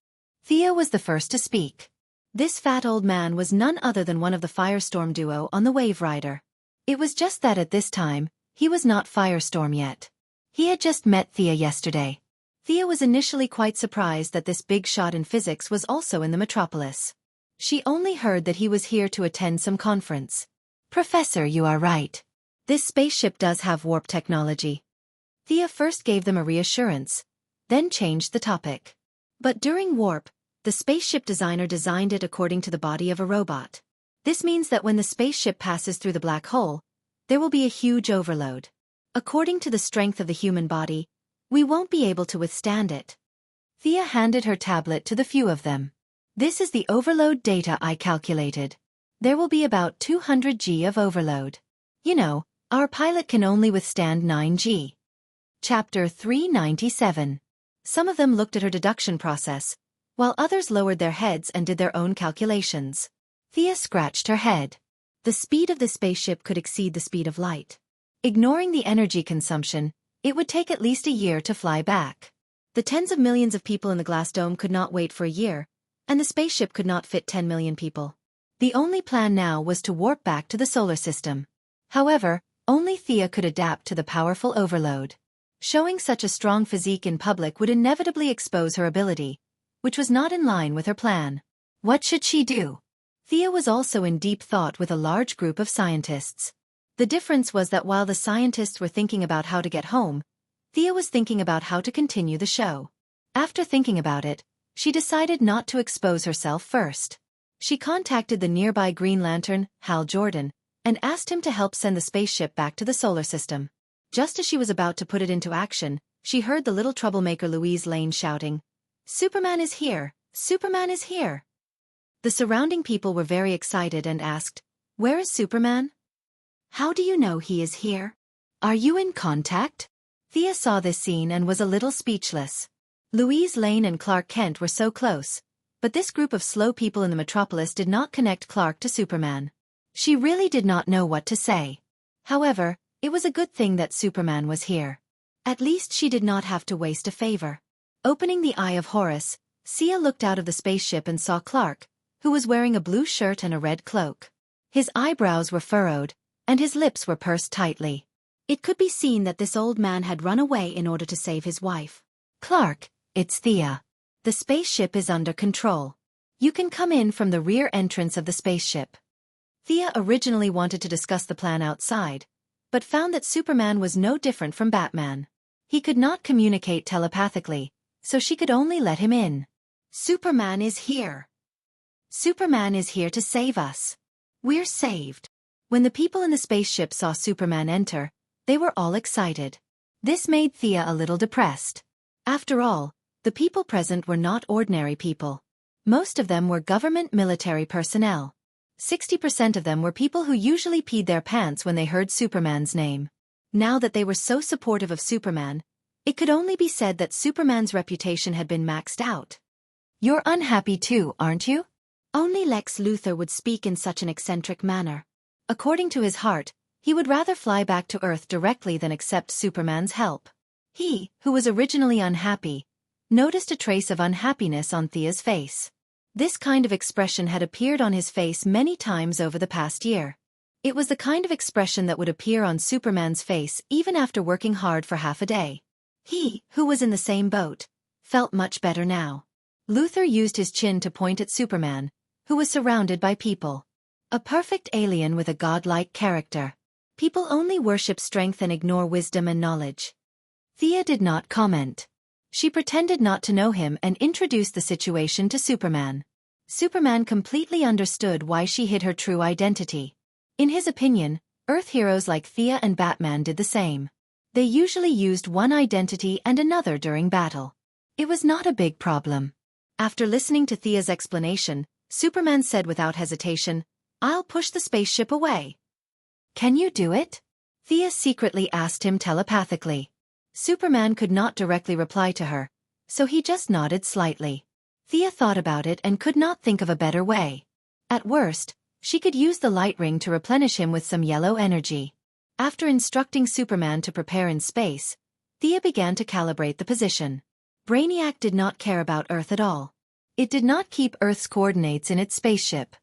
Thea was the first to speak. This fat old man was none other than one of the Firestorm duo on the Wave Rider. It was just that at this time, he was not Firestorm yet. He had just met Thea yesterday. Thea was initially quite surprised that this big shot in physics was also in the metropolis. She only heard that he was here to attend some conference. "Professor, you are right. This spaceship does have warp technology." Thea first gave them a reassurance, then changed the topic. But during warp, the spaceship designer designed it according to the body of a robot. This means that when the spaceship passes through the black hole, there will be a huge overload. According to the strength of the human body, we won't be able to withstand it. Thea handed her tablet to the few of them. This is the overload data I calculated. There will be about 200 G of overload. You know, our pilot can only withstand 9 G. Chapter 397. Some of them looked at her deduction process, while others lowered their heads and did their own calculations. Thea scratched her head. The speed of the spaceship could exceed the speed of light. Ignoring the energy consumption, it would take at least a year to fly back. The tens of millions of people in the glass dome could not wait for a year, and the spaceship could not fit 10 million people. The only plan now was to warp back to the solar system. However, only Thea could adapt to the powerful overload. Showing such a strong physique in public would inevitably expose her ability, which was not in line with her plan. What should she do? Thea was also in deep thought with a large group of scientists. The difference was that while the scientists were thinking about how to get home, Thea was thinking about how to continue the show. After thinking about it, she decided not to expose herself first. She contacted the nearby Green Lantern, Hal Jordan, and asked him to help send the spaceship back to the solar system. Just as she was about to put it into action, she heard the little troublemaker Louise Lane shouting, "Superman is here! Superman is here!" The surrounding people were very excited and asked, "Where is Superman? How do you know he is here? Are you in contact?" Thea saw this scene and was a little speechless. Louise Lane and Clark Kent were so close, but this group of slow people in the metropolis did not connect Clark to Superman. She really did not know what to say. However, it was a good thing that Superman was here. At least she did not have to waste a favor. Opening the Eye of Horus, Thea looked out of the spaceship and saw Clark, who was wearing a blue shirt and a red cloak. His eyebrows were furrowed, and his lips were pursed tightly. It could be seen that this old man had run away in order to save his wife. "Clark, it's Thea. The spaceship is under control. You can come in from the rear entrance of the spaceship." Thea originally wanted to discuss the plan outside, but found that Superman was no different from Batman. He could not communicate telepathically, so she could only let him in. "Superman is here. Superman is here to save us. We're saved." When the people in the spaceship saw Superman enter, they were all excited. This made Thea a little depressed. After all, the people present were not ordinary people. Most of them were government military personnel. 60% of them were people who usually peed their pants when they heard Superman's name. Now that they were so supportive of Superman, it could only be said that Superman's reputation had been maxed out. "You're unhappy too, aren't you?" Only Lex Luthor would speak in such an eccentric manner. According to his heart, he would rather fly back to Earth directly than accept Superman's help. He, who was originally unhappy, noticed a trace of unhappiness on Thea's face. This kind of expression had appeared on his face many times over the past year. It was the kind of expression that would appear on Superman's face even after working hard for half a day. He, who was in the same boat, felt much better now. Luthor used his chin to point at Superman, who was surrounded by people. A perfect alien with a godlike character. People only worship strength and ignore wisdom and knowledge. Thea did not comment. She pretended not to know him and introduced the situation to Superman. Superman completely understood why she hid her true identity. In his opinion, Earth heroes like Thea and Batman did the same. They usually used one identity and another during battle. It was not a big problem. After listening to Thea's explanation, Superman said without hesitation, "I'll push the spaceship away." "Can you do it?" Thea secretly asked him telepathically. Superman could not directly reply to her, so he just nodded slightly. Thea thought about it and could not think of a better way. At worst, she could use the light ring to replenish him with some yellow energy. After instructing Superman to prepare in space, Thea began to calibrate the position. Brainiac did not care about Earth at all. It did not keep Earth's coordinates in its spaceship.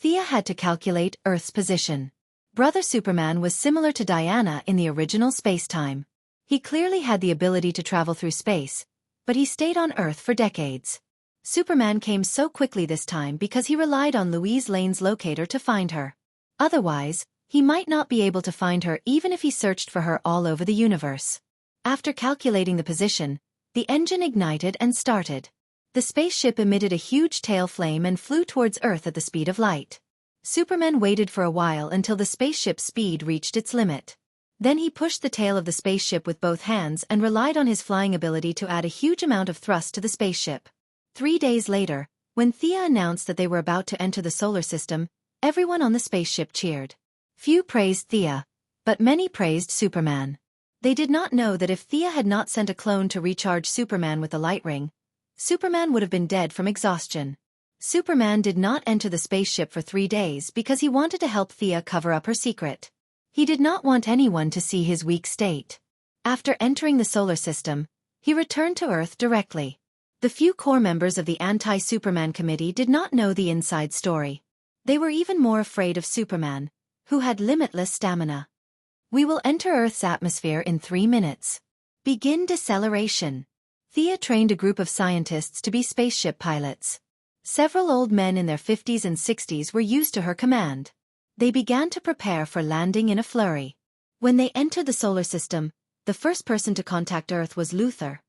Thea had to calculate Earth's position. Brother Superman was similar to Diana in the original spacetime. He clearly had the ability to travel through space, but he stayed on Earth for decades. Superman came so quickly this time because he relied on Louise Lane's locator to find her. Otherwise, he might not be able to find her even if he searched for her all over the universe. After calculating the position, the engine ignited and started. The spaceship emitted a huge tail flame and flew towards Earth at the speed of light. Superman waited for a while until the spaceship's speed reached its limit. Then he pushed the tail of the spaceship with both hands and relied on his flying ability to add a huge amount of thrust to the spaceship. 3 days later, when Thea announced that they were about to enter the solar system, everyone on the spaceship cheered. Few praised Thea, but many praised Superman. They did not know that if Thea had not sent a clone to recharge Superman with the light ring, Superman would have been dead from exhaustion. Superman did not enter the spaceship for 3 days because he wanted to help Thea cover up her secret. He did not want anyone to see his weak state. After entering the solar system, he returned to Earth directly. The few core members of the anti-Superman committee did not know the inside story. They were even more afraid of Superman, who had limitless stamina. "We will enter Earth's atmosphere in 3 minutes. Begin deceleration." Thea trained a group of scientists to be spaceship pilots. Several old men in their 50s and 60s were used to her command. They began to prepare for landing in a flurry. When they entered the solar system, the first person to contact Earth was Luthor.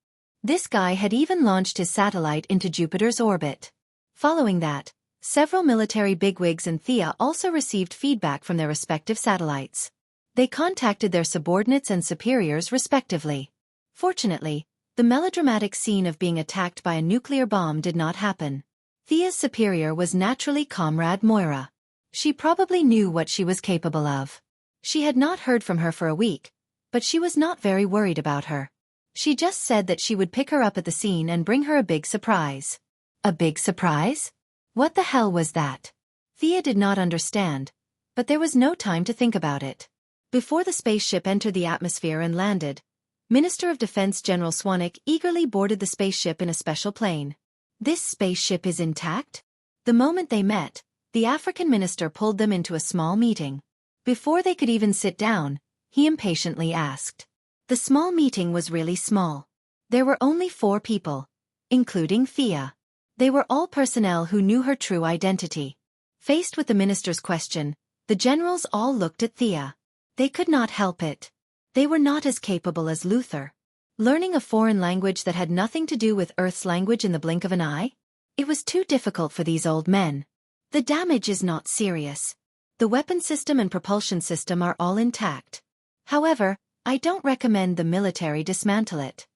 This guy had even launched his satellite into Jupiter's orbit. Following that, several military bigwigs and Thea also received feedback from their respective satellites. They contacted their subordinates and superiors respectively. Fortunately, the melodramatic scene of being attacked by a nuclear bomb did not happen. Thea's superior was naturally Comrade Moira. She probably knew what she was capable of. She had not heard from her for a week, but she was not very worried about her. She just said that she would pick her up at the scene and bring her a big surprise. A big surprise? What the hell was that? Thea did not understand, but there was no time to think about it. Before the spaceship entered the atmosphere and landed, Minister of Defense General Swanwick eagerly boarded the spaceship in a special plane. "This spaceship is intact?" The moment they met, the African minister pulled them into a small meeting. Before they could even sit down, he impatiently asked. The small meeting was really small. There were only 4 people, including Thea. They were all personnel who knew her true identity. Faced with the minister's question, the generals all looked at Thea. They could not help it. They were not as capable as Luthor. Learning a foreign language that had nothing to do with Earth's language in the blink of an eye? It was too difficult for these old men. "The damage is not serious. The weapon system and propulsion system are all intact. However, I don't recommend the military dismantle it.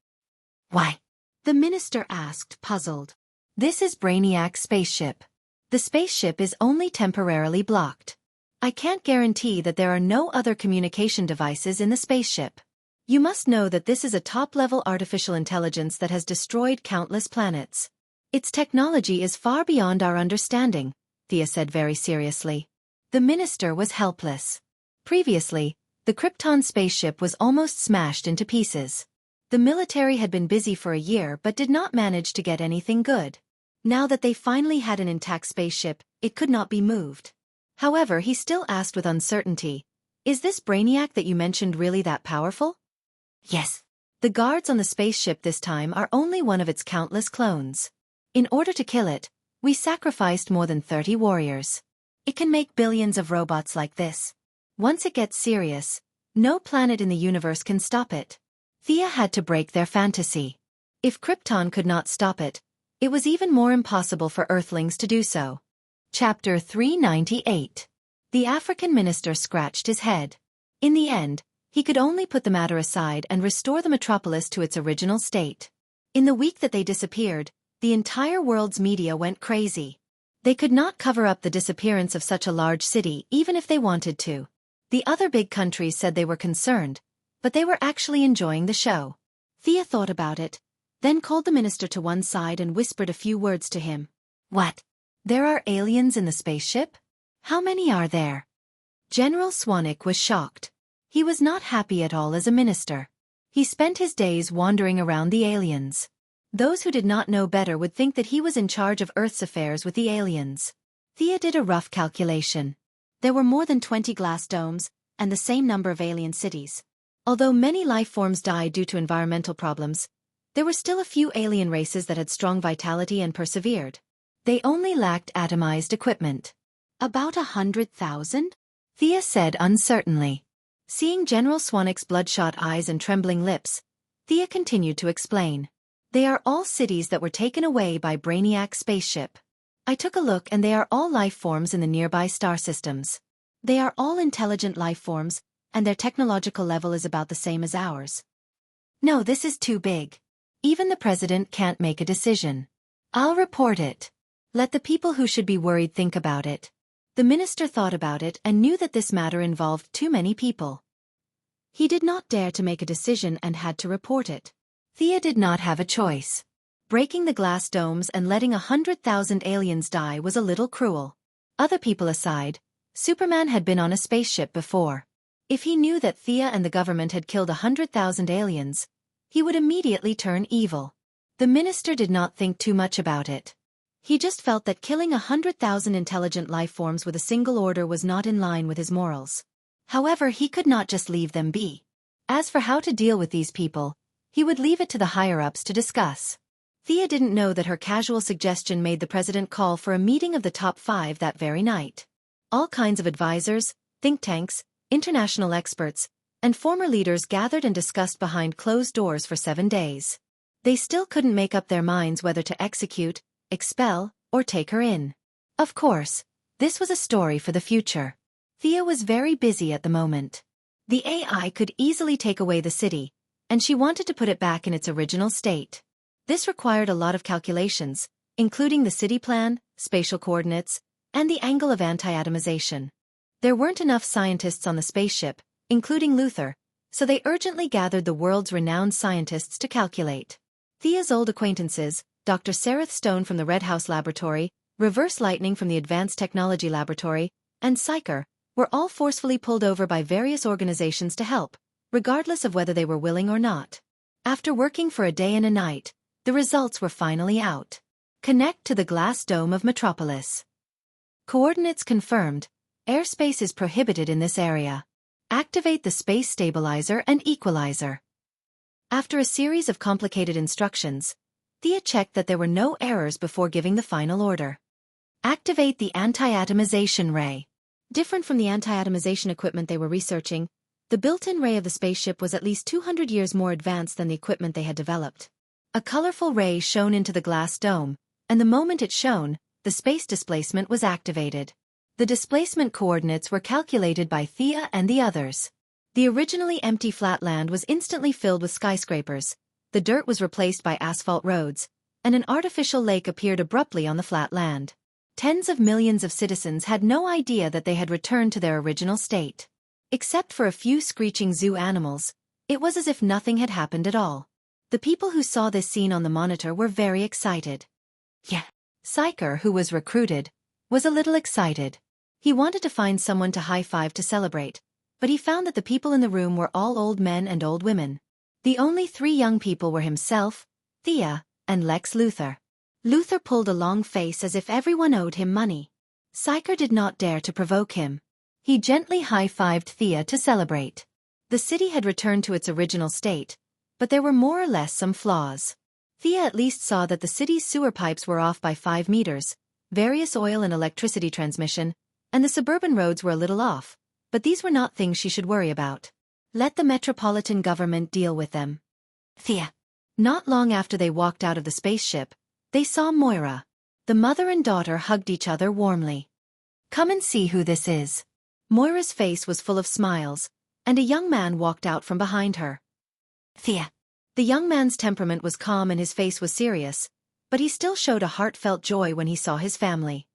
Why? The minister asked, puzzled. This is Brainiac's spaceship. The spaceship is only temporarily blocked. I can't guarantee that there are no other communication devices in the spaceship. You must know that this is a top-level artificial intelligence that has destroyed countless planets. Its technology is far beyond our understanding, Thea said very seriously. The minister was helpless. Previously, the Krypton spaceship was almost smashed into pieces. The military had been busy for a year but did not manage to get anything good. Now that they finally had an intact spaceship, it could not be moved. However, he still asked with uncertainty, "Is this Brainiac that you mentioned really that powerful?" Yes. The guards on the spaceship this time are only one of its countless clones. In order to kill it, we sacrificed more than 30 warriors. It can make billions of robots like this. Once it gets serious, no planet in the universe can stop it. Thea had to break their fantasy. If Krypton could not stop it, it was even more impossible for Earthlings to do so. Chapter 398. The African minister scratched his head. In the end, he could only put the matter aside and restore the metropolis to its original state. In the week that they disappeared, the entire world's media went crazy. They could not cover up the disappearance of such a large city even if they wanted to. The other big countries said they were concerned, but they were actually enjoying the show. Thea thought about it, then called the minister to one side and whispered a few words to him. What? There are aliens in the spaceship? How many are there? General Swanwick was shocked. He was not happy at all as a minister. He spent his days wandering around the aliens. Those who did not know better would think that he was in charge of Earth's affairs with the aliens. Thea did a rough calculation. There were more than 20 glass domes, and the same number of alien cities. Although many life forms died due to environmental problems, there were still a few alien races that had strong vitality and persevered. They only lacked atomized equipment. About 100,000? Thea said uncertainly. Seeing General Swanwick's bloodshot eyes and trembling lips, Thea continued to explain. They are all cities that were taken away by Brainiac's spaceship. I took a look and they are all life forms in the nearby star systems. They are all intelligent life forms, and their technological level is about the same as ours. No, this is too big. Even the president can't make a decision. I'll report it. Let the people who should be worried think about it. The minister thought about it and knew that this matter involved too many people. He did not dare to make a decision and had to report it. Thea did not have a choice. Breaking the glass domes and letting 100,000 aliens die was a little cruel. Other people aside, Superman had been on a spaceship before. If he knew that Thea and the government had killed 100,000 aliens, he would immediately turn evil. The minister did not think too much about it. He just felt that killing 100,000 intelligent life forms with a single order was not in line with his morals. However, he could not just leave them be. As for how to deal with these people, he would leave it to the higher-ups to discuss. Thea didn't know that her casual suggestion made the president call for a meeting of the top 5 that very night. All kinds of advisors, think tanks, international experts, and former leaders gathered and discussed behind closed doors for 7 days. They still couldn't make up their minds whether to execute, expel, or take her in. Of course, this was a story for the future. Thea was very busy at the moment. The AI could easily take away the city, and she wanted to put it back in its original state. This required a lot of calculations, including the city plan, spatial coordinates, and the angle of anti-atomization. There weren't enough scientists on the spaceship, including Luther, so they urgently gathered the world's renowned scientists to calculate. Thea's old acquaintances, Dr. Sareth Stone from the Red House Laboratory, Reverse Lightning from the Advanced Technology Laboratory, and Psyker, were all forcefully pulled over by various organizations to help, regardless of whether they were willing or not. After working for a day and a night, the results were finally out. Connect to the glass dome of Metropolis. Coordinates confirmed. Airspace is prohibited in this area. Activate the space stabilizer and equalizer. After a series of complicated instructions, Thea checked that there were no errors before giving the final order. Activate the anti-atomization ray. Different from the anti-atomization equipment they were researching, the built-in ray of the spaceship was at least 200 years more advanced than the equipment they had developed. A colorful ray shone into the glass dome, and the moment it shone, the space displacement was activated. The displacement coordinates were calculated by Thea and the others. The originally empty flat land was instantly filled with skyscrapers, the dirt was replaced by asphalt roads, and an artificial lake appeared abruptly on the flat land. Tens of millions of citizens had no idea that they had returned to their original state. Except for a few screeching zoo animals, it was as if nothing had happened at all. The people who saw this scene on the monitor were very excited. Yeah. Psyker, who was recruited, was a little excited. He wanted to find someone to high-five to celebrate, but he found that the people in the room were all old men and old women. The only 3 young people were himself, Thea, and Lex Luthor. Luthor pulled a long face as if everyone owed him money. Psyker did not dare to provoke him. He gently high-fived Thea to celebrate. The city had returned to its original state, but there were more or less some flaws. Thea at least saw that the city's sewer pipes were off by 5 meters, various oil and electricity transmission, and the suburban roads were a little off, but these were not things she should worry about. Let the metropolitan government deal with them. Thea. Not long after they walked out of the spaceship, they saw Moira. The mother and daughter hugged each other warmly. Come and see who this is. Moira's face was full of smiles, and a young man walked out from behind her. Thea. The young man's temperament was calm and his face was serious, but he still showed a heartfelt joy when he saw his family.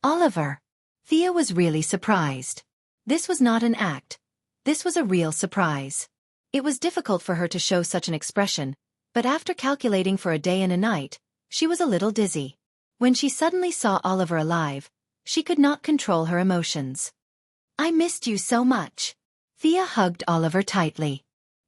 Oliver. Thea was really surprised. This was not an act. This was a real surprise. It was difficult for her to show such an expression, but after calculating for a day and a night, she was a little dizzy. When she suddenly saw Oliver alive, she could not control her emotions. I missed you so much. Thea hugged Oliver tightly.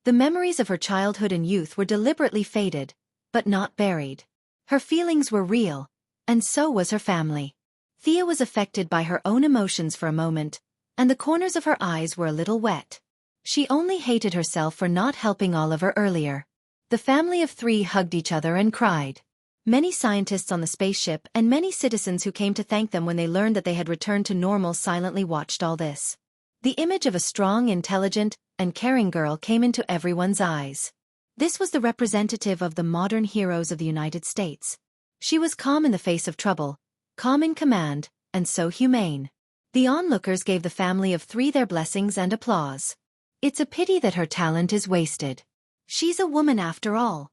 The memories of her childhood and youth were deliberately faded, but not buried. Her feelings were real, and so was her family. Thea was affected by her own emotions for a moment, and the corners of her eyes were a little wet. She only hated herself for not helping Oliver earlier. The family of 3 hugged each other and cried. Many scientists on the spaceship and many citizens who came to thank them when they learned that they had returned to normal silently watched all this. The image of a strong, intelligent, and caring girl came into everyone's eyes. This was the representative of the modern heroes of the United States. She was calm in the face of trouble, calm in command, and so humane. The onlookers gave the family of 3 their blessings and applause. It's a pity that her talent is wasted. She's a woman after all.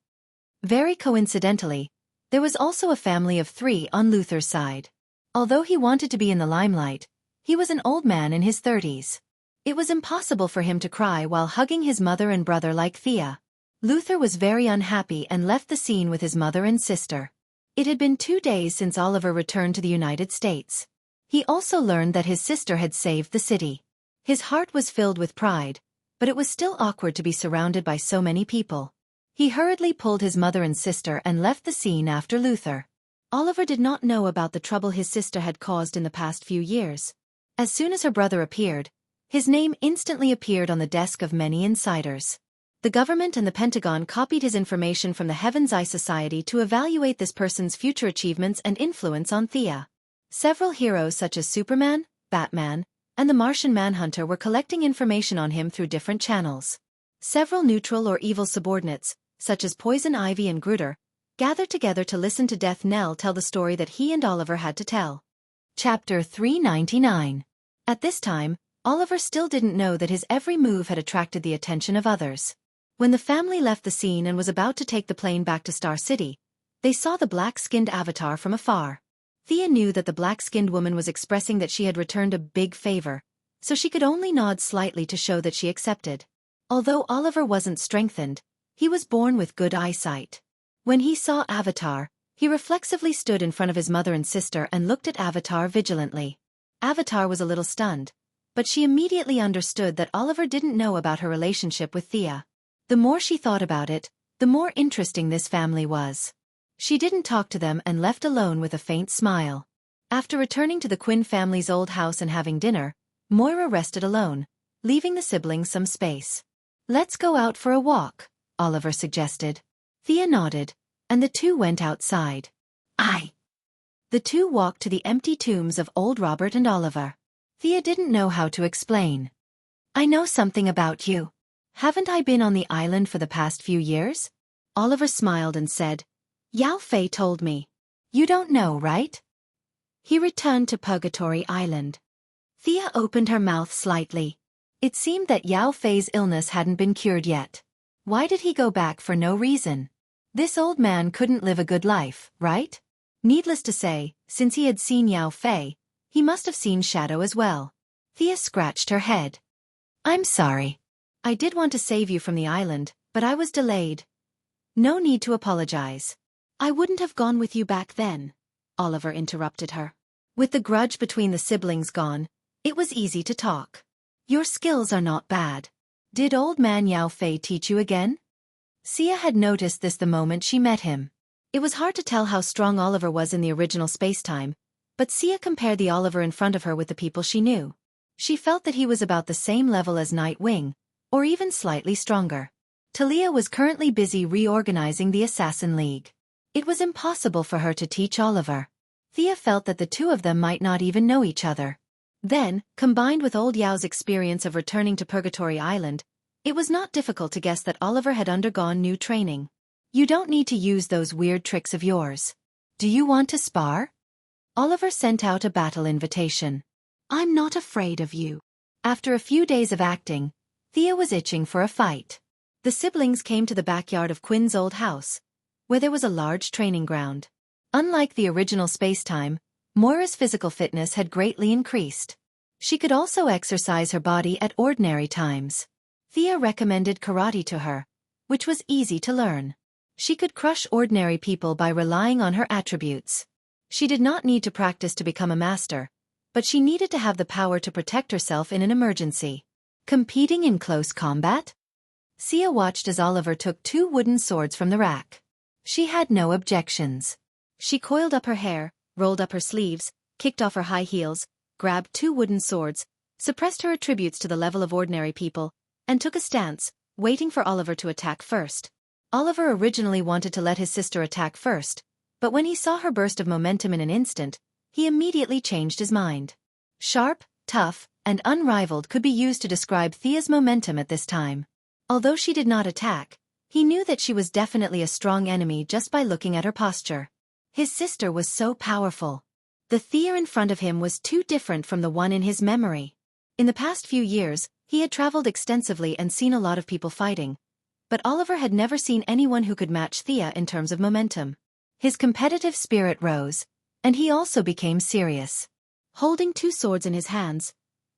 Very coincidentally, there was also a family of 3 on Luthor's side. Although he wanted to be in the limelight, he was an old man in his 30s. It was impossible for him to cry while hugging his mother and brother like Thea. Luthor was very unhappy and left the scene with his mother and sister. It had been 2 days since Oliver returned to the United States. He also learned that his sister had saved the city. His heart was filled with pride, but it was still awkward to be surrounded by so many people. He hurriedly pulled his mother and sister and left the scene after Luthor. Oliver did not know about the trouble his sister had caused in the past few years. As soon as her brother appeared, his name instantly appeared on the desk of many insiders. The government and the Pentagon copied his information from the Heaven's Eye Society to evaluate this person's future achievements and influence on Thea. Several heroes such as Superman, Batman, and the Martian Manhunter were collecting information on him through different channels. Several neutral or evil subordinates, such as Poison Ivy and Gruder, gathered together to listen to Death Knell tell the story that he and Oliver had to tell. Chapter 399. At this time, Oliver still didn't know that his every move had attracted the attention of others. When the family left the scene and was about to take the plane back to Star City, they saw the black-skinned avatar from afar. Thea knew that the black-skinned woman was expressing that she had returned a big favor, so she could only nod slightly to show that she accepted. Although Oliver wasn't strengthened, he was born with good eyesight. When he saw Avatar, he reflexively stood in front of his mother and sister and looked at Avatar vigilantly. Avatar was a little stunned, but she immediately understood that Oliver didn't know about her relationship with Thea. The more she thought about it, the more interesting this family was. She didn't talk to them and left alone with a faint smile. After returning to the Quinn family's old house and having dinner, Moira rested alone, leaving the siblings some space. Let's go out for a walk, Oliver suggested. Thea nodded, and the 2 went outside. The 2 walked to the empty tombs of old Robert and Oliver. Thea didn't know how to explain. I know something about you. Haven't I been on the island for the past few years? Oliver smiled and said, Yao Fei told me. You don't know, right? He returned to Purgatory Island. Thea opened her mouth slightly. It seemed that Yao Fei's illness hadn't been cured yet. Why did he go back for no reason? This old man couldn't live a good life, right? Needless to say, since he had seen Yao Fei, he must have seen Shadow as well. Thea scratched her head. I'm sorry. I did want to save you from the island, but I was delayed. No need to apologize. I wouldn't have gone with you back then, Oliver interrupted her. With the grudge between the siblings gone, it was easy to talk. Your skills are not bad. Did old man Yao Fei teach you again? Sia had noticed this the moment she met him. It was hard to tell how strong Oliver was in the original spacetime, but Sia compared the Oliver in front of her with the people she knew. She felt that he was about the same level as Nightwing, or even slightly stronger. Talia was currently busy reorganizing the Assassin League. It was impossible for her to teach Oliver. Thea felt that the two of them might not even know each other. Then, combined with old Yao's experience of returning to Purgatory Island, it was not difficult to guess that Oliver had undergone new training. You don't need to use those weird tricks of yours. Do you want to spar? Oliver sent out a battle invitation. I'm not afraid of you. After a few days of acting, Thea was itching for a fight. The siblings came to the backyard of Quinn's old house, where there was a large training ground. Unlike the original spacetime, Moira's physical fitness had greatly increased. She could also exercise her body at ordinary times. Thea recommended karate to her, which was easy to learn. She could crush ordinary people by relying on her attributes. She did not need to practice to become a master, but she needed to have the power to protect herself in an emergency. Competing in close combat? Sia watched as Oliver took 2 wooden swords from the rack. She had no objections. She coiled up her hair, rolled up her sleeves, kicked off her high heels, grabbed 2 wooden swords, suppressed her attributes to the level of ordinary people, and took a stance, waiting for Oliver to attack first. Oliver originally wanted to let his sister attack first, but when he saw her burst of momentum in an instant, he immediately changed his mind. Sharp, tough, and unrivaled could be used to describe Thea's momentum at this time. Although she did not attack, he knew that she was definitely a strong enemy just by looking at her posture. His sister was so powerful. The Thea in front of him was too different from the one in his memory. In the past few years, he had traveled extensively and seen a lot of people fighting, but Oliver had never seen anyone who could match Thea in terms of momentum. His competitive spirit rose, and he also became serious. Holding 2 swords in his hands,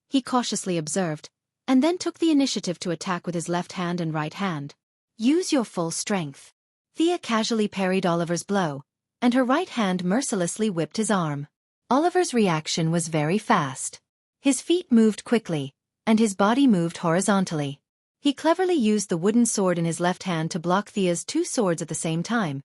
he cautiously observed, and then took the initiative to attack with his left hand and right hand. Use your full strength. Thea casually parried Oliver's blow, and her right hand mercilessly whipped his arm. Oliver's reaction was very fast. His feet moved quickly, and his body moved horizontally. He cleverly used the wooden sword in his left hand to block Thea's 2 swords at the same time,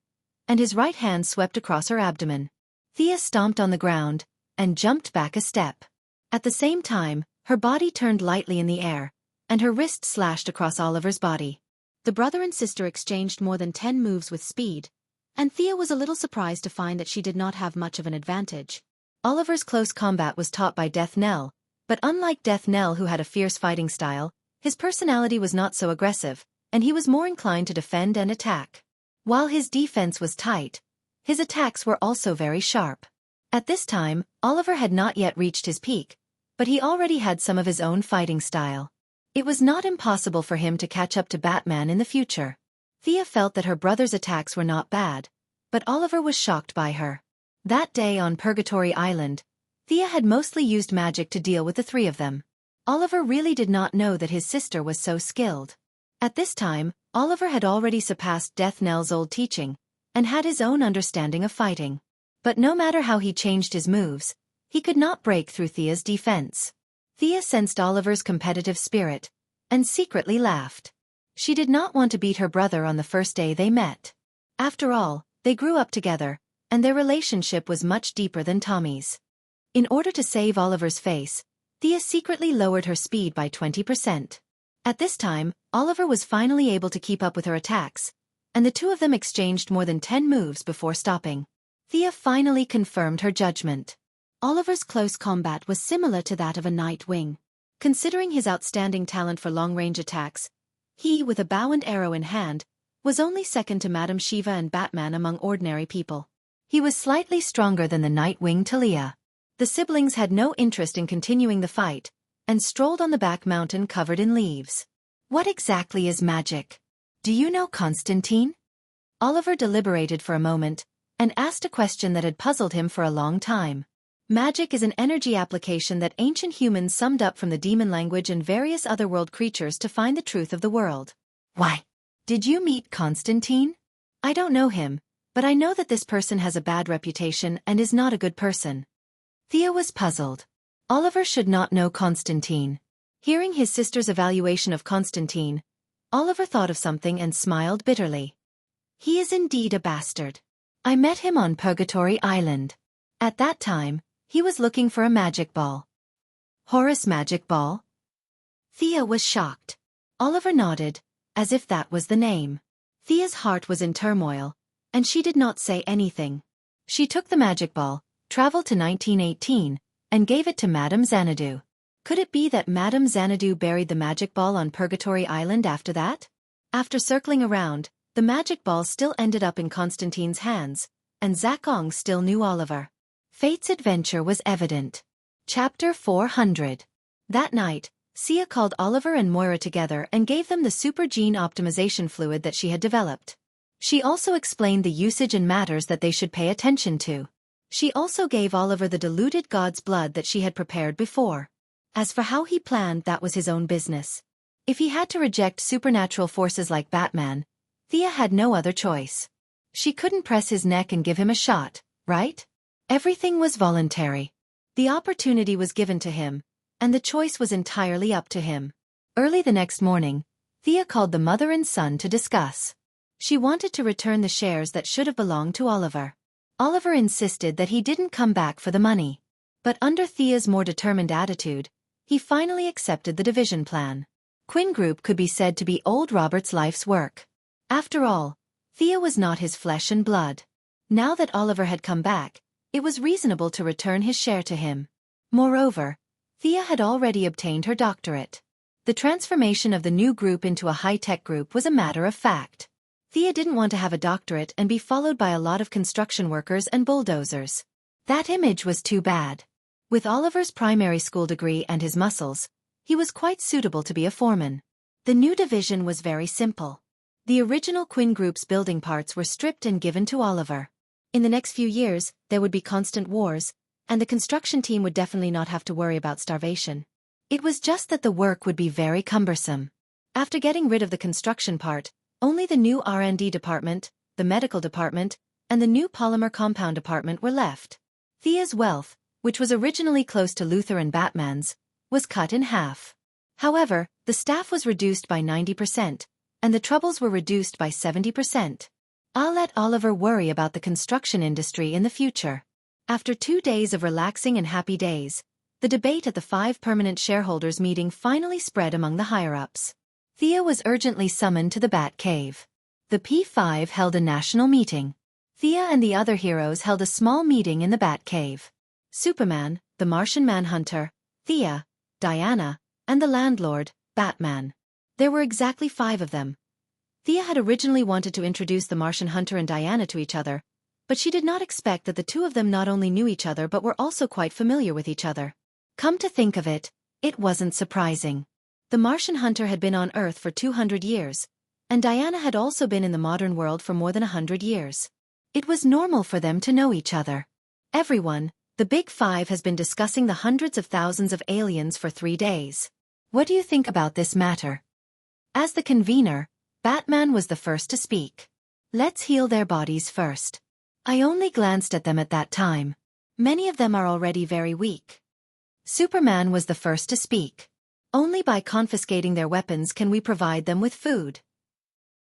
and his right hand swept across her abdomen. Thea stomped on the ground, and jumped back a step. At the same time, her body turned lightly in the air, and her wrist slashed across Oliver's body. The brother and sister exchanged more than 10 moves with speed, and Thea was a little surprised to find that she did not have much of an advantage. Oliver's close combat was taught by Death Knell, but unlike Death Knell who had a fierce fighting style, his personality was not so aggressive, and he was more inclined to defend and attack. While his defense was tight, his attacks were also very sharp. At this time, Oliver had not yet reached his peak, but he already had some of his own fighting style. It was not impossible for him to catch up to Batman in the future. Thea felt that her brother's attacks were not bad, but Oliver was shocked by her. That day on Purgatory Island, Thea had mostly used magic to deal with the 3 of them. Oliver really did not know that his sister was so skilled. At this time, Oliver had already surpassed Death Knell's old teaching, and had his own understanding of fighting. But no matter how he changed his moves, he could not break through Thea's defense. Thea sensed Oliver's competitive spirit, and secretly laughed. She did not want to beat her brother on the first day they met. After all, they grew up together, and their relationship was much deeper than Tommy's. In order to save Oliver's face, Thea secretly lowered her speed by 20%. At this time, Oliver was finally able to keep up with her attacks, and the 2 of them exchanged more than 10 moves before stopping. Thea finally confirmed her judgment. Oliver's close combat was similar to that of a Nightwing. Considering his outstanding talent for long-range attacks, he, with a bow and arrow in hand, was only second to Madame Shiva and Batman among ordinary people. He was slightly stronger than the Nightwing Talia. The siblings had no interest in continuing the fight, and strolled on the back mountain covered in leaves. What exactly is magic? Do you know, Constantine? Oliver deliberated for a moment, and asked a question that had puzzled him for a long time. Magic is an energy application that ancient humans summed up from the demon language and various otherworld creatures to find the truth of the world. Why? Did you meet Constantine? I don't know him, but I know that this person has a bad reputation and is not a good person. Thea was puzzled. Oliver should not know Constantine. Hearing his sister's evaluation of Constantine, Oliver thought of something and smiled bitterly. He is indeed a bastard. I met him on Purgatory Island. At that time, he was looking for a magic ball. Horus Magic Ball? Thea was shocked. Oliver nodded, as if that was the name. Thea's heart was in turmoil, and she did not say anything. She took the magic ball, traveled to 1918, and gave it to Madame Xanadu. Could it be that Madame Xanadu buried the magic ball on Purgatory Island after that? After circling around, the magic ball still ended up in Constantine's hands, and Zakong still knew Oliver. Fate's adventure was evident. Chapter 400. That night, Sia called Oliver and Moira together and gave them the super gene optimization fluid that she had developed. She also explained the usage and matters that they should pay attention to. She also gave Oliver the diluted god's blood that she had prepared before. As for how he planned, that was his own business. If he had to reject supernatural forces like Batman, Thea had no other choice. She couldn't press his neck and give him a shot, right? Everything was voluntary. The opportunity was given to him, and the choice was entirely up to him. Early the next morning, Thea called the mother and son to discuss. She wanted to return the shares that should have belonged to Oliver. Oliver insisted that he didn't come back for the money. But under Thea's more determined attitude, he finally accepted the division plan. Quinn Group could be said to be old Robert's life's work. After all, Thea was not his flesh and blood. Now that Oliver had come back, it was reasonable to return his share to him. Moreover, Thea had already obtained her doctorate. The transformation of the new group into a high-tech group was a matter of fact. Thea didn't want to have a doctorate and be followed by a lot of construction workers and bulldozers. That image was too bad. With Oliver's primary school degree and his muscles, he was quite suitable to be a foreman. The new division was very simple. The original Quinn Group's building parts were stripped and given to Oliver. In the next few years, there would be constant wars, and the construction team would definitely not have to worry about starvation. It was just that the work would be very cumbersome. After getting rid of the construction part, only the new R&D department, the medical department, and the new polymer compound department were left. Thea's wealth, which was originally close to Luther and Batman's, was cut in half. However, the staff was reduced by 90%, and the troubles were reduced by 70%. I'll let Oliver worry about the construction industry in the future. After 2 days of relaxing and happy days, the debate at the 5 permanent shareholders meeting finally spread among the higher-ups. Thea was urgently summoned to the Bat Cave. The P5 held a national meeting. Thea and the other heroes held a small meeting in the Bat Cave. Superman, the Martian Manhunter, Thea, Diana, and the landlord, Batman. There were exactly 5 of them. Thea had originally wanted to introduce the Martian Hunter and Diana to each other, but she did not expect that the 2 of them not only knew each other but were also quite familiar with each other. Come to think of it, it wasn't surprising. The Martian Hunter had been on Earth for 200 years, and Diana had also been in the modern world for more than 100 years. It was normal for them to know each other. Everyone, the Big 5 has been discussing the hundreds of thousands of aliens for 3 days. What do you think about this matter? As the convener, Batman was the first to speak. Let's heal their bodies first. I only glanced at them at that time. Many of them are already very weak. Superman was the first to speak. Only by confiscating their weapons can we provide them with food.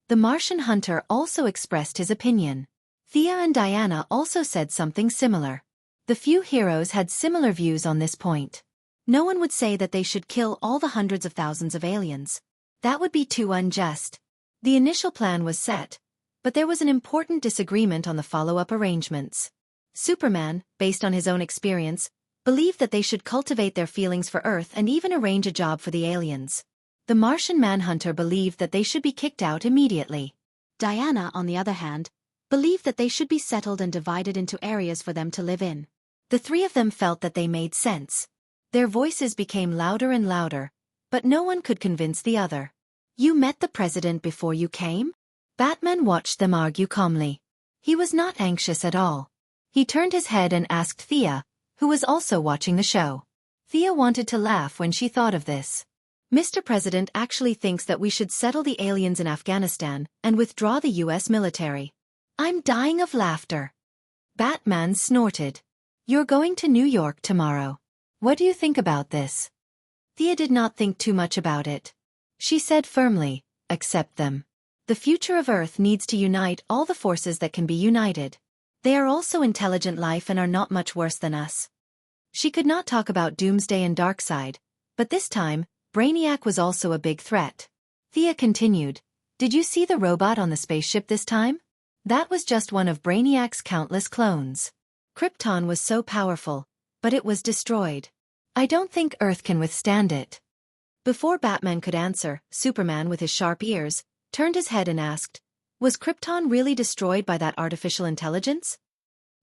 The Martian Hunter also expressed his opinion. Thea and Diana also said something similar. The few heroes had similar views on this point. No one would say that they should kill all the hundreds of thousands of aliens. That would be too unjust. The initial plan was set, but there was an important disagreement on the follow-up arrangements. Superman, based on his own experience, believed that they should cultivate their feelings for Earth and even arrange a job for the aliens. The Martian Manhunter believed that they should be kicked out immediately. Diana, on the other hand, believed that they should be settled and divided into areas for them to live in. The three of them felt that they made sense. Their voices became louder and louder, but no one could convince the other. You met the president before you came? Batman watched them argue calmly. He was not anxious at all. He turned his head and asked Thea, who was also watching the show. Thea wanted to laugh when she thought of this. Mr. President actually thinks that we should settle the aliens in Afghanistan and withdraw the US military. I'm dying of laughter. Batman snorted. You're going to New York tomorrow. What do you think about this? Thea did not think too much about it. She said firmly, accept them. The future of Earth needs to unite all the forces that can be united. They are also intelligent life and are not much worse than us. She could not talk about Doomsday and Darkseid, but this time, Brainiac was also a big threat. Thea continued, did you see the robot on the spaceship this time? That was just one of Brainiac's countless clones. Krypton was so powerful, but it was destroyed. I don't think Earth can withstand it. Before Batman could answer, Superman with his sharp ears, turned his head and asked, was Krypton really destroyed by that artificial intelligence?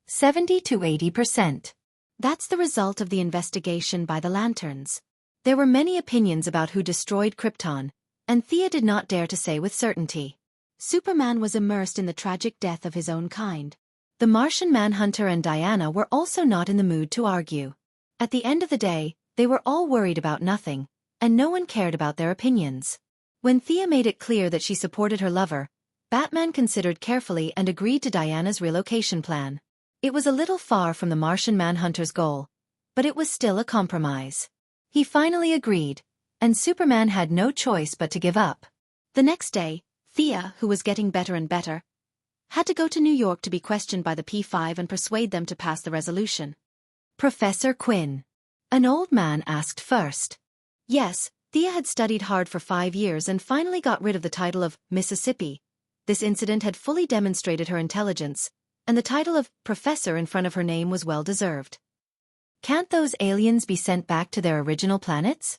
70 to 80%. That's the result of the investigation by the Lanterns. There were many opinions about who destroyed Krypton, and Thea did not dare to say with certainty. Superman was immersed in the tragic death of his own kind. The Martian Manhunter and Diana were also not in the mood to argue. At the end of the day, they were all worried about nothing, and no one cared about their opinions. When Thea made it clear that she supported her lover, Batman considered carefully and agreed to Diana's relocation plan. It was a little far from the Martian Manhunter's goal, but it was still a compromise. He finally agreed, and Superman had no choice but to give up. The next day, Thea, who was getting better and better, had to go to New York to be questioned by the P5 and persuade them to pass the resolution. Professor Quinn. An old man asked first. Yes, Thea had studied hard for 5 years and finally got rid of the title of Mississippi. This incident had fully demonstrated her intelligence, and the title of professor in front of her name was well deserved. Can't those aliens be sent back to their original planets?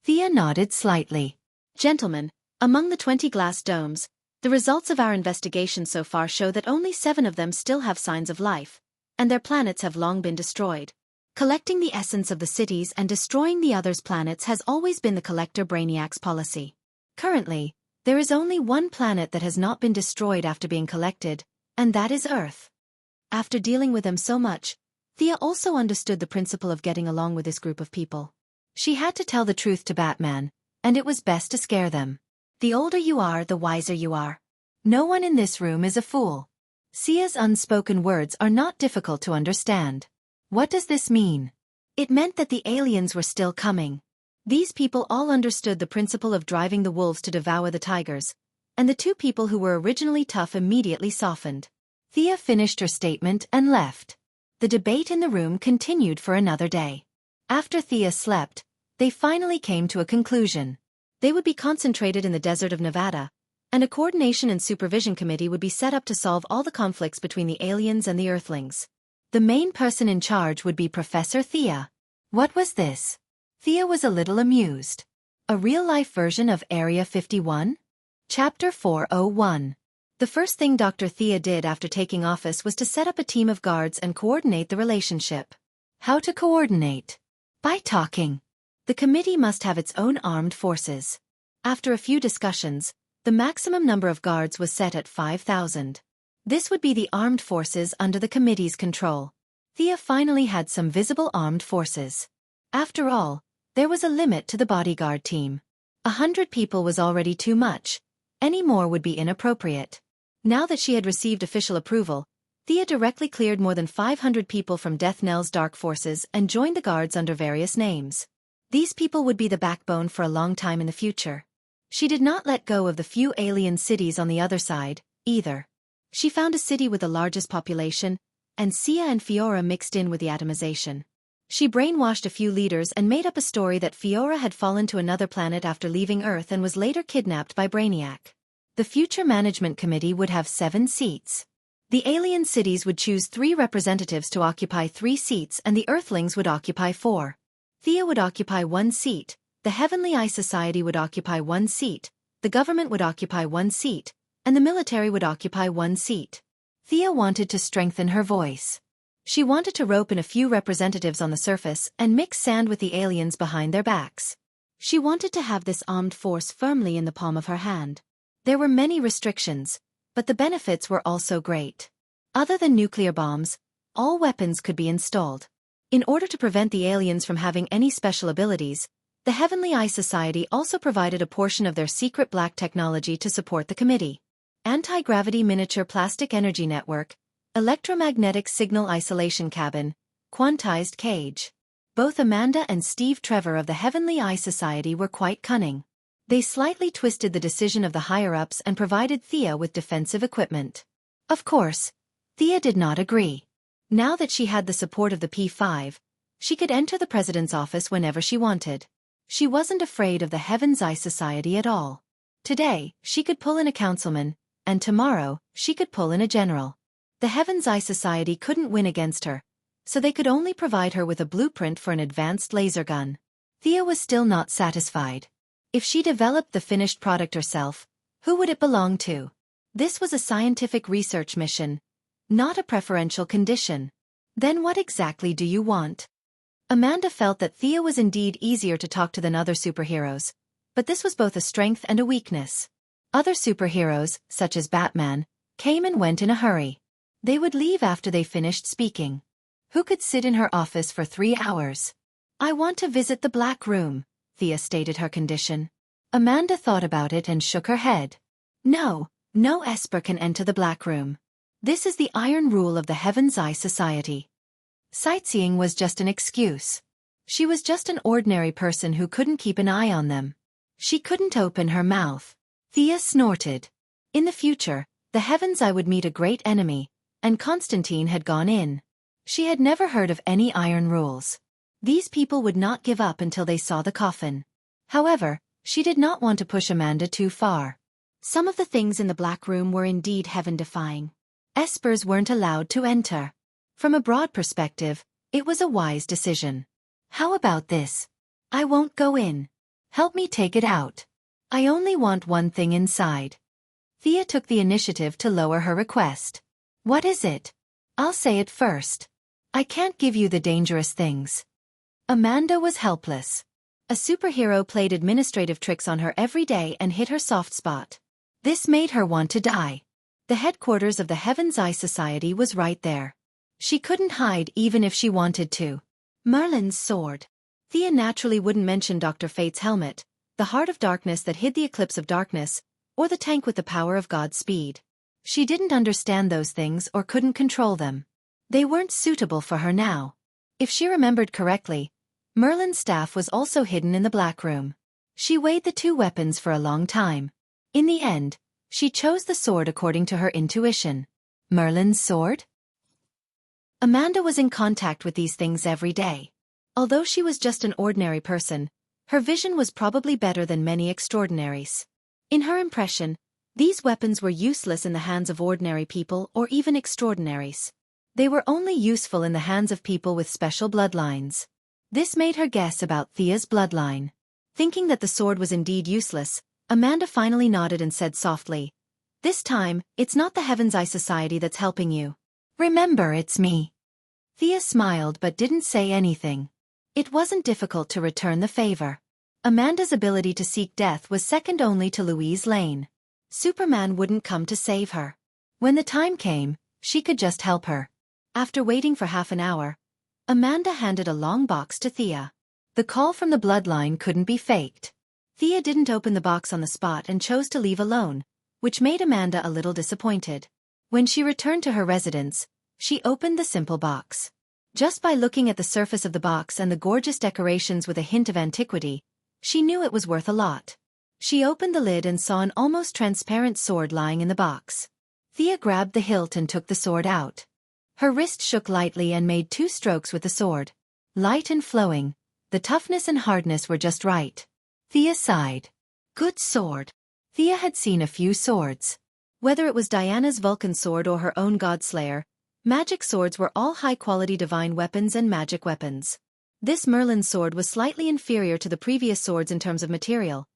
Thea nodded slightly. Gentlemen, among the 20 glass domes, the results of our investigation so far show that only 7 of them still have signs of life, and their planets have long been destroyed. Collecting the essence of the cities and destroying the others' planets has always been the Collector Brainiac's policy. Currently, there is only one planet that has not been destroyed after being collected, and that is Earth. After dealing with them so much, Thea also understood the principle of getting along with this group of people. She had to tell the truth to Batman, and it was best to scare them. The older you are, the wiser you are. No one in this room is a fool. Sia's unspoken words are not difficult to understand. What does this mean? It meant that the aliens were still coming. These people all understood the principle of driving the wolves to devour the tigers, and the 2 people who were originally tough immediately softened. Thea finished her statement and left. The debate in the room continued for another day. After Thea slept, they finally came to a conclusion. They would be concentrated in the desert of Nevada, and a coordination and supervision committee would be set up to solve all the conflicts between the aliens and the Earthlings. The main person in charge would be Professor Thea. What was this? Thea was a little amused. A real-life version of Area 51? Chapter 401. The first thing Dr. Thea did after taking office was to set up a team of guards and coordinate the relationship. How to coordinate? By talking. The committee must have its own armed forces. After a few discussions, the maximum number of guards was set at 5,000. This would be the armed forces under the committee's control. Thea finally had some visible armed forces. After all, there was a limit to the bodyguard team. 100 people was already too much. Any more would be inappropriate. Now that she had received official approval, Thea directly cleared more than 500 people from Death Knell's dark forces and joined the guards under various names. These people would be the backbone for a long time in the future. She did not let go of the few alien cities on the other side, either. She found a city with the largest population, and Sia and Fiora mixed in with the atomization. She brainwashed a few leaders and made up a story that Fiora had fallen to another planet after leaving Earth and was later kidnapped by Brainiac. The future management committee would have 7 seats. The alien cities would choose 3 representatives to occupy 3 seats and the Earthlings would occupy 4. Thea would occupy 1 seat, the Heavenly Eye Society would occupy 1 seat, the government would occupy 1 seat, and the military would occupy 1 seat. Thea wanted to strengthen her voice. She wanted to rope in a few representatives on the surface and mix sand with the aliens behind their backs. She wanted to have this armed force firmly in the palm of her hand. There were many restrictions, but the benefits were also great. Other than nuclear bombs, all weapons could be installed. In order to prevent the aliens from having any special abilities, the Heavenly Eye Society also provided a portion of their secret black technology to support the committee. Anti-gravity miniature plastic energy network, electromagnetic signal isolation cabin, quantized cage. Both Amanda and Steve Trevor of the Heavenly Eye Society were quite cunning. They slightly twisted the decision of the higher-ups and provided Thea with defensive equipment. Of course, Thea did not agree. Now that she had the support of the P5, she could enter the president's office whenever she wanted. She wasn't afraid of the Heaven's Eye Society at all. Today, she could pull in a councilman, and tomorrow, she could pull in a general. The Heaven's Eye Society couldn't win against her, so they could only provide her with a blueprint for an advanced laser gun. Thea was still not satisfied. If she developed the finished product herself, who would it belong to? This was a scientific research mission, not a preferential condition. Then what exactly do you want? Amanda felt that Thea was indeed easier to talk to than other superheroes, but this was both a strength and a weakness. Other superheroes, such as Batman, came and went in a hurry. They would leave after they finished speaking. Who could sit in her office for 3 hours? I want to visit the Black Room, Thea stated her condition. Amanda thought about it and shook her head. No Esper can enter the Black Room. This is the iron rule of the Heaven's Eye Society. Sightseeing was just an excuse. She was just an ordinary person who couldn't keep an eye on them. She couldn't open her mouth. Thea snorted. In the future, the Heaven's Eye would meet a great enemy, and Constantine had gone in. She had never heard of any iron rules. These people would not give up until they saw the coffin. However, she did not want to push Amanda too far. Some of the things in the Black Room were indeed heaven-defying. Espers weren't allowed to enter. From a broad perspective, it was a wise decision. How about this? I won't go in. Help me take it out. I only want one thing inside. Thea took the initiative to lower her request. What is it? I'll say it first. I can't give you the dangerous things. Amanda was helpless. A superhero played administrative tricks on her every day and hit her soft spot. This made her want to die. The headquarters of the Heaven's Eye Society was right there. She couldn't hide even if she wanted to. Merlin's sword. Thea naturally wouldn't mention Dr. Fate's helmet, the heart of darkness that hid the eclipse of darkness, or the tank with the power of God's speed. She didn't understand those things or couldn't control them. They weren't suitable for her now. If she remembered correctly, Merlin's staff was also hidden in the Black Room. She weighed the two weapons for a long time. In the end, she chose the sword according to her intuition. Merlin's sword? Amanda was in contact with these things every day. Although she was just an ordinary person, her vision was probably better than many extraordinaries. In her impression, these weapons were useless in the hands of ordinary people or even extraordinaries. They were only useful in the hands of people with special bloodlines. This made her guess about Thea's bloodline. Thinking that the sword was indeed useless, Amanda finally nodded and said softly, "This time, it's not the Heaven's Eye Society that's helping you. Remember, it's me." Thea smiled but didn't say anything. It wasn't difficult to return the favor. Amanda's ability to seek death was second only to Louise Lane. Superman wouldn't come to save her. When the time came, she could just help her. After waiting for half an hour, Amanda handed a long box to Thea. The call from the bloodline couldn't be faked. Thea didn't open the box on the spot and chose to leave alone, which made Amanda a little disappointed. When she returned to her residence, she opened the simple box. Just by looking at the surface of the box and the gorgeous decorations with a hint of antiquity, she knew it was worth a lot. She opened the lid and saw an almost transparent sword lying in the box. Thea grabbed the hilt and took the sword out. Her wrist shook lightly and made 2 strokes with the sword. Light and flowing, the toughness and hardness were just right. Thea sighed. Good sword. Thea had seen a few swords. Whether it was Diana's Vulcan sword or her own Godslayer, magic swords were all high-quality divine weapons and magic weapons. This Merlin sword was slightly inferior to the previous swords in terms of material,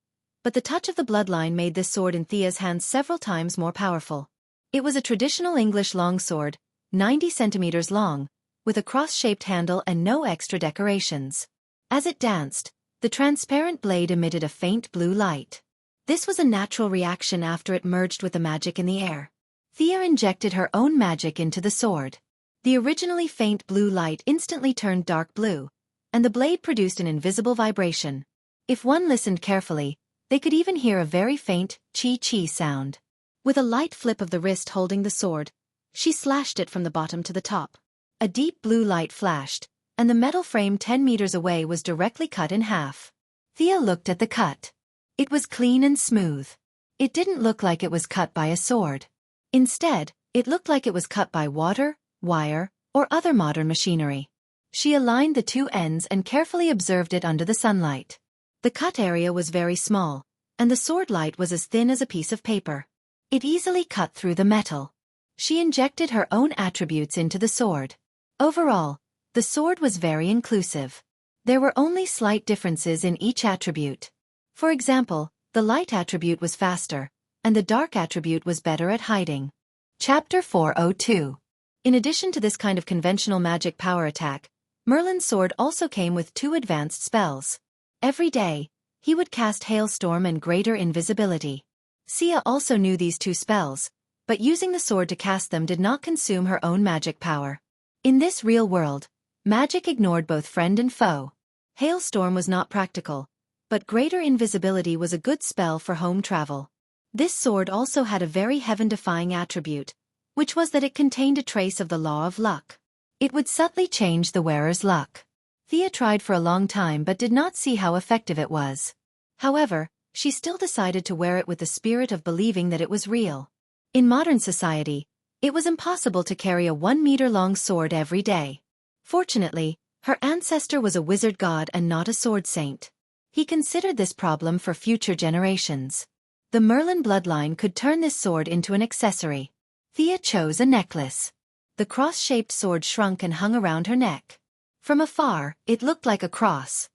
but the touch of the bloodline made this sword in Thea's hands several times more powerful. It was a traditional English longsword, 90 centimeters long, with a cross-shaped handle and no extra decorations. As it danced, the transparent blade emitted a faint blue light. This was a natural reaction after it merged with the magic in the air. Thea injected her own magic into the sword. The originally faint blue light instantly turned dark blue, and the blade produced an invisible vibration. If one listened carefully, they could even hear a very faint chi-chi sound. With a light flip of the wrist holding the sword, she slashed it from the bottom to the top. A deep blue light flashed, and the metal frame 10 meters away was directly cut in half. Thea looked at the cut. It was clean and smooth. It didn't look like it was cut by a sword. Instead, it looked like it was cut by water, wire, or other modern machinery. She aligned the two ends and carefully observed it under the sunlight. The cut area was very small, and the sword light was as thin as a piece of paper. It easily cut through the metal. She injected her own attributes into the sword. Overall, the sword was very inclusive. There were only slight differences in each attribute. For example, the light attribute was faster, and the dark attribute was better at hiding. Chapter 402. In addition to this kind of conventional magic power attack, Merlin's sword also came with 2 advanced spells. Every day, he would cast Hailstorm and Greater Invisibility. Sia also knew these 2 spells, but using the sword to cast them did not consume her own magic power. In this real world, magic ignored both friend and foe. Hailstorm was not practical, but Greater Invisibility was a good spell for home travel. This sword also had a very heaven-defying attribute, which was that it contained a trace of the law of luck. It would subtly change the wearer's luck. Thea tried for a long time but did not see how effective it was. However, she still decided to wear it with the spirit of believing that it was real. In modern society, it was impossible to carry a 1-meter-long sword every day. Fortunately, her ancestor was a wizard god and not a sword saint. He considered this problem for future generations. The Merlin bloodline could turn this sword into an accessory. Thea chose a necklace. The cross-shaped sword shrunk and hung around her neck. From afar, it looked like a cross.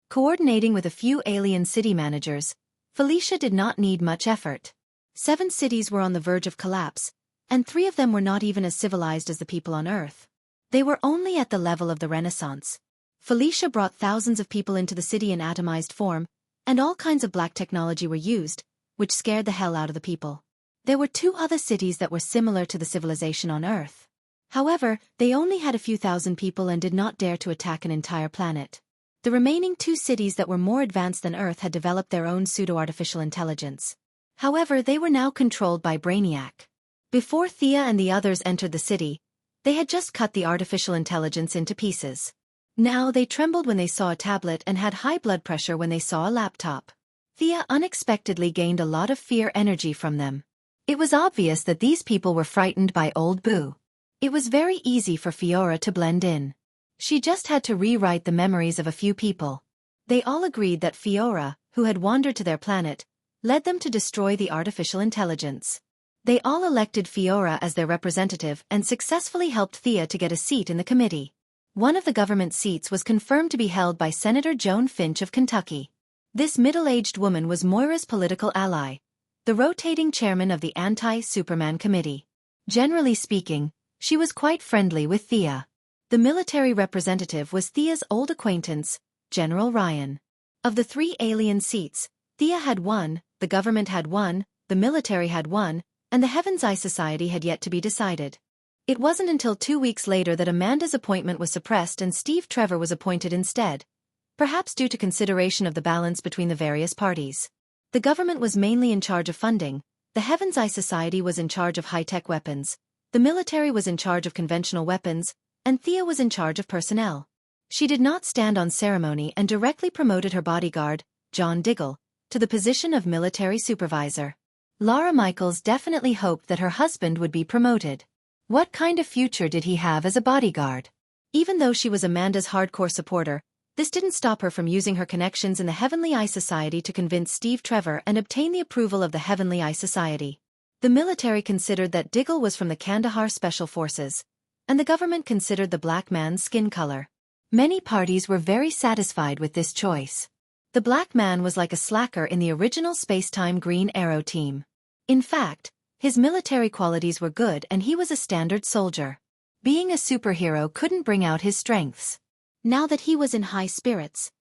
Coordinating with a few alien city managers, Felicia did not need much effort. 7 cities were on the verge of collapse, and 3 of them were not even as civilized as the people on Earth. They were only at the level of the Renaissance. Felicia brought thousands of people into the city in atomized form, and all kinds of black technology were used, which scared the hell out of the people. There were 2 other cities that were similar to the civilization on Earth. However, they only had a few thousand people and did not dare to attack an entire planet. The remaining 2 cities that were more advanced than Earth had developed their own pseudo-artificial intelligence. However, they were now controlled by Brainiac. Before Thea and the others entered the city, they had just cut the artificial intelligence into pieces. Now they trembled when they saw a tablet and had high blood pressure when they saw a laptop. Thea unexpectedly gained a lot of fear energy from them. It was obvious that these people were frightened by Old Boo. It was very easy for Fiora to blend in. She just had to rewrite the memories of a few people. They all agreed that Fiora, who had wandered to their planet, led them to destroy the artificial intelligence. They all elected Fiora as their representative and successfully helped Thea to get a seat in the committee. One of the government seats was confirmed to be held by Senator Joan Finch of Kentucky. This middle-aged woman was Moira's political ally, the rotating chairman of the Anti-Superman Committee. Generally speaking, she was quite friendly with Thea. The military representative was Thea's old acquaintance, General Ryan. Of the 3 alien seats, Thea had 1, the government had 1, the military had 1, and the Heaven's Eye Society had yet to be decided. It wasn't until 2 weeks later that Amanda's appointment was suppressed and Steve Trevor was appointed instead, perhaps due to consideration of the balance between the various parties. The government was mainly in charge of funding, the Heaven's Eye Society was in charge of high-tech weapons, the military was in charge of conventional weapons, and Thea was in charge of personnel. She did not stand on ceremony and directly promoted her bodyguard, John Diggle, to the position of military supervisor. Laura Michaels definitely hoped that her husband would be promoted. What kind of future did he have as a bodyguard? Even though she was Amanda's hardcore supporter, this didn't stop her from using her connections in the Heavenly Eye Society to convince Steve Trevor and obtain the approval of the Heavenly Eye Society. The military considered that Diggle was from the Kandahar Special Forces, and the government considered the black man's skin color. Many parties were very satisfied with this choice. The black man was like a slacker in the original Space-Time Green Arrow team. In fact, his military qualities were good and he was a standard soldier. Being a superhero couldn't bring out his strengths. Now that he was in high spirits,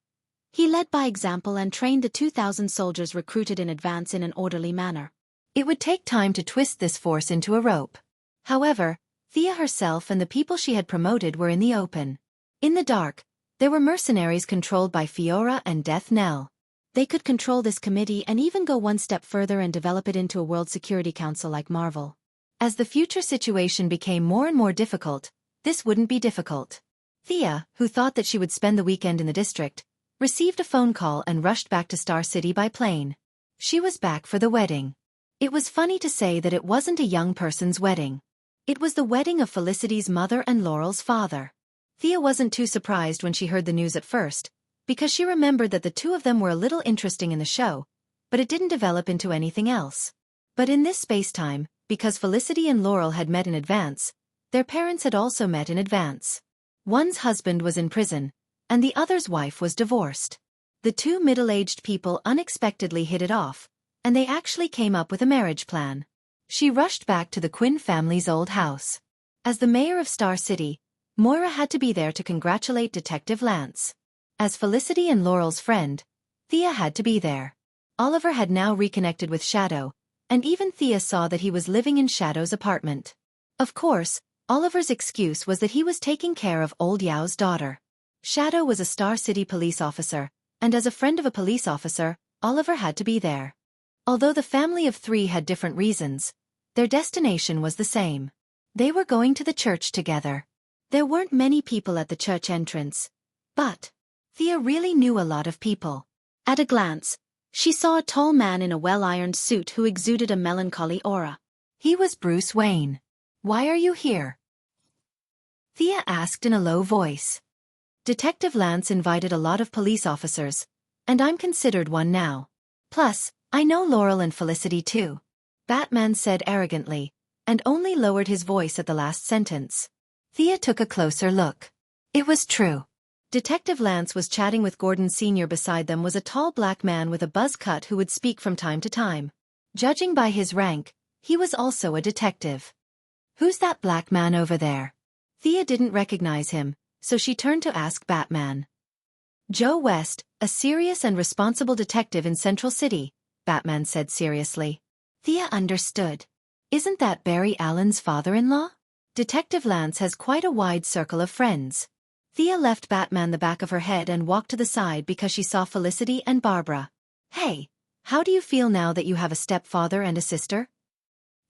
he led by example and trained the 2,000 soldiers recruited in advance in an orderly manner. It would take time to twist this force into a rope. However, Thea herself and the people she had promoted were in the open. In the dark, there were mercenaries controlled by Fiora and Death Knell. They could control this committee and even go one step further and develop it into a World Security Council like Marvel. As the future situation became more and more difficult, this wouldn't be difficult. Thea, who thought that she would spend the weekend in the district, received a phone call and rushed back to Star City by plane. She was back for the wedding. It was funny to say that it wasn't a young person's wedding. It was the wedding of Felicity's mother and Laurel's father. Thea wasn't too surprised when she heard the news at first, because she remembered that the two of them were a little interesting in the show, but it didn't develop into anything else. But in this space-time, because Felicity and Laurel had met in advance, their parents had also met in advance. One's husband was in prison, and the other's wife was divorced. The two middle-aged people unexpectedly hit it off, and they actually came up with a marriage plan. She rushed back to the Quinn family's old house. As the mayor of Star City, Moira had to be there to congratulate Detective Lance. As Felicity and Laurel's friend, Thea had to be there. Oliver had now reconnected with Shadow, and even Thea saw that he was living in Shadow's apartment. Of course, Oliver's excuse was that he was taking care of Old Yao's daughter. Shadow was a Star City police officer, and as a friend of a police officer, Oliver had to be there. Although the family of three had different reasons, their destination was the same. They were going to the church together. There weren't many people at the church entrance, but Thea really knew a lot of people. At a glance, she saw a tall man in a well-ironed suit who exuded a melancholy aura. He was Bruce Wayne. "Why are you here?" Thea asked in a low voice. "Detective Lance invited a lot of police officers, and I'm considered one now. Plus, I know Laurel and Felicity too," Batman said arrogantly, and only lowered his voice at the last sentence. Thea took a closer look. It was true. Detective Lance was chatting with Gordon Sr. Beside them was a tall black man with a buzz cut who would speak from time to time. Judging by his rank, he was also a detective. "Who's that black man over there?" Thea didn't recognize him, so she turned to ask Batman. "Joe West, a serious and responsible detective in Central City," Batman said seriously. Thea understood. "Isn't that Barry Allen's father-in-law?" Detective Lance has quite a wide circle of friends. Thea left Batman the back of her head and walked to the side because she saw Felicity and Barbara. "Hey, how do you feel now that you have a stepfather and a sister?"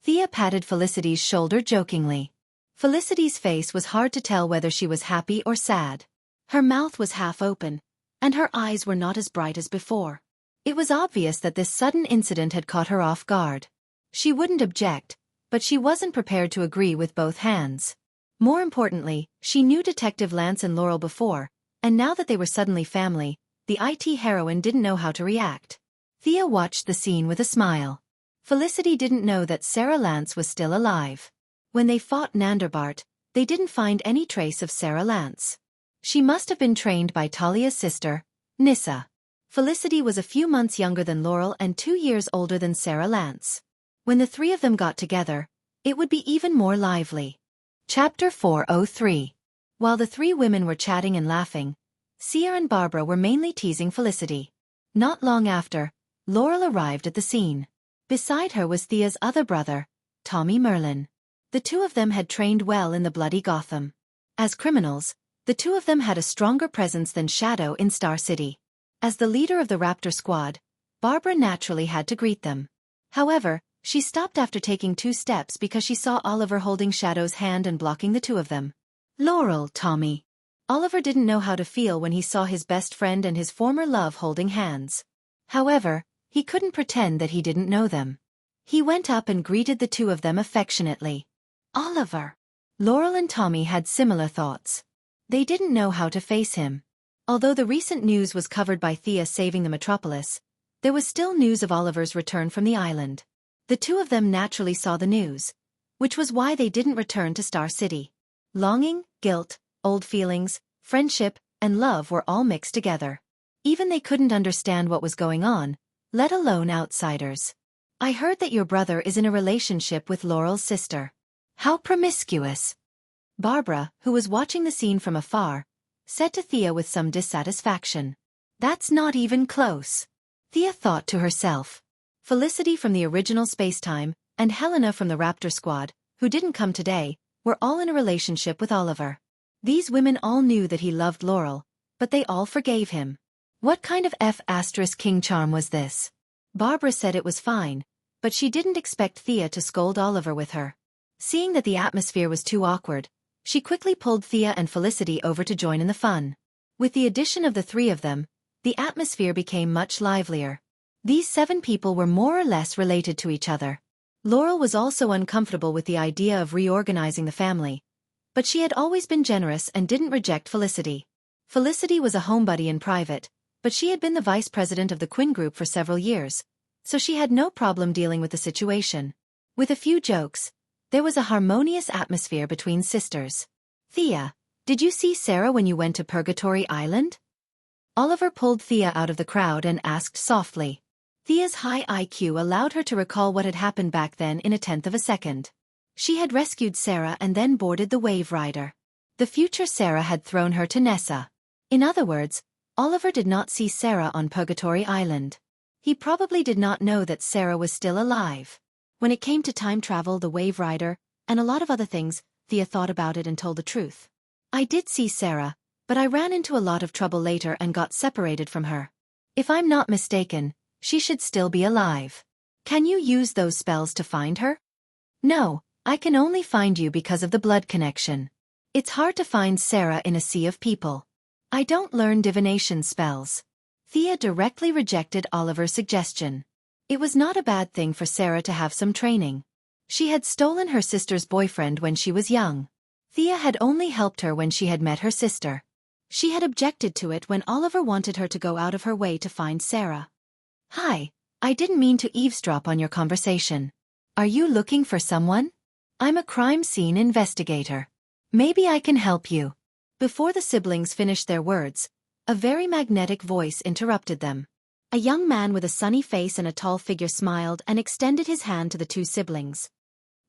Thea patted Felicity's shoulder jokingly. Felicity's face was hard to tell whether she was happy or sad. Her mouth was half open, and her eyes were not as bright as before. It was obvious that this sudden incident had caught her off guard. She wouldn't object, but she wasn't prepared to agree with both hands. More importantly, she knew Detective Lance and Laurel before, and now that they were suddenly family, the IT heroine didn't know how to react. Thea watched the scene with a smile. Felicity didn't know that Sarah Lance was still alive. When they fought Nanderbart, they didn't find any trace of Sarah Lance. She must have been trained by Talia's sister, Nissa. Felicity was a few months younger than Laurel and 2 years older than Sarah Lance. When the three of them got together, it would be even more lively. Chapter 403. While the three women were chatting and laughing, Sia and Barbara were mainly teasing Felicity. Not long after, Laurel arrived at the scene. Beside her was Thea's other brother, Tommy Merlin. The two of them had trained well in the bloody Gotham. As criminals, the two of them had a stronger presence than Shadow in Star City. As the leader of the Raptor squad, Barbara naturally had to greet them. However, she stopped after taking 2 steps because she saw Oliver holding Shadow's hand and blocking the two of them. "Laurel, Tommy." Oliver didn't know how to feel when he saw his best friend and his former love holding hands. However, he couldn't pretend that he didn't know them. He went up and greeted the two of them affectionately. "Oliver." Laurel and Tommy had similar thoughts. They didn't know how to face him. Although the recent news was covered by Thea saving the metropolis, there was still news of Oliver's return from the island. The two of them naturally saw the news, which was why they didn't return to Star City. Longing, guilt, old feelings, friendship, and love were all mixed together. Even they couldn't understand what was going on, let alone outsiders. "I heard that your brother is in a relationship with Laurel's sister. How promiscuous." Barbara, who was watching the scene from afar, said to Thea with some dissatisfaction. That's not even close. Thea thought to herself. Felicity from the original Spacetime and Helena from the Raptor Squad, who didn't come today, were all in a relationship with Oliver. These women all knew that he loved Laurel, but they all forgave him. What kind of F***king charm was this? Barbara said it was fine, but she didn't expect Thea to scold Oliver with her. Seeing that the atmosphere was too awkward, she quickly pulled Thea and Felicity over to join in the fun. With the addition of the three of them, the atmosphere became much livelier. These 7 people were more or less related to each other. Laurel was also uncomfortable with the idea of reorganizing the family, but she had always been generous and didn't reject Felicity. Felicity was a homebody in private, but she had been the vice president of the Quinn Group for several years, so she had no problem dealing with the situation. With a few jokes, there was a harmonious atmosphere between sisters. Thea, did you see Sarah when you went to Purgatory Island? Oliver pulled Thea out of the crowd and asked softly. Thea's high IQ allowed her to recall what had happened back then in a tenth of a second. She had rescued Sarah and then boarded the Wave Rider. The future Sarah had thrown her to Nessa. In other words, Oliver did not see Sarah on Purgatory Island. He probably did not know that Sarah was still alive. When it came to time travel, the Wave Rider, and a lot of other things, Thea thought about it and told the truth. I did see Sarah, but I ran into a lot of trouble later and got separated from her. If I'm not mistaken, she should still be alive. Can you use those spells to find her? No, I can only find you because of the blood connection. It's hard to find Sarah in a sea of people. I don't learn divination spells. Thea directly rejected Oliver's suggestion. It was not a bad thing for Sarah to have some training. She had stolen her sister's boyfriend when she was young. Thea had only helped her when she had met her sister. She had objected to it when Oliver wanted her to go out of her way to find Sarah. Hi, I didn't mean to eavesdrop on your conversation. Are you looking for someone? I'm a crime scene investigator. Maybe I can help you. Before the siblings finished their words, a very magnetic voice interrupted them. A young man with a sunny face and a tall figure smiled and extended his hand to the 2 siblings.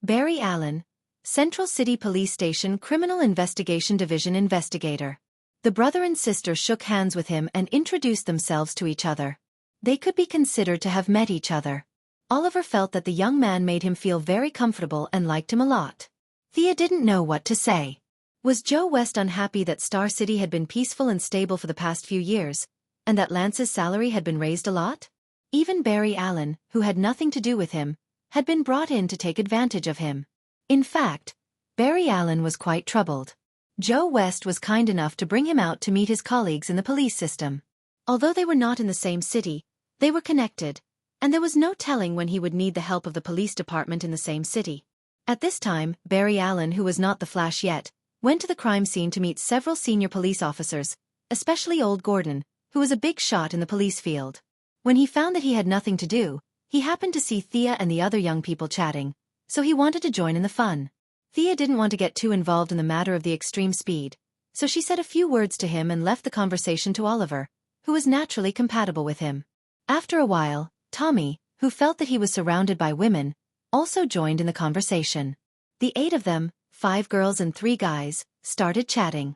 Barry Allen, Central City Police Station Criminal Investigation Division investigator. The brother and sister shook hands with him and introduced themselves to each other. They could be considered to have met each other. Oliver felt that the young man made him feel very comfortable and liked him a lot. Thea didn't know what to say. Was Joe West unhappy that Star City had been peaceful and stable for the past few years, and that Lance's salary had been raised a lot? Even Barry Allen, who had nothing to do with him, had been brought in to take advantage of him. In fact, Barry Allen was quite troubled. Joe West was kind enough to bring him out to meet his colleagues in the police system. Although they were not in the same city, they were connected, and there was no telling when he would need the help of the police department in the same city. At this time, Barry Allen, who was not the Flash yet, went to the crime scene to meet several senior police officers, especially Old Gordon, who was a big shot in the police field. When he found that he had nothing to do, he happened to see Thea and the other young people chatting, so he wanted to join in the fun. Thea didn't want to get too involved in the matter of the extreme speed, so she said a few words to him and left the conversation to Oliver, who was naturally compatible with him. After a while, Tommy, who felt that he was surrounded by women, also joined in the conversation. The 8 of them, 5 girls and 3 guys, started chatting.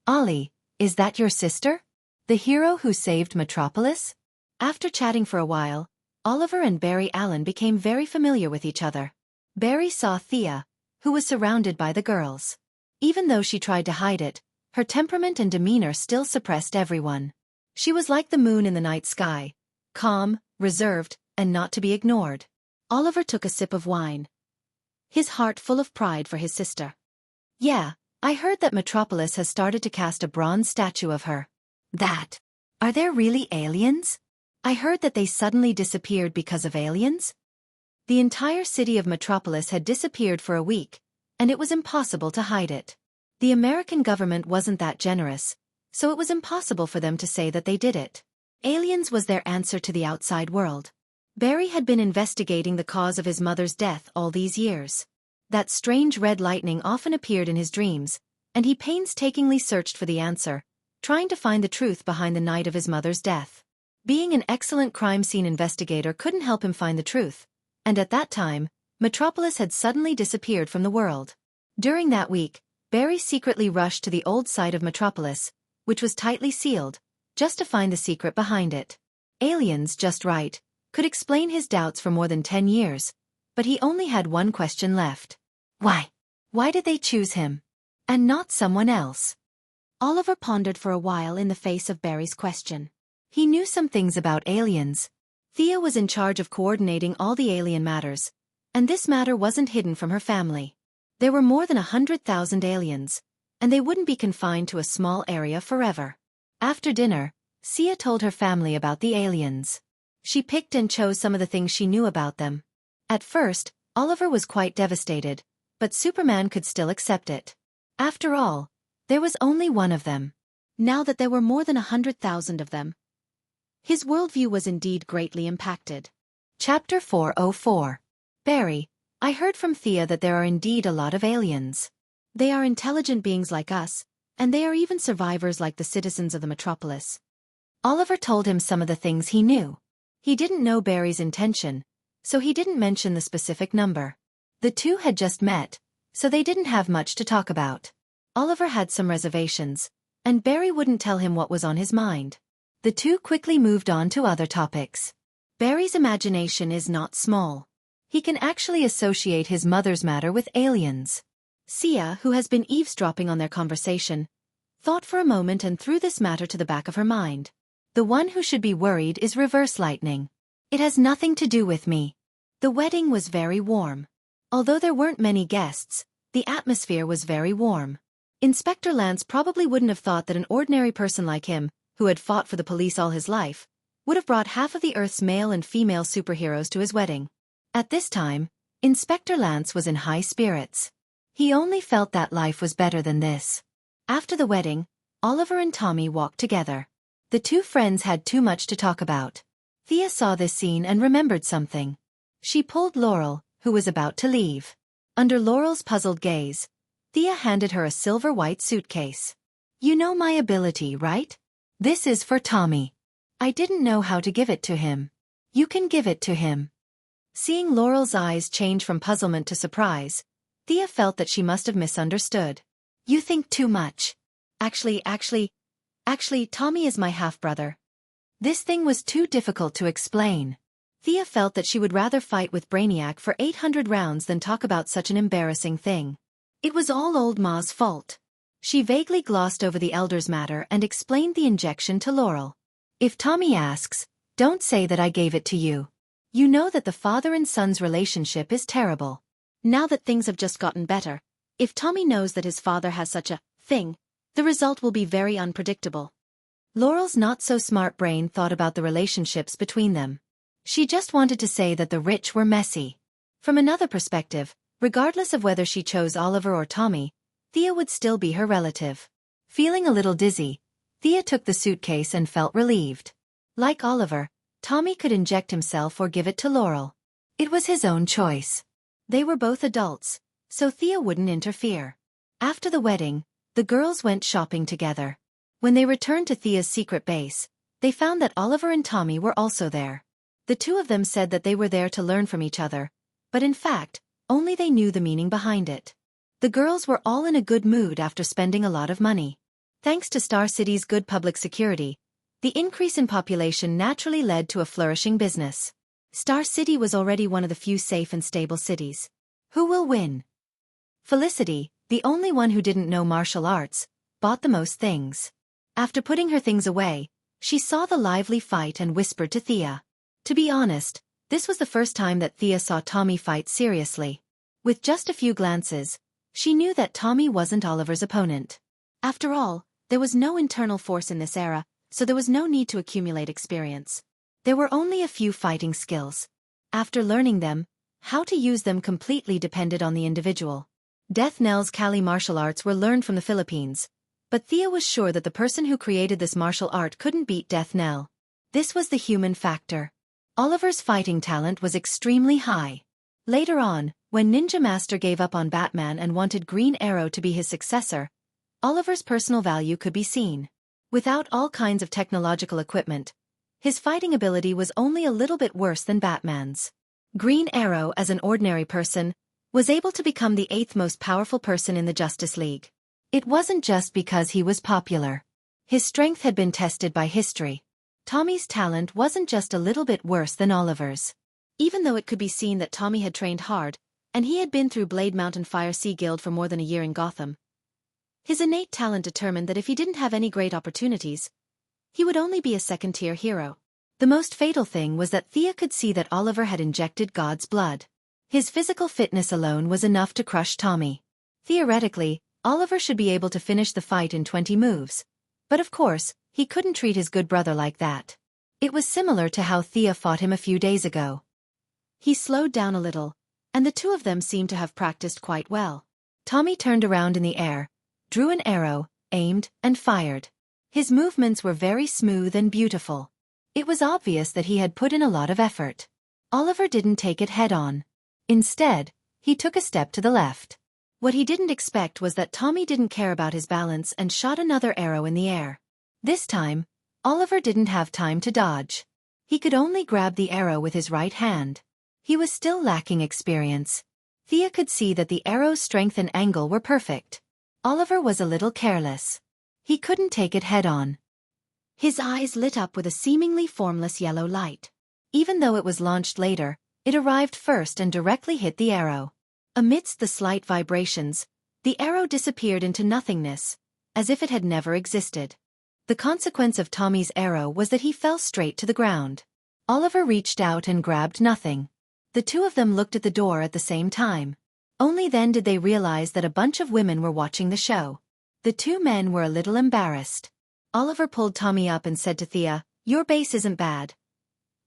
Ollie, is that your sister? The hero who saved Metropolis? After chatting for a while, Oliver and Barry Allen became very familiar with each other. Barry saw Thea, who was surrounded by the girls. Even though she tried to hide it, her temperament and demeanor still suppressed everyone. She was like the moon in the night sky, calm, reserved, and not to be ignored. Oliver took a sip of wine, his heart full of pride for his sister. Yeah, I heard that Metropolis has started to cast a bronze statue of her. That. Are there really aliens? I heard that they suddenly disappeared because of aliens? The entire city of Metropolis had disappeared for a week, and it was impossible to hide it. The American government wasn't that generous, so it was impossible for them to say that they did it. Aliens was their answer to the outside world. Barry had been investigating the cause of his mother's death all these years. That strange red lightning often appeared in his dreams, and he painstakingly searched for the answer, trying to find the truth behind the night of his mother's death. Being an excellent crime scene investigator couldn't help him find the truth, and at that time, Metropolis had suddenly disappeared from the world. During that week, Barry secretly rushed to the old site of Metropolis, which was tightly sealed, just to find the secret behind it. Aliens, just right, could explain his doubts for more than 10 years, but he only had one question left. Why? Why did they choose him? And not someone else? Oliver pondered for a while in the face of Barry's question. He knew some things about aliens. Thea was in charge of coordinating all the alien matters, and this matter wasn't hidden from her family. There were more than 100,000 aliens, and they wouldn't be confined to a small area forever. After dinner, Sia told her family about the aliens. She picked and chose some of the things she knew about them. At first, Oliver was quite devastated, but Superman could still accept it. After all, there was only one of them. Now that there were more than 100,000 of them, his worldview was indeed greatly impacted. Chapter 404. Barry, I heard from Thea that there are indeed a lot of aliens. They are intelligent beings like us, and they are even survivors like the citizens of the metropolis. Oliver told him some of the things he knew. He didn't know Barry's intention, so he didn't mention the specific number. The two had just met, so they didn't have much to talk about. Oliver had some reservations, and Barry wouldn't tell him what was on his mind. The two quickly moved on to other topics. Barry's imagination is not small. He can actually associate his mother's matter with aliens. Sia, who has been eavesdropping on their conversation, thought for a moment and threw this matter to the back of her mind. The one who should be worried is Reverse Lightning. It has nothing to do with me. The wedding was very warm. Although there weren't many guests, the atmosphere was very warm. Inspector Lance probably wouldn't have thought that an ordinary person like him, who had fought for the police all his life, would have brought half of the Earth's male and female superheroes to his wedding. At this time, Inspector Lance was in high spirits. He only felt that life was better than this. After the wedding, Oliver and Tommy walked together. The two friends had too much to talk about. Thea saw this scene and remembered something. She pulled Laurel, who was about to leave. Under Laurel's puzzled gaze, Thea handed her a silver-white suitcase. You know my ability, right? This is for Tommy. I didn't know how to give it to him. You can give it to him. Seeing Laurel's eyes change from puzzlement to surprise, Thea felt that she must have misunderstood. You think too much. Actually, Tommy is my half-brother. This thing was too difficult to explain. Thea felt that she would rather fight with Brainiac for 800 rounds than talk about such an embarrassing thing. It was all old Ma's fault. She vaguely glossed over the elder's matter and explained the injection to Laurel. If Tommy asks, don't say that I gave it to you. You know that the father and son's relationship is terrible. Now that things have just gotten better, if Tommy knows that his father has such a thing, the result will be very unpredictable. Laurel's not-so-smart brain thought about the relationships between them. She just wanted to say that the rich were messy. From another perspective, regardless of whether she chose Oliver or Tommy, Thea would still be her relative. Feeling a little dizzy, Thea took the suitcase and felt relieved. Like Oliver, Tommy could inject himself or give it to Laurel. It was his own choice. They were both adults, so Thea wouldn't interfere. After the wedding, the girls went shopping together. When they returned to Thea's secret base, they found that Oliver and Tommy were also there. The two of them said that they were there to learn from each other, but in fact, only they knew the meaning behind it. The girls were all in a good mood after spending a lot of money. Thanks to Star City's good public security, the increase in population naturally led to a flourishing business. Star City was already one of the few safe and stable cities. Who will win? Felicity, the only one who didn't know martial arts, bought the most things. After putting her things away, she saw the lively fight and whispered to Thea. To be honest, this was the first time that Thea saw Tommy fight seriously. With just a few glances, she knew that Tommy wasn't Oliver's opponent. After all, there was no internal force in this era, so there was no need to accumulate experience. There were only a few fighting skills. After learning them, how to use them completely depended on the individual. Death Knell's Kali martial arts were learned from the Philippines, but Thea was sure that the person who created this martial art couldn't beat Death Knell. This was the human factor. Oliver's fighting talent was extremely high. Later on, when Ninja Master gave up on Batman and wanted Green Arrow to be his successor, Oliver's personal value could be seen. Without all kinds of technological equipment, his fighting ability was only a little bit worse than Batman's. Green Arrow, as an ordinary person, was able to become the 8th most powerful person in the Justice League. It wasn't just because he was popular. His strength had been tested by history. Tommy's talent wasn't just a little bit worse than Oliver's. Even though it could be seen that Tommy had trained hard, and he had been through Blade Mountain Fire Sea Guild for more than a year in Gotham, his innate talent determined that if he didn't have any great opportunities, he would only be a second-tier hero. The most fatal thing was that Thea could see that Oliver had injected God's blood. His physical fitness alone was enough to crush Tommy. Theoretically, Oliver should be able to finish the fight in 20 moves. But of course, he couldn't treat his good brother like that. It was similar to how Thea fought him a few days ago. He slowed down a little, and the two of them seemed to have practiced quite well. Tommy turned around in the air, drew an arrow, aimed, and fired. His movements were very smooth and beautiful. It was obvious that he had put in a lot of effort. Oliver didn't take it head-on. Instead, he took a step to the left. What he didn't expect was that Tommy didn't care about his balance and shot another arrow in the air. This time, Oliver didn't have time to dodge. He could only grab the arrow with his right hand. He was still lacking experience. Thea could see that the arrow's strength and angle were perfect. Oliver was a little careless. He couldn't take it head-on. His eyes lit up with a seemingly formless yellow light. Even though it was launched later, it arrived first and directly hit the arrow. Amidst the slight vibrations, the arrow disappeared into nothingness, as if it had never existed. The consequence of Tommy's arrow was that he fell straight to the ground. Oliver reached out and grabbed nothing. The two of them looked at the door at the same time. Only then did they realize that a bunch of women were watching the show. The two men were a little embarrassed. Oliver pulled Tommy up and said to Thea, "Your base isn't bad."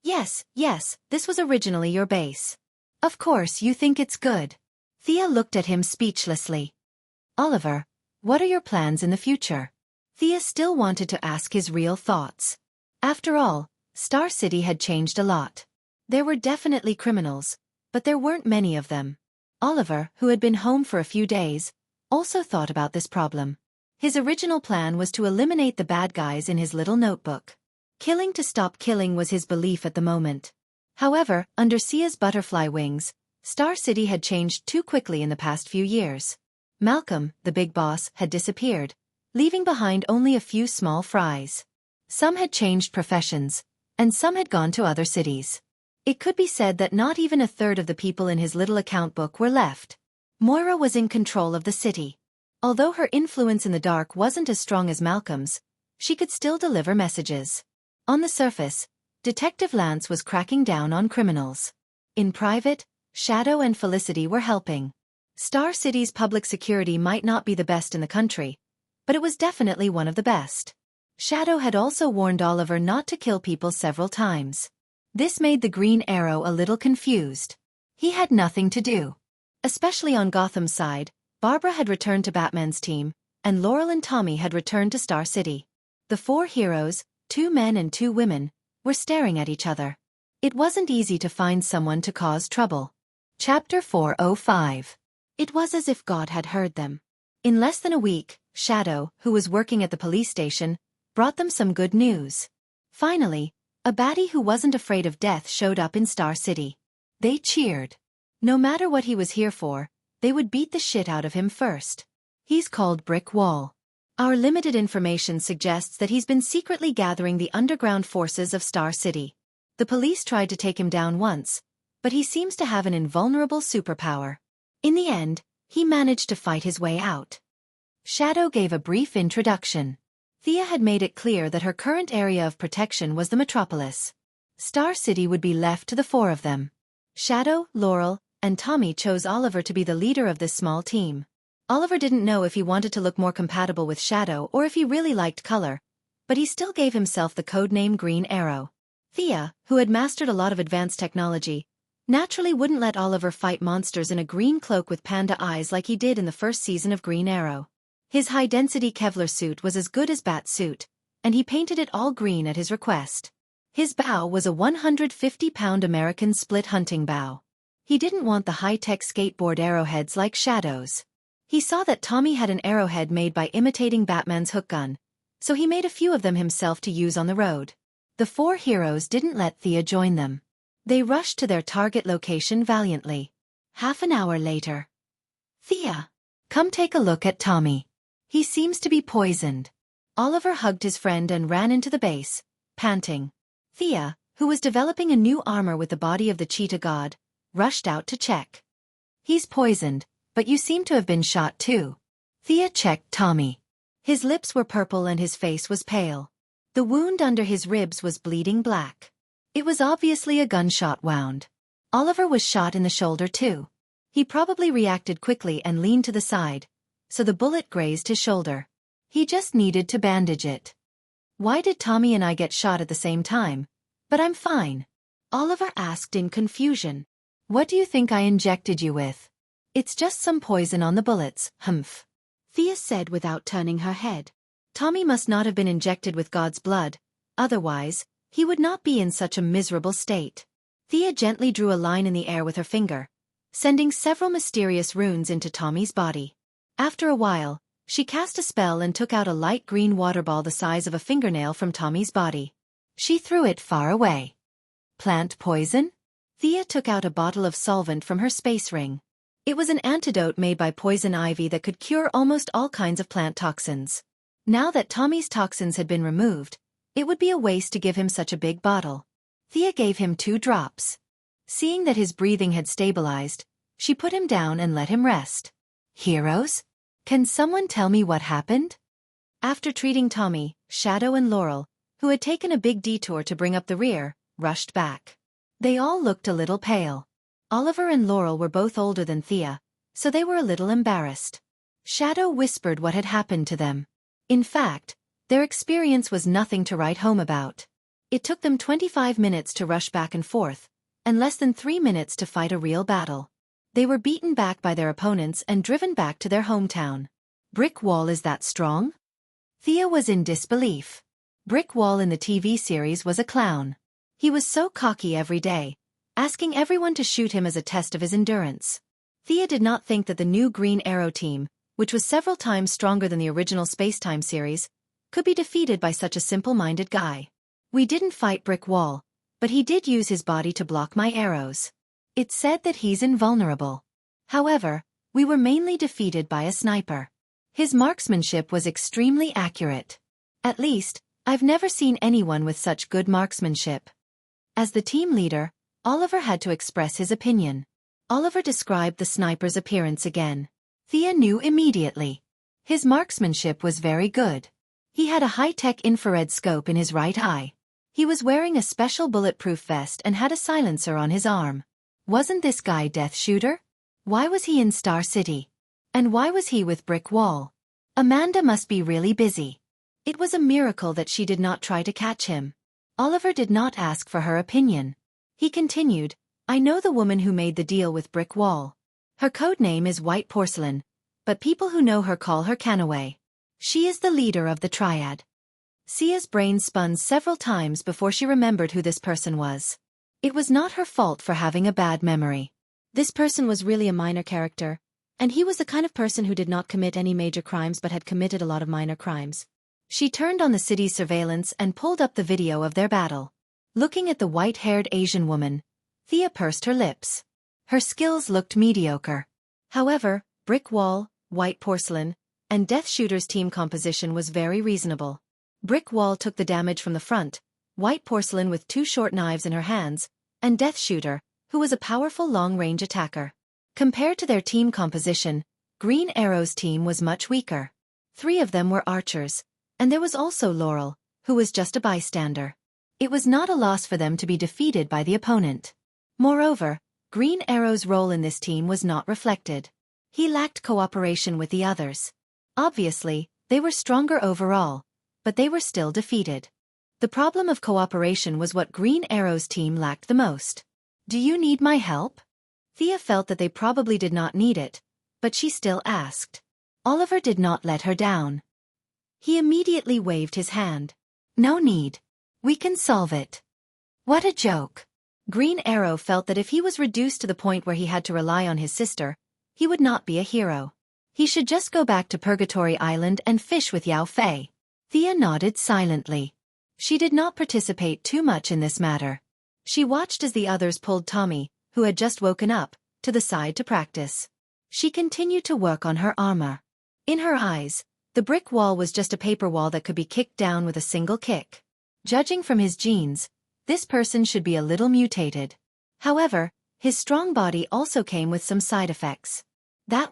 Yes, this was originally your base. Of course you think it's good." Thea looked at him speechlessly. "Oliver, what are your plans in the future?" Thea still wanted to ask his real thoughts. After all, Star City had changed a lot. There were definitely criminals, but there weren't many of them. Oliver, who had been home for a few days, also thought about this problem. His original plan was to eliminate the bad guys in his little notebook. Killing to stop killing was his belief at the moment. However, under Sia's butterfly wings, Star City had changed too quickly in the past few years. Malcolm, the big boss, had disappeared, leaving behind only a few small fries. Some had changed professions, and some had gone to other cities. It could be said that not even a third of the people in his little account book were left. Moira was in control of the city. Although her influence in the dark wasn't as strong as Malcolm's, she could still deliver messages. On the surface, Detective Lance was cracking down on criminals. In private, Shadow and Felicity were helping. Star City's public security might not be the best in the country, but it was definitely one of the best. Shadow had also warned Oliver not to kill people several times. This made the Green Arrow a little confused. He had nothing to do. Especially on Gotham's side, Barbara had returned to Batman's team, and Laurel and Tommy had returned to Star City. The four heroes, 2 men and 2 women, were staring at each other. It wasn't easy to find someone to cause trouble. Chapter 405. It was as if God had heard them. In less than a week, Shadow, who was working at the police station, brought them some good news. Finally, a baddie who wasn't afraid of death showed up in Star City. They cheered. No matter what he was here for, they would beat the shit out of him first. He's called Brick Wall. Our limited information suggests that he's been secretly gathering the underground forces of Star City. The police tried to take him down once, but he seems to have an invulnerable superpower. In the end, he managed to fight his way out. Shadow gave a brief introduction. Thea had made it clear that her current area of protection was the metropolis. Star City would be left to the 4 of them. Shadow, Laurel, and Tommy chose Oliver to be the leader of this small team. Oliver didn't know if he wanted to look more compatible with Shadow or if he really liked color, but he still gave himself the codename Green Arrow. Thea, who had mastered a lot of advanced technology, naturally wouldn't let Oliver fight monsters in a green cloak with panda eyes like he did in the first season of Green Arrow. His high-density Kevlar suit was as good as Bat's suit, and he painted it all green at his request. His bow was a 150-pound American split hunting bow. He didn't want the high-tech skateboard arrowheads like Shadow's. He saw that Tommy had an arrowhead made by imitating Batman's hook gun, so he made a few of them himself to use on the road. The 4 heroes didn't let Thea join them. They rushed to their target location valiantly. Half an hour later. "Thea, come take a look at Tommy." He seems to be poisoned. Oliver hugged his friend and ran into the base, panting. Thea, who was developing a new armor with the body of the cheetah god, rushed out to check. He's poisoned, but you seem to have been shot too. Thea checked Tommy. His lips were purple and his face was pale. The wound under his ribs was bleeding black. It was obviously a gunshot wound. Oliver was shot in the shoulder too. He probably reacted quickly and leaned to the side, so the bullet grazed his shoulder. He just needed to bandage it. Why did Tommy and I get shot at the same time? But I'm fine. Oliver asked in confusion. What do you think I injected you with? It's just some poison on the bullets, humph. Thea said without turning her head. Tommy must not have been injected with God's blood, otherwise, he would not be in such a miserable state. Thea gently drew a line in the air with her finger, sending several mysterious runes into Tommy's body. After a while, she cast a spell and took out a light green water ball the size of a fingernail from Tommy's body. She threw it far away. Plant poison? Thea took out a bottle of solvent from her space ring. It was an antidote made by poison ivy that could cure almost all kinds of plant toxins. Now that Tommy's toxins had been removed, it would be a waste to give him such a big bottle. Thea gave him 2 drops. Seeing that his breathing had stabilized, she put him down and let him rest. Heroes? Can someone tell me what happened? After treating Tommy, Shadow and Laurel, who had taken a big detour to bring up the rear, rushed back. They all looked a little pale. Oliver and Laurel were both older than Thea, so they were a little embarrassed. Shadow whispered what had happened to them. In fact, their experience was nothing to write home about. It took them 25 minutes to rush back and forth, and less than 3 minutes to fight a real battle. They were beaten back by their opponents and driven back to their hometown. Brick Wall is that strong? Thea was in disbelief. Brick Wall in the TV series was a clown. He was so cocky every day, asking everyone to shoot him as a test of his endurance. Thea did not think that the new Green Arrow team, which was several times stronger than the original Spacetime series, could be defeated by such a simple-minded guy. We didn't fight Brick Wall, but he did use his body to block my arrows. It's said that he's invulnerable. However, we were mainly defeated by a sniper. His marksmanship was extremely accurate. At least, I've never seen anyone with such good marksmanship. As the team leader, Oliver had to express his opinion. Oliver described the sniper's appearance again. Thea knew immediately. His marksmanship was very good. He had a high-tech infrared scope in his right eye. He was wearing a special bulletproof vest and had a silencer on his arm. Wasn't this guy Death Shooter? Why was he in Star City? And why was he with Brick Wall? Amanda must be really busy. It was a miracle that she did not try to catch him. Oliver did not ask for her opinion. He continued, I know the woman who made the deal with Brick Wall. Her code name is White Porcelain, but people who know her call her Canaway. She is the leader of the Triad. Sia's brain spun several times before she remembered who this person was. It was not her fault for having a bad memory. This person was really a minor character, and he was the kind of person who did not commit any major crimes but had committed a lot of minor crimes. She turned on the city's surveillance and pulled up the video of their battle. Looking at the white-haired Asian woman, Thea pursed her lips. Her skills looked mediocre. However, Brick Wall, White Porcelain, and Death Shooter's team composition was very reasonable. Brick Wall took the damage from the front, White Porcelain with 2 short knives in her hands, and Death Shooter, who was a powerful long-range attacker. Compared to their team composition, Green Arrow's team was much weaker. 3 of them were archers, and there was also Laurel, who was just a bystander. It was not a loss for them to be defeated by the opponent. Moreover, Green Arrow's role in this team was not reflected. He lacked cooperation with the others. Obviously, they were stronger overall, but they were still defeated. The problem of cooperation was what Green Arrow's team lacked the most. Do you need my help? Thea felt that they probably did not need it, but she still asked. Oliver did not let her down. He immediately waved his hand. No need. We can solve it. What a joke. Green Arrow felt that if he was reduced to the point where he had to rely on his sister, he would not be a hero. He should just go back to Purgatory Island and fish with Yao Fei. Thea nodded silently. She did not participate too much in this matter. She watched as the others pulled Tommy, who had just woken up, to the side to practice. She continued to work on her armor. In her eyes, The brick wall was just a paper wall that could be kicked down with a single kick. Judging from his genes, this person should be a little mutated. However, his strong body also came with some side effects. There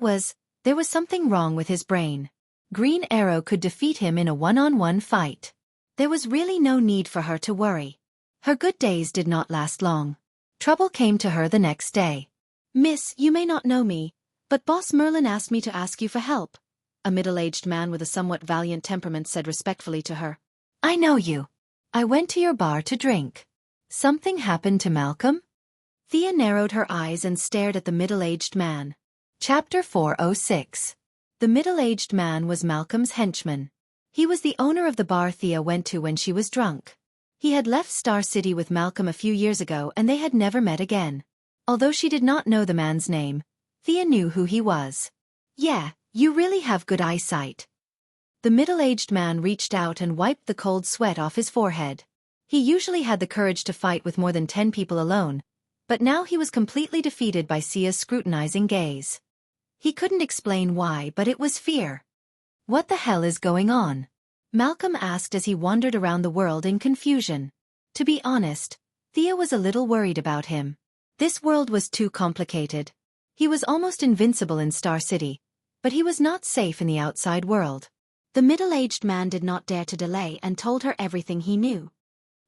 was something wrong with his brain. Green Arrow could defeat him in a one-on-one fight. There was really no need for her to worry. Her good days did not last long. Trouble came to her the next day. "Miss, you may not know me, but Boss Merlin asked me to ask you for help," a middle-aged man with a somewhat valiant temperament said respectfully to her. "I know you. I went to your bar to drink. Something happened to Malcolm?" Thea narrowed her eyes and stared at the middle-aged man. Chapter 406. The middle-aged man was Malcolm's henchman. He was the owner of the bar Thea went to when she was drunk. He had left Star City with Malcolm a few years ago and they had never met again. Although she did not know the man's name, Thea knew who he was. "Yeah, you really have good eyesight." The middle-aged man reached out and wiped the cold sweat off his forehead. He usually had the courage to fight with more than 10 people alone, but now he was completely defeated by Sia's scrutinizing gaze. He couldn't explain why, but it was fear. "What the hell is going on?" Malcolm asked as he wandered around the world in confusion. To be honest, Thea was a little worried about him. This world was too complicated. He was almost invincible in Star City, but he was not safe in the outside world. The middle-aged man did not dare to delay and told her everything he knew.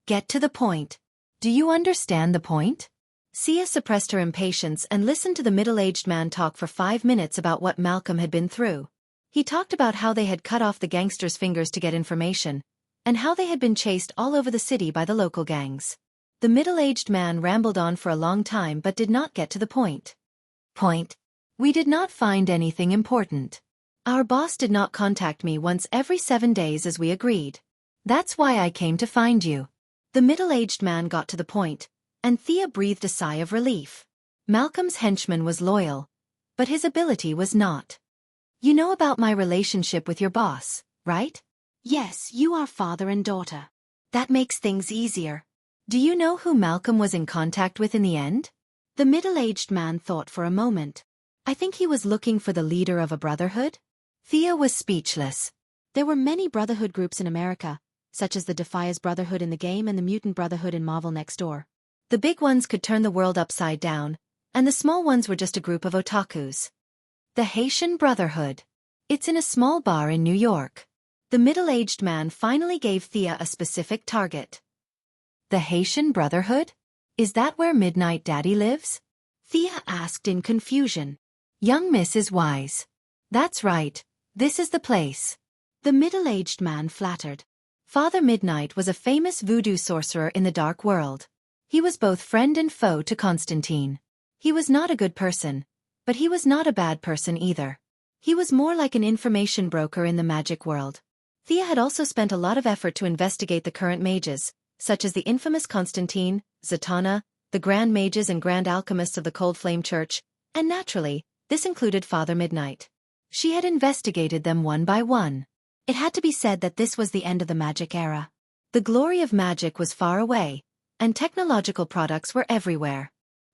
"Get to the point. Do you understand the point?" Sia suppressed her impatience and listened to the middle-aged man talk for 5 minutes about what Malcolm had been through. He talked about how they had cut off the gangsters' fingers to get information, and how they had been chased all over the city by the local gangs. The middle-aged man rambled on for a long time but did not get to the point. We did not find anything important. Our boss did not contact me once every 7 days as we agreed. That's why I came to find you." The middle-aged man got to the point, and Thea breathed a sigh of relief. Malcolm's henchman was loyal, but his ability was not. "You know about my relationship with your boss, right?" "Yes, you are father and daughter." "That makes things easier. Do you know who Malcolm was in contact with in the end?" The middle-aged man thought for a moment. "I think he was looking for the leader of a brotherhood." Thea was speechless. There were many brotherhood groups in America, such as the Defias Brotherhood in the game and the Mutant Brotherhood in Marvel Next Door. The big ones could turn the world upside down, and the small ones were just a group of otakus. "The Haitian Brotherhood. It's in a small bar in New York." The middle-aged man finally gave Thea a specific target. "The Haitian Brotherhood? Is that where Midnight Daddy lives?" Thea asked in confusion. Young Miss is wise. "That's right, this is the place." The middle-aged man flattered. Father Midnight was a famous voodoo sorcerer in the dark world. He was both friend and foe to Constantine. He was not a good person, but he was not a bad person either. He was more like an information broker in the magic world. Thea had also spent a lot of effort to investigate the current mages, such as the infamous Constantine, Zatanna, the Grand Mages and Grand Alchemists of the Cold Flame Church, and naturally, this included Father Midnight. She had investigated them one by one. It had to be said that this was the end of the magic era. The glory of magic was far away, and technological products were everywhere.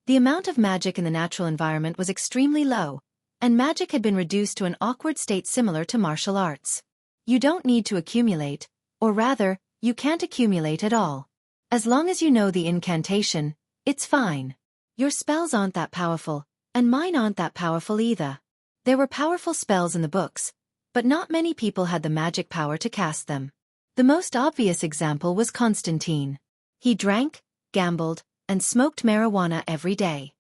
The amount of magic in the natural environment was extremely low, and magic had been reduced to an awkward state similar to martial arts. You don't need to accumulate, or rather, you can't accumulate at all. As long as you know the incantation, it's fine. Your spells aren't that powerful, and mine aren't that powerful either. There were powerful spells in the books, but not many people had the magic power to cast them. The most obvious example was Constantine. He drank, gambled, and smoked marijuana every day.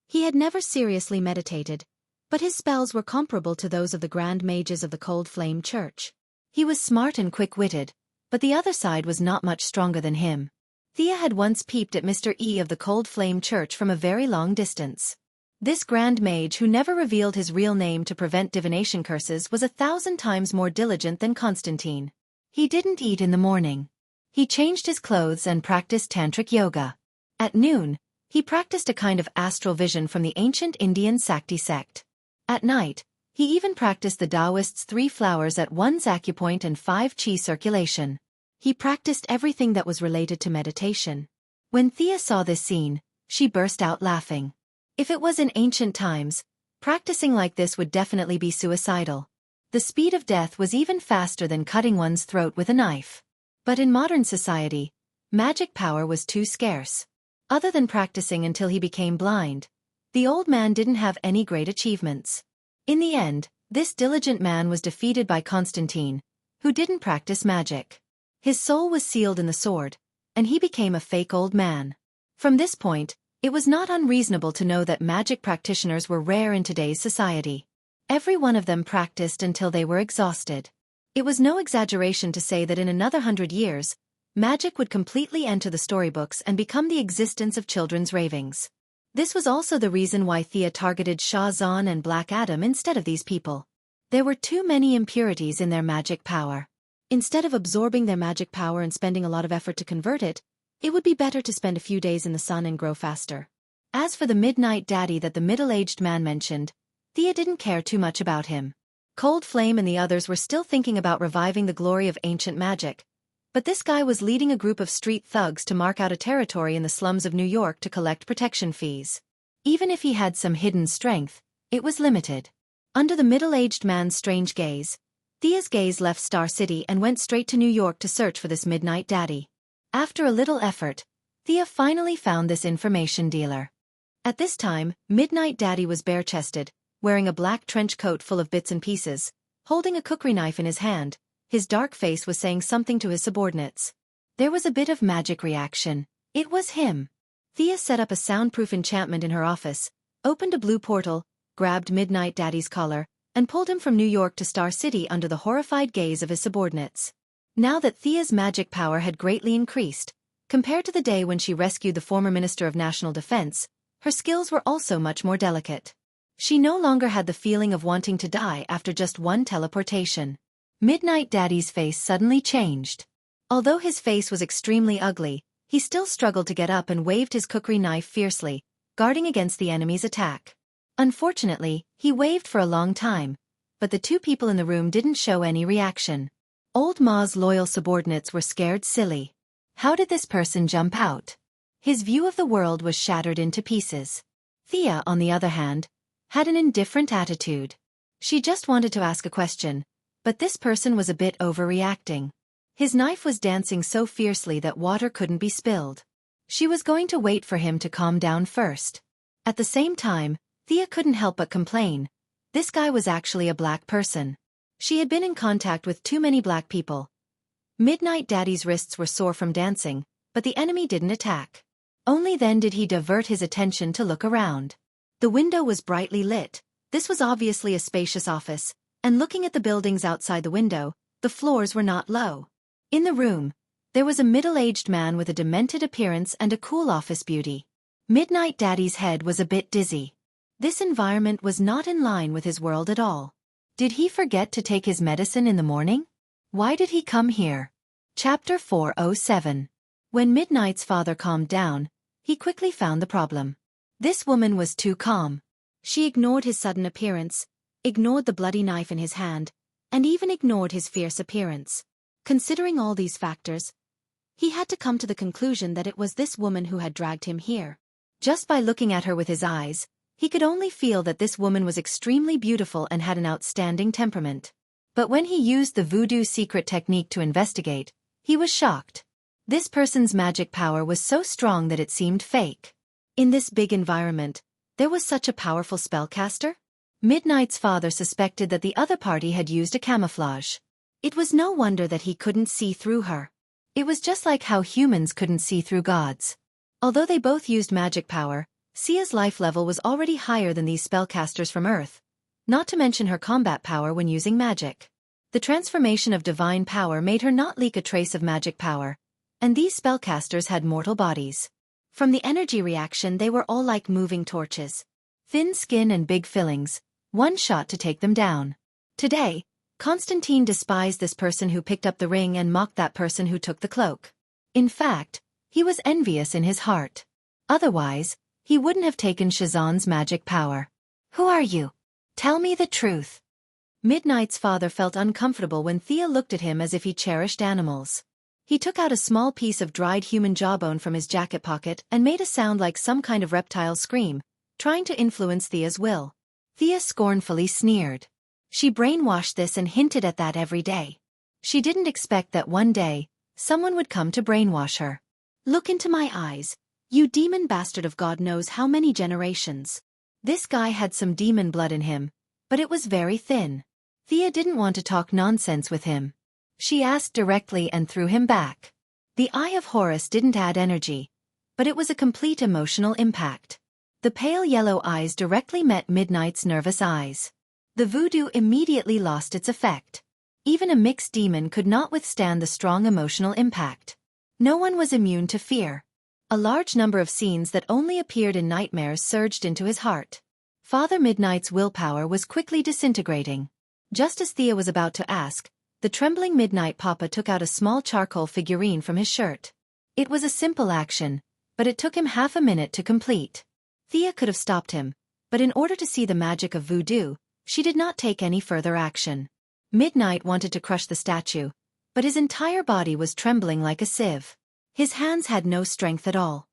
He had never seriously meditated, but his spells were comparable to those of the Grand Mages of the Cold Flame Church. He was smart and quick-witted, but the other side was not much stronger than him. Thea had once peeped at Mr. E of the Cold Flame Church from a very long distance. This Grand Mage who never revealed his real name to prevent divination curses was 1,000 times more diligent than Constantine. He didn't eat in the morning. He changed his clothes and practiced tantric yoga. At noon, he practiced a kind of astral vision from the ancient Indian Sakti sect. At night, he even practiced the Taoists' 3 flowers at 1's acupoint and 5 chi circulation. He practiced everything that was related to meditation. When Thea saw this scene, she burst out laughing. If it was in ancient times, practicing like this would definitely be suicidal. The speed of death was even faster than cutting one's throat with a knife. But in modern society, magic power was too scarce. Other than practicing until he became blind, the old man didn't have any great achievements. In the end, this diligent man was defeated by Constantine, who didn't practice magic. His soul was sealed in the sword, and he became a fake old man. From this point, it was not unreasonable to know that magic practitioners were rare in today's society. Every one of them practiced until they were exhausted. It was no exaggeration to say that in another 100 years, magic would completely enter the storybooks and become the existence of children's ravings. This was also the reason why Thea targeted Shah Zahn and Black Adam instead of these people. There were too many impurities in their magic power. Instead of absorbing their magic power and spending a lot of effort to convert it, it would be better to spend a few days in the sun and grow faster. As for the Midnight Daddy that the middle-aged man mentioned, Thea didn't care too much about him. Cold Flame and the others were still thinking about reviving the glory of ancient magic. But this guy was leading a group of street thugs to mark out a territory in the slums of New York to collect protection fees. Even if he had some hidden strength, it was limited. Under the middle-aged man's strange gaze, Thea's gaze left Star City and went straight to New York to search for this Midnight Daddy. After a little effort, Thea finally found this information dealer. At this time, Midnight Daddy was bare-chested, wearing a black trench coat full of bits and pieces, holding a cookery knife in his hand. His dark face was saying something to his subordinates. There was a bit of magic reaction. It was him. Thea set up a soundproof enchantment in her office, opened a blue portal, grabbed Midnight Daddy's collar, and pulled him from New York to Star City under the horrified gaze of his subordinates. Now that Thea's magic power had greatly increased, compared to the day when she rescued the former Minister of National Defense, her skills were also much more delicate. She no longer had the feeling of wanting to die after just one teleportation. Midnight Daddy's face suddenly changed. Although his face was extremely ugly, he still struggled to get up and waved his cookery knife fiercely, guarding against the enemy's attack. Unfortunately, he waved for a long time, but the two people in the room didn't show any reaction. Old Ma's loyal subordinates were scared silly. How did this person jump out? His view of the world was shattered into pieces. Thea, on the other hand, had an indifferent attitude. She just wanted to ask a question, but this person was a bit overreacting. His knife was dancing so fiercely that water couldn't be spilled. She was going to wait for him to calm down first. At the same time, Thea couldn't help but complain. This guy was actually a black person. She had been in contact with too many black people. Midnight Daddy's wrists were sore from dancing, but the enemy didn't attack. Only then did he divert his attention to look around. The window was brightly lit. This was obviously a spacious office, and looking at the buildings outside the window, the floors were not low. In the room, there was a middle-aged man with a demented appearance and a cool office beauty. Midnight Daddy's head was a bit dizzy. This environment was not in line with his world at all. Did he forget to take his medicine in the morning? Why did he come here? Chapter 407. When Midnight's father calmed down, he quickly found the problem. This woman was too calm. She ignored his sudden appearance, ignored the bloody knife in his hand, and even ignored his fierce appearance. Considering all these factors, he had to come to the conclusion that it was this woman who had dragged him here. Just by looking at her with his eyes, he could only feel that this woman was extremely beautiful and had an outstanding temperament. But when he used the voodoo secret technique to investigate, he was shocked. This person's magic power was so strong that it seemed fake. In this big environment, there was such a powerful spellcaster? Midnight's father suspected that the other party had used a camouflage. It was no wonder that he couldn't see through her. It was just like how humans couldn't see through gods. Although they both used magic power, Sia's life level was already higher than these spellcasters from Earth, not to mention her combat power when using magic. The transformation of divine power made her not leak a trace of magic power, and these spellcasters had mortal bodies. From the energy reaction, they were all like moving torches. Thin skin and big fillings, one shot to take them down. Today, Constantine despised this person who picked up the ring and mocked that person who took the cloak. In fact, he was envious in his heart. Otherwise, he wouldn't have taken Shazan's magic power. Who are you? Tell me the truth. Midnight's father felt uncomfortable when Thea looked at him as if he cherished animals. He took out a small piece of dried human jawbone from his jacket pocket and made a sound like some kind of reptile scream, trying to influence Thea's will. Thea scornfully sneered. She brainwashed this and hinted at that every day. She didn't expect that one day, someone would come to brainwash her. Look into my eyes, you demon bastard of God knows how many generations. This guy had some demon blood in him, but it was very thin. Thea didn't want to talk nonsense with him. She asked directly and threw him back. The Eye of Horus didn't add energy, but it was a complete emotional impact. The pale yellow eyes directly met Midnight's nervous eyes. The voodoo immediately lost its effect. Even a mixed demon could not withstand the strong emotional impact. No one was immune to fear. A large number of scenes that only appeared in nightmares surged into his heart. Father Midnight's willpower was quickly disintegrating. Just as Thea was about to ask, the trembling Midnight Papa took out a small charcoal figurine from his shirt. It was a simple action, but it took him half a minute to complete. Thea could have stopped him, but in order to see the magic of voodoo, she did not take any further action. Midnight wanted to crush the statue, but his entire body was trembling like a sieve. His hands had no strength at all.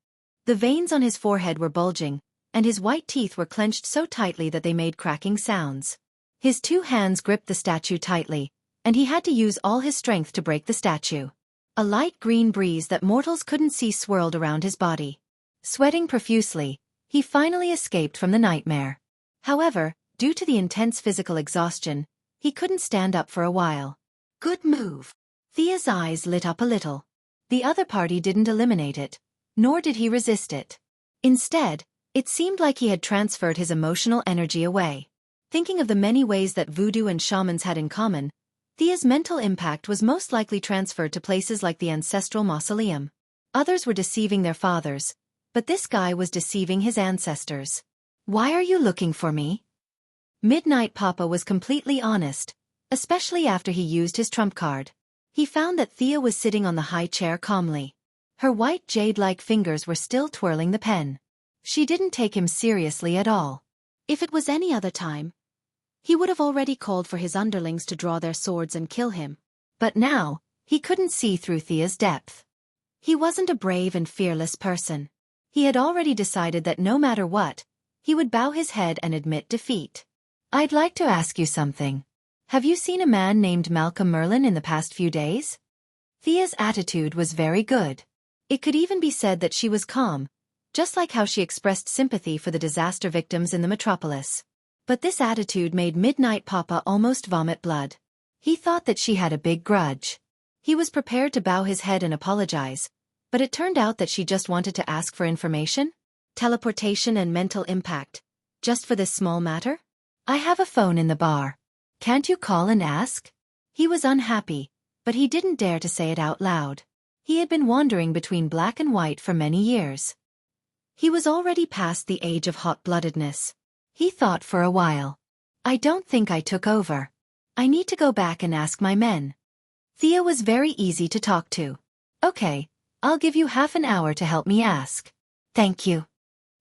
The veins on his forehead were bulging, and his white teeth were clenched so tightly that they made cracking sounds. His two hands gripped the statue tightly, and he had to use all his strength to break the statue. A light green breeze that mortals couldn't see swirled around his body. Sweating profusely, he finally escaped from the nightmare. However, due to the intense physical exhaustion, he couldn't stand up for a while. Good move. Thea's eyes lit up a little. The other party didn't eliminate it, nor did he resist it. Instead, it seemed like he had transferred his emotional energy away. Thinking of the many ways that voodoo and shamans had in common, Thea's mental impact was most likely transferred to places like the ancestral mausoleum. Others were deceiving their fathers, but this guy was deceiving his ancestors. Why are you looking for me? Midnight Papa was completely honest, especially after he used his trump card. He found that Thea was sitting on the high chair calmly. Her white jade-like fingers were still twirling the pen. She didn't take him seriously at all. If it was any other time, he would have already called for his underlings to draw their swords and kill him. But now, he couldn't see through Thea's depth. He wasn't a brave and fearless person. He had already decided that no matter what, he would bow his head and admit defeat. I'd like to ask you something. Have you seen a man named Malcolm Merlin in the past few days? Thea's attitude was very good. It could even be said that she was calm, just like how she expressed sympathy for the disaster victims in the metropolis. But this attitude made Midnight Papa almost vomit blood. He thought that she had a big grudge. He was prepared to bow his head and apologize, but it turned out that she just wanted to ask for information, teleportation and mental impact, just for this small matter? I have a phone in the bar. Can't you call and ask? He was unhappy, but he didn't dare to say it out loud. He had been wandering between black and white for many years. He was already past the age of hot-bloodedness. He thought for a while. I don't think I took over. I need to go back and ask my men. Thea was very easy to talk to. Okay, I'll give you half an hour to help me ask. Thank you.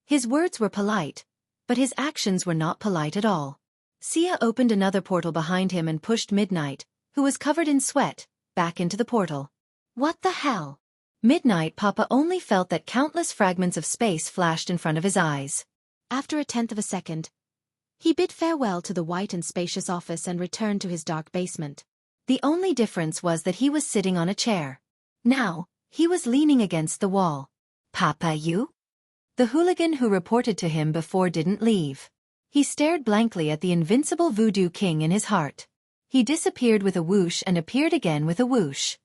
His words were polite, but his actions were not polite at all. Sia opened another portal behind him and pushed Midnight, who was covered in sweat, back into the portal. What the hell? Midnight Papa only felt that countless fragments of space flashed in front of his eyes. After a tenth of a second, he bid farewell to the white and spacious office and returned to his dark basement. The only difference was that he was sitting on a chair. Now, he was leaning against the wall. Papa, you? The hooligan who reported to him before didn't leave. He stared blankly at the invincible voodoo king in his heart. He disappeared with a whoosh and appeared again with a whoosh.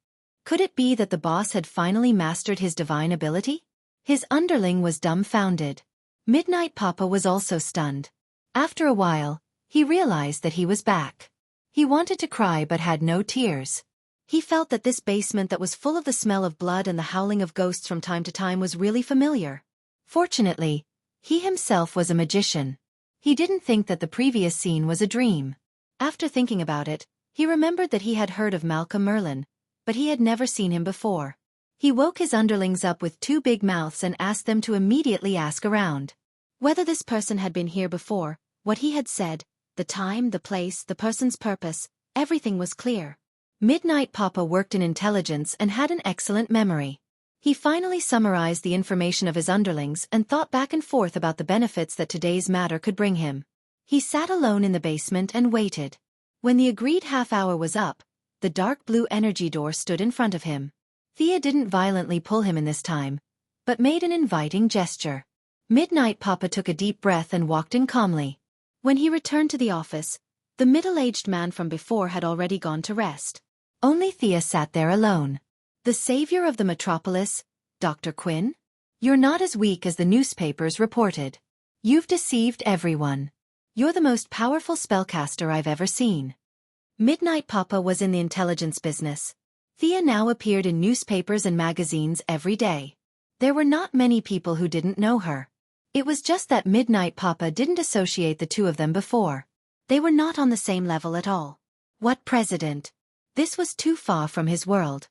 Could it be that the boss had finally mastered his divine ability? His underling was dumbfounded. Midnight Papa was also stunned. After a while, he realized that he was back. He wanted to cry but had no tears. He felt that this basement that was full of the smell of blood and the howling of ghosts from time to time was really familiar. Fortunately, he himself was a magician. He didn't think that the previous scene was a dream. After thinking about it, he remembered that he had heard of Malcolm Merlin, but he had never seen him before. He woke his underlings up with two big mouths and asked them to immediately ask around. Whether this person had been here before, what he had said, the time, the place, the person's purpose, everything was clear. Midnight Papa worked in intelligence and had an excellent memory. He finally summarized the information of his underlings and thought back and forth about the benefits that today's matter could bring him. He sat alone in the basement and waited. When the agreed half-hour was up, the dark blue energy door stood in front of him. Thea didn't violently pull him in this time, but made an inviting gesture. Midnight Papa took a deep breath and walked in calmly. When he returned to the office, the middle-aged man from before had already gone to rest. Only Thea sat there alone. The savior of the metropolis, Dr. Quinn? You're not as weak as the newspapers reported. You've deceived everyone. You're the most powerful spellcaster I've ever seen. Midnight Papa was in the intelligence business. Thea now appeared in newspapers and magazines every day. There were not many people who didn't know her. It was just that Midnight Papa didn't associate the two of them before. They were not on the same level at all. What president? This was too far from his world.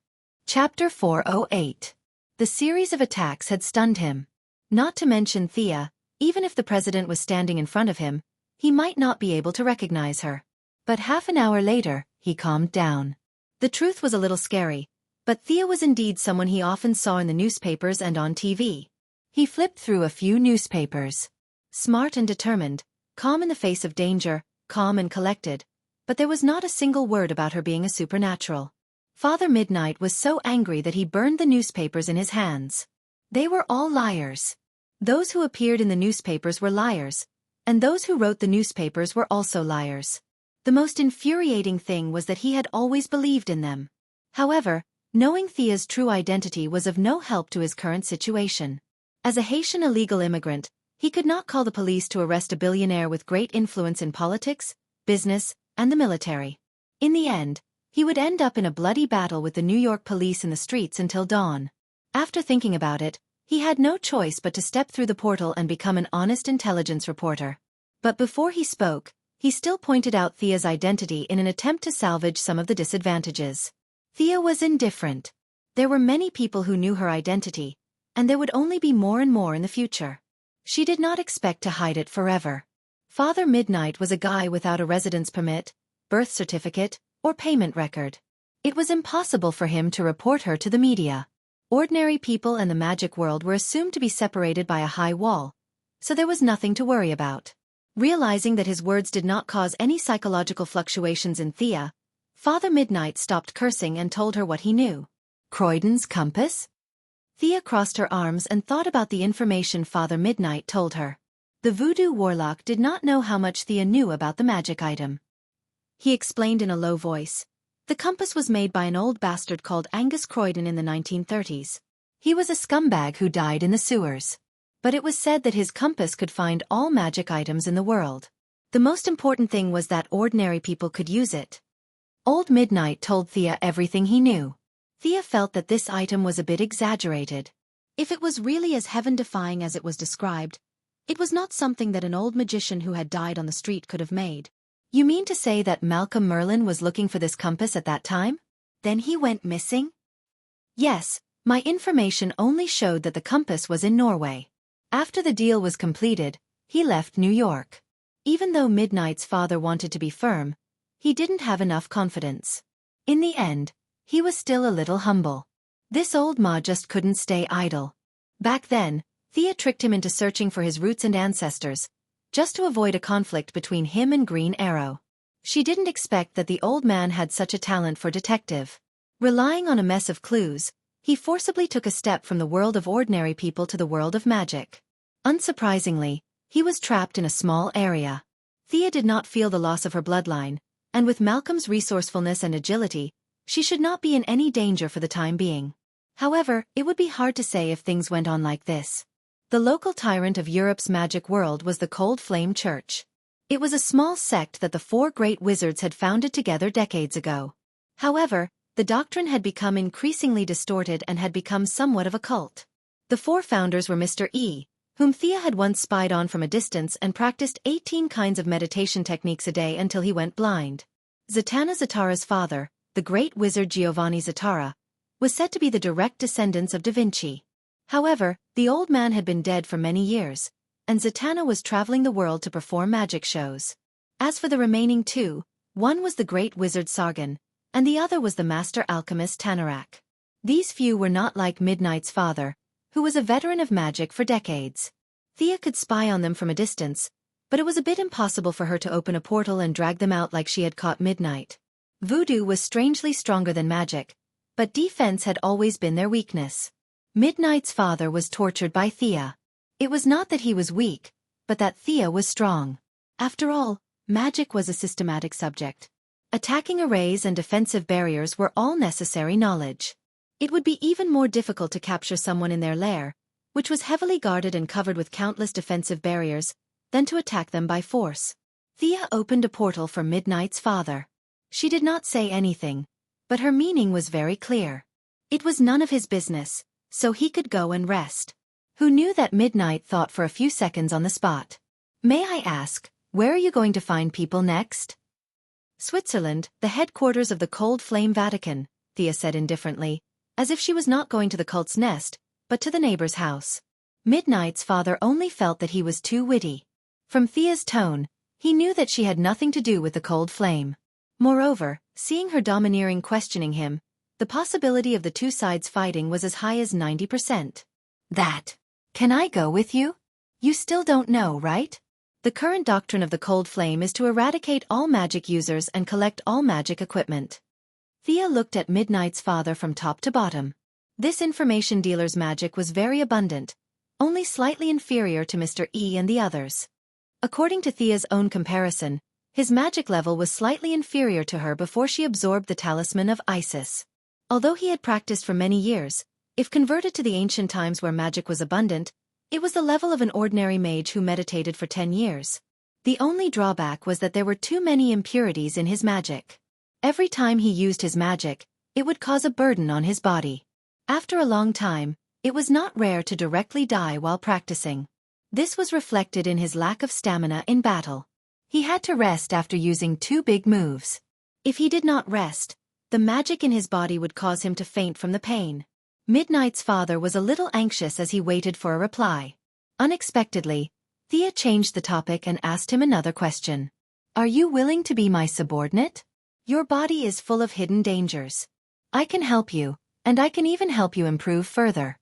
Chapter 408. The series of attacks had stunned him. Not to mention Thea, even if the president was standing in front of him, he might not be able to recognize her. But half an hour later, he calmed down. The truth was a little scary, but Thea was indeed someone he often saw in the newspapers and on TV. He flipped through a few newspapers. Smart and determined, calm in the face of danger, calm and collected, but there was not a single word about her being a supernatural. Father Midnight was so angry that he burned the newspapers in his hands. They were all liars. Those who appeared in the newspapers were liars, and those who wrote the newspapers were also liars. The most infuriating thing was that he had always believed in them. However, knowing Thea's true identity was of no help to his current situation. As a Haitian illegal immigrant, he could not call the police to arrest a billionaire with great influence in politics, business, and the military. In the end, he would end up in a bloody battle with the New York police in the streets until dawn. After thinking about it, he had no choice but to step through the portal and become an honest intelligence reporter. But before he spoke, he still pointed out Thea's identity in an attempt to salvage some of the disadvantages. Thea was indifferent. There were many people who knew her identity, and there would only be more and more in the future. She did not expect to hide it forever. Father Midnight was a guy without a residence permit, birth certificate, or payment record. It was impossible for him to report her to the media. Ordinary people and the magic world were assumed to be separated by a high wall, so there was nothing to worry about. Realizing that his words did not cause any psychological fluctuations in Thea, Father Midnight stopped cursing and told her what he knew. Croydon's compass? Thea crossed her arms and thought about the information Father Midnight told her. The voodoo warlock did not know how much Thea knew about the magic item. He explained in a low voice. The compass was made by an old bastard called Angus Croydon in the 1930s. He was a scumbag who died in the sewers. But it was said that his compass could find all magic items in the world. The most important thing was that ordinary people could use it. Old Midnight told Thea everything he knew. Thea felt that this item was a bit exaggerated. If it was really as heaven-defying as it was described, it was not something that an old magician who had died on the street could have made. You mean to say that Malcolm Merlin was looking for this compass at that time? Then he went missing? Yes, my information only showed that the compass was in Norway. After the deal was completed, he left New York. Even though Midnight's father wanted to be firm, he didn't have enough confidence. In the end, he was still a little humble. This old ma just couldn't stay idle. Back then, Thea tricked him into searching for his roots and ancestors, just to avoid a conflict between him and Green Arrow. She didn't expect that the old man had such a talent for detective. Relying on a mess of clues, he forcibly took a step from the world of ordinary people to the world of magic. Unsurprisingly, he was trapped in a small area. Thea did not feel the loss of her bloodline, and with Malcolm's resourcefulness and agility, she should not be in any danger for the time being. However, it would be hard to say if things went on like this. The local tyrant of Europe's magic world was the Cold Flame Church. It was a small sect that the four great wizards had founded together decades ago. However, the doctrine had become increasingly distorted and had become somewhat of a cult. The four founders were Mr. E, whom Thea had once spied on from a distance and practiced 18 kinds of meditation techniques a day until he went blind. Zatanna Zatara's father, the great wizard Giovanni Zatara, was said to be the direct descendants of Da Vinci. However, the old man had been dead for many years, and Zatanna was traveling the world to perform magic shows. As for the remaining two, one was the great wizard Sargon, and the other was the master alchemist Tanarak. These few were not like Midnight's father, who was a veteran of magic for decades. Thea could spy on them from a distance, but it was a bit impossible for her to open a portal and drag them out like she had caught Midnight. Voodoo was strangely stronger than magic, but defense had always been their weakness. Midnight's father was tortured by Thea. It was not that he was weak, but that Thea was strong. After all, magic was a systematic subject. Attacking arrays and defensive barriers were all necessary knowledge. It would be even more difficult to capture someone in their lair, which was heavily guarded and covered with countless defensive barriers, than to attack them by force. Thea opened a portal for Midnight's father. She did not say anything, but her meaning was very clear. It was none of his business, so he could go and rest. Who knew that Midnight thought for a few seconds on the spot. May I ask, where are you going to find people next? Switzerland, the headquarters of the Cold Flame Vatican, Thea said indifferently, as if she was not going to the cult's nest, but to the neighbor's house. Midnight's father only felt that he was too witty. From Thea's tone, he knew that she had nothing to do with the Cold Flame. Moreover, seeing her domineering questioning him, the possibility of the two sides fighting was as high as 90%. Can I go with you? You still don't know, right? The current doctrine of the Cold Flame is to eradicate all magic users and collect all magic equipment. Thea looked at Midnight's father from top to bottom. This information dealer's magic was very abundant, only slightly inferior to Mr. E and the others. According to Thea's own comparison, his magic level was slightly inferior to her before she absorbed the talisman of Isis. Although he had practiced for many years, if converted to the ancient times where magic was abundant, it was the level of an ordinary mage who meditated for 10 years. The only drawback was that there were too many impurities in his magic. Every time he used his magic, it would cause a burden on his body. After a long time, it was not rare to directly die while practicing. This was reflected in his lack of stamina in battle. He had to rest after using 2 big moves. If he did not rest, the magic in his body would cause him to faint from the pain. Midnight's father was a little anxious as he waited for a reply. Unexpectedly, Thea changed the topic and asked him another question. Are you willing to be my subordinate? Your body is full of hidden dangers. I can help you, and I can even help you improve further.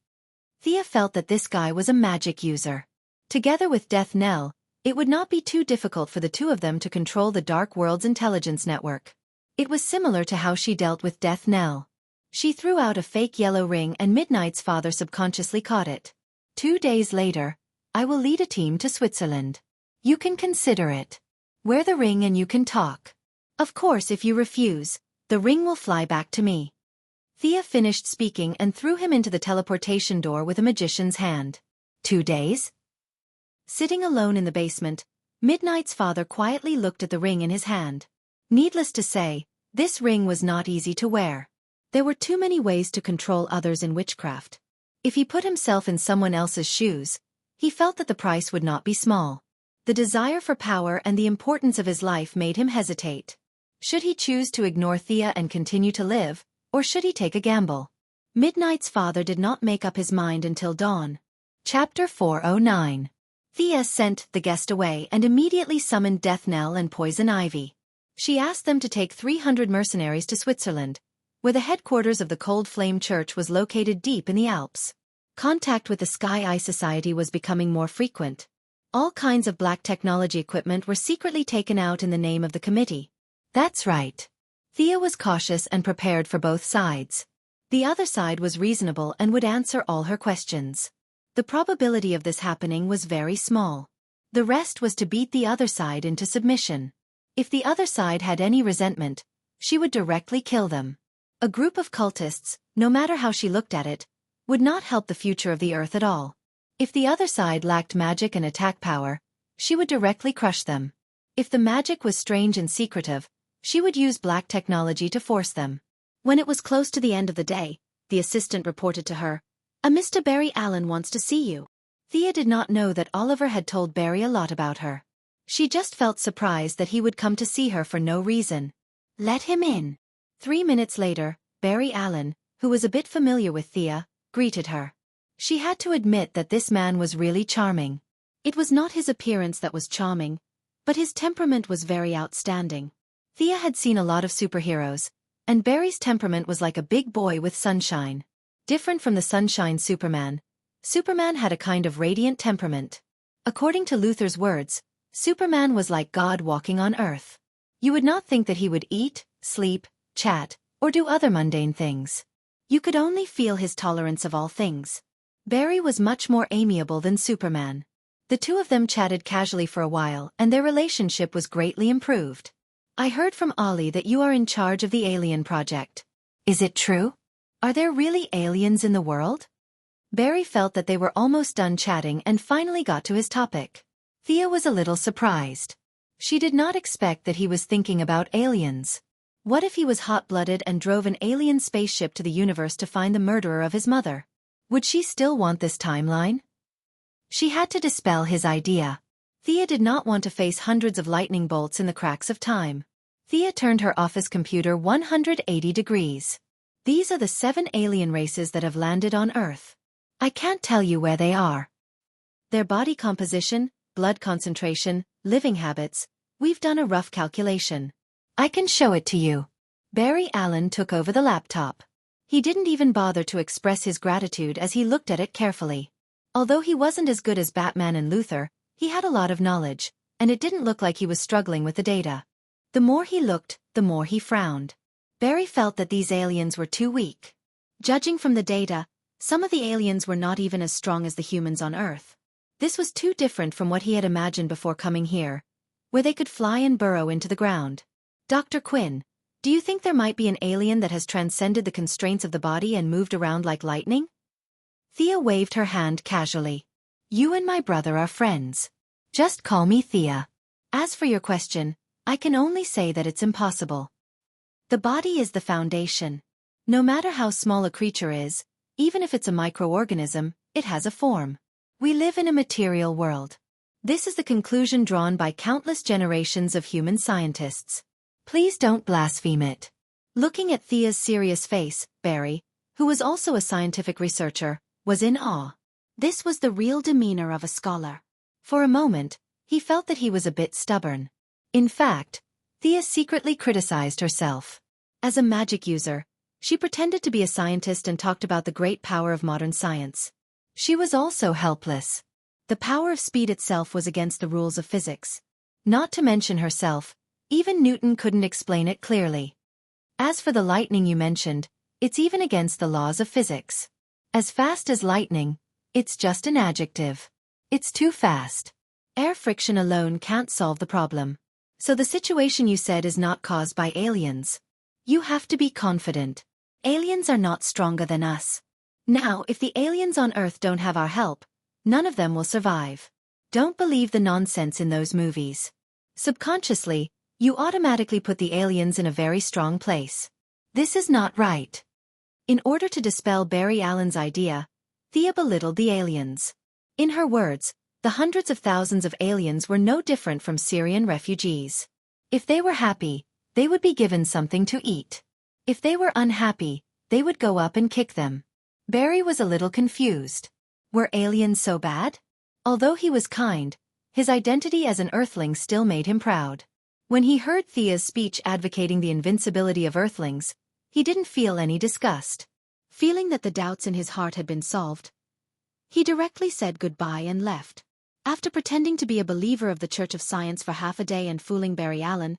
Thea felt that this guy was a magic user. Together with Death Knell, it would not be too difficult for the two of them to control the Dark World's intelligence network. It was similar to how she dealt with Death Knell. She threw out a fake yellow ring and Midnight's father subconsciously caught it. 2 days later, I will lead a team to Switzerland. You can consider it. Wear the ring and you can talk. Of course, if you refuse, the ring will fly back to me. Thea finished speaking and threw him into the teleportation door with a magician's hand. 2 days? Sitting alone in the basement, Midnight's father quietly looked at the ring in his hand. Needless to say, this ring was not easy to wear. There were too many ways to control others in witchcraft. If he put himself in someone else's shoes, he felt that the price would not be small. The desire for power and the importance of his life made him hesitate. Should he choose to ignore Thea and continue to live, or should he take a gamble? Midnight's father did not make up his mind until dawn. Chapter 409. Thea sent the guest away and immediately summoned Death Knell and Poison Ivy. She asked them to take 300 mercenaries to Switzerland, where the headquarters of the Cold Flame Church was located deep in the Alps. Contact with the Sky Eye Society was becoming more frequent. All kinds of black technology equipment were secretly taken out in the name of the committee. That's right. Thea was cautious and prepared for both sides. The other side was reasonable and would answer all her questions. The probability of this happening was very small. The rest was to beat the other side into submission. If the other side had any resentment, she would directly kill them. A group of cultists, no matter how she looked at it, would not help the future of the Earth at all. If the other side lacked magic and attack power, she would directly crush them. If the magic was strange and secretive, she would use black technology to force them. When it was close to the end of the day, the assistant reported to her, "A Mr. Barry Allen wants to see you." Thea did not know that Oliver had told Barry a lot about her. She just felt surprised that he would come to see her for no reason. Let him in. 3 minutes later, Barry Allen, who was a bit familiar with Thea, greeted her. She had to admit that this man was really charming. It was not his appearance that was charming, but his temperament was very outstanding. Thea had seen a lot of superheroes, and Barry's temperament was like a big boy with sunshine. Different from the sunshine Superman, Superman had a kind of radiant temperament. According to Luther's words, Superman was like God walking on Earth. You would not think that he would eat, sleep, chat, or do other mundane things. You could only feel his tolerance of all things. Barry was much more amiable than Superman. The two of them chatted casually for a while, and their relationship was greatly improved. I heard from Ollie that you are in charge of the alien project. Is it true? Are there really aliens in the world? Barry felt that they were almost done chatting and finally got to his topic. Thea was a little surprised. She did not expect that he was thinking about aliens. What if he was hot-blooded and drove an alien spaceship to the universe to find the murderer of his mother? Would she still want this timeline? She had to dispel his idea. Thea did not want to face hundreds of lightning bolts in the cracks of time. Thea turned her office computer 180 degrees. These are the 7 alien races that have landed on Earth. I can't tell you where they are. Their body composition, blood concentration, living habits, we've done a rough calculation. I can show it to you. Barry Allen took over the laptop. He didn't even bother to express his gratitude as he looked at it carefully. Although he wasn't as good as Batman and Luthor, he had a lot of knowledge, and it didn't look like he was struggling with the data. The more he looked, the more he frowned. Barry felt that these aliens were too weak. Judging from the data, some of the aliens were not even as strong as the humans on Earth. This was too different from what he had imagined before coming here, where they could fly and burrow into the ground. Dr. Quinn, do you think there might be an alien that has transcended the constraints of the body and moved around like lightning? Thea waved her hand casually. You and my brother are friends. Just call me Thea. As for your question, I can only say that it's impossible. The body is the foundation. No matter how small a creature is, even if it's a microorganism, it has a form. We live in a material world. This is the conclusion drawn by countless generations of human scientists. Please don't blaspheme it. Looking at Thea's serious face, Barry, who was also a scientific researcher, was in awe. This was the real demeanor of a scholar. For a moment, he felt that he was a bit stubborn. In fact, Thea secretly criticized herself. As a magic user, she pretended to be a scientist and talked about the great power of modern science. She was also helpless. The power of speed itself was against the rules of physics. Not to mention herself, even Newton couldn't explain it clearly. As for the lightning you mentioned, it's even against the laws of physics. As fast as lightning, it's just an adjective. It's too fast. Air friction alone can't solve the problem. So the situation you said is not caused by aliens. You have to be confident. Aliens are not stronger than us. Now, if the aliens on Earth don't have our help, none of them will survive. Don't believe the nonsense in those movies. Subconsciously, you automatically put the aliens in a very strong place. This is not right. In order to dispel Barry Allen's idea, Thea belittled the aliens. In her words, the hundreds of thousands of aliens were no different from Syrian refugees. If they were happy, they would be given something to eat. If they were unhappy, they would go up and kick them. Barry was a little confused. Were aliens so bad? Although he was kind, his identity as an Earthling still made him proud. When he heard Thea's speech advocating the invincibility of Earthlings, he didn't feel any disgust. Feeling that the doubts in his heart had been solved, he directly said goodbye and left. After pretending to be a believer of the Church of Science for half a day and fooling Barry Allen,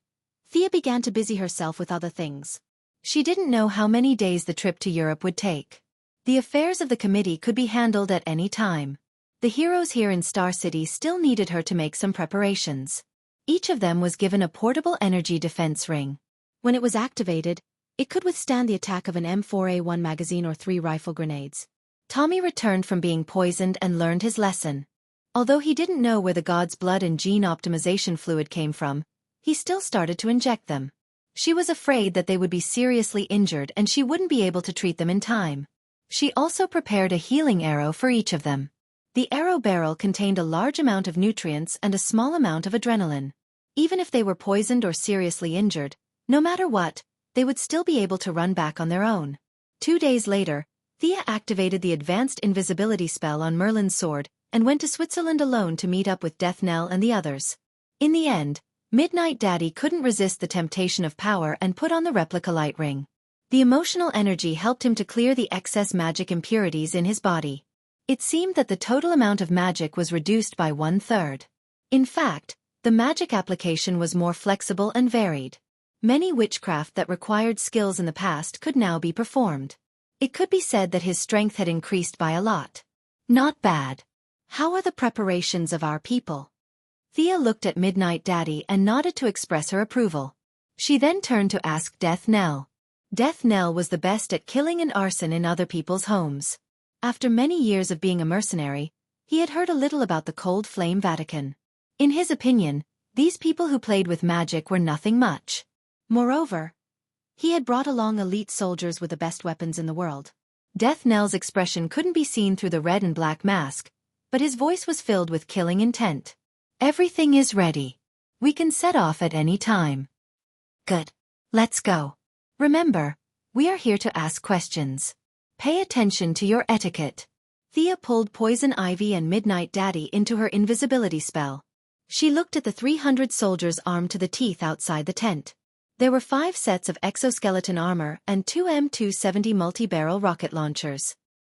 Thea began to busy herself with other things. She didn't know how many days the trip to Europe would take. The affairs of the committee could be handled at any time. The heroes here in Star City still needed her to make some preparations. Each of them was given a portable energy defense ring. When it was activated, it could withstand the attack of an M4A1 magazine or 3 rifle grenades. Tommy returned from being poisoned and learned his lesson. Although he didn't know where the god's blood and gene optimization fluid came from, he still started to inject them. She was afraid that they would be seriously injured and she wouldn't be able to treat them in time. She also prepared a healing arrow for each of them. The arrow barrel contained a large amount of nutrients and a small amount of adrenaline. Even if they were poisoned or seriously injured, no matter what, they would still be able to run back on their own. 2 days later, Thea activated the advanced invisibility spell on Merlin's sword and went to Switzerland alone to meet up with Death Knell and the others. In the end, Midnight Daddy couldn't resist the temptation of power and put on the replica light ring. The emotional energy helped him to clear the excess magic impurities in his body. It seemed that the total amount of magic was reduced by 1/3. In fact, The magic application was more flexible and varied. Many witchcraft that required skills in the past could now be performed. It could be said that his strength had increased by a lot. Not bad. How are the preparations of our people? Thea looked at Midnight Daddy and nodded to express her approval. She then turned to ask Death Knell. Death Knell was the best at killing and arson in other people's homes. After many years of being a mercenary, he had heard a little about the Cold Flame Vatican. In his opinion, these people who played with magic were nothing much. Moreover, he had brought along elite soldiers with the best weapons in the world. Death Knell's expression couldn't be seen through the red and black mask, but his voice was filled with killing intent. Everything is ready. We can set off at any time. Good. Let's go. Remember, we are here to ask questions. Pay attention to your etiquette. Thea pulled Poison Ivy and Midnight Daddy into her invisibility spell. She looked at the 300 soldiers armed to the teeth outside the tent. There were 5 sets of exoskeleton armor and 2 M270 multi-barrel rocket launchers.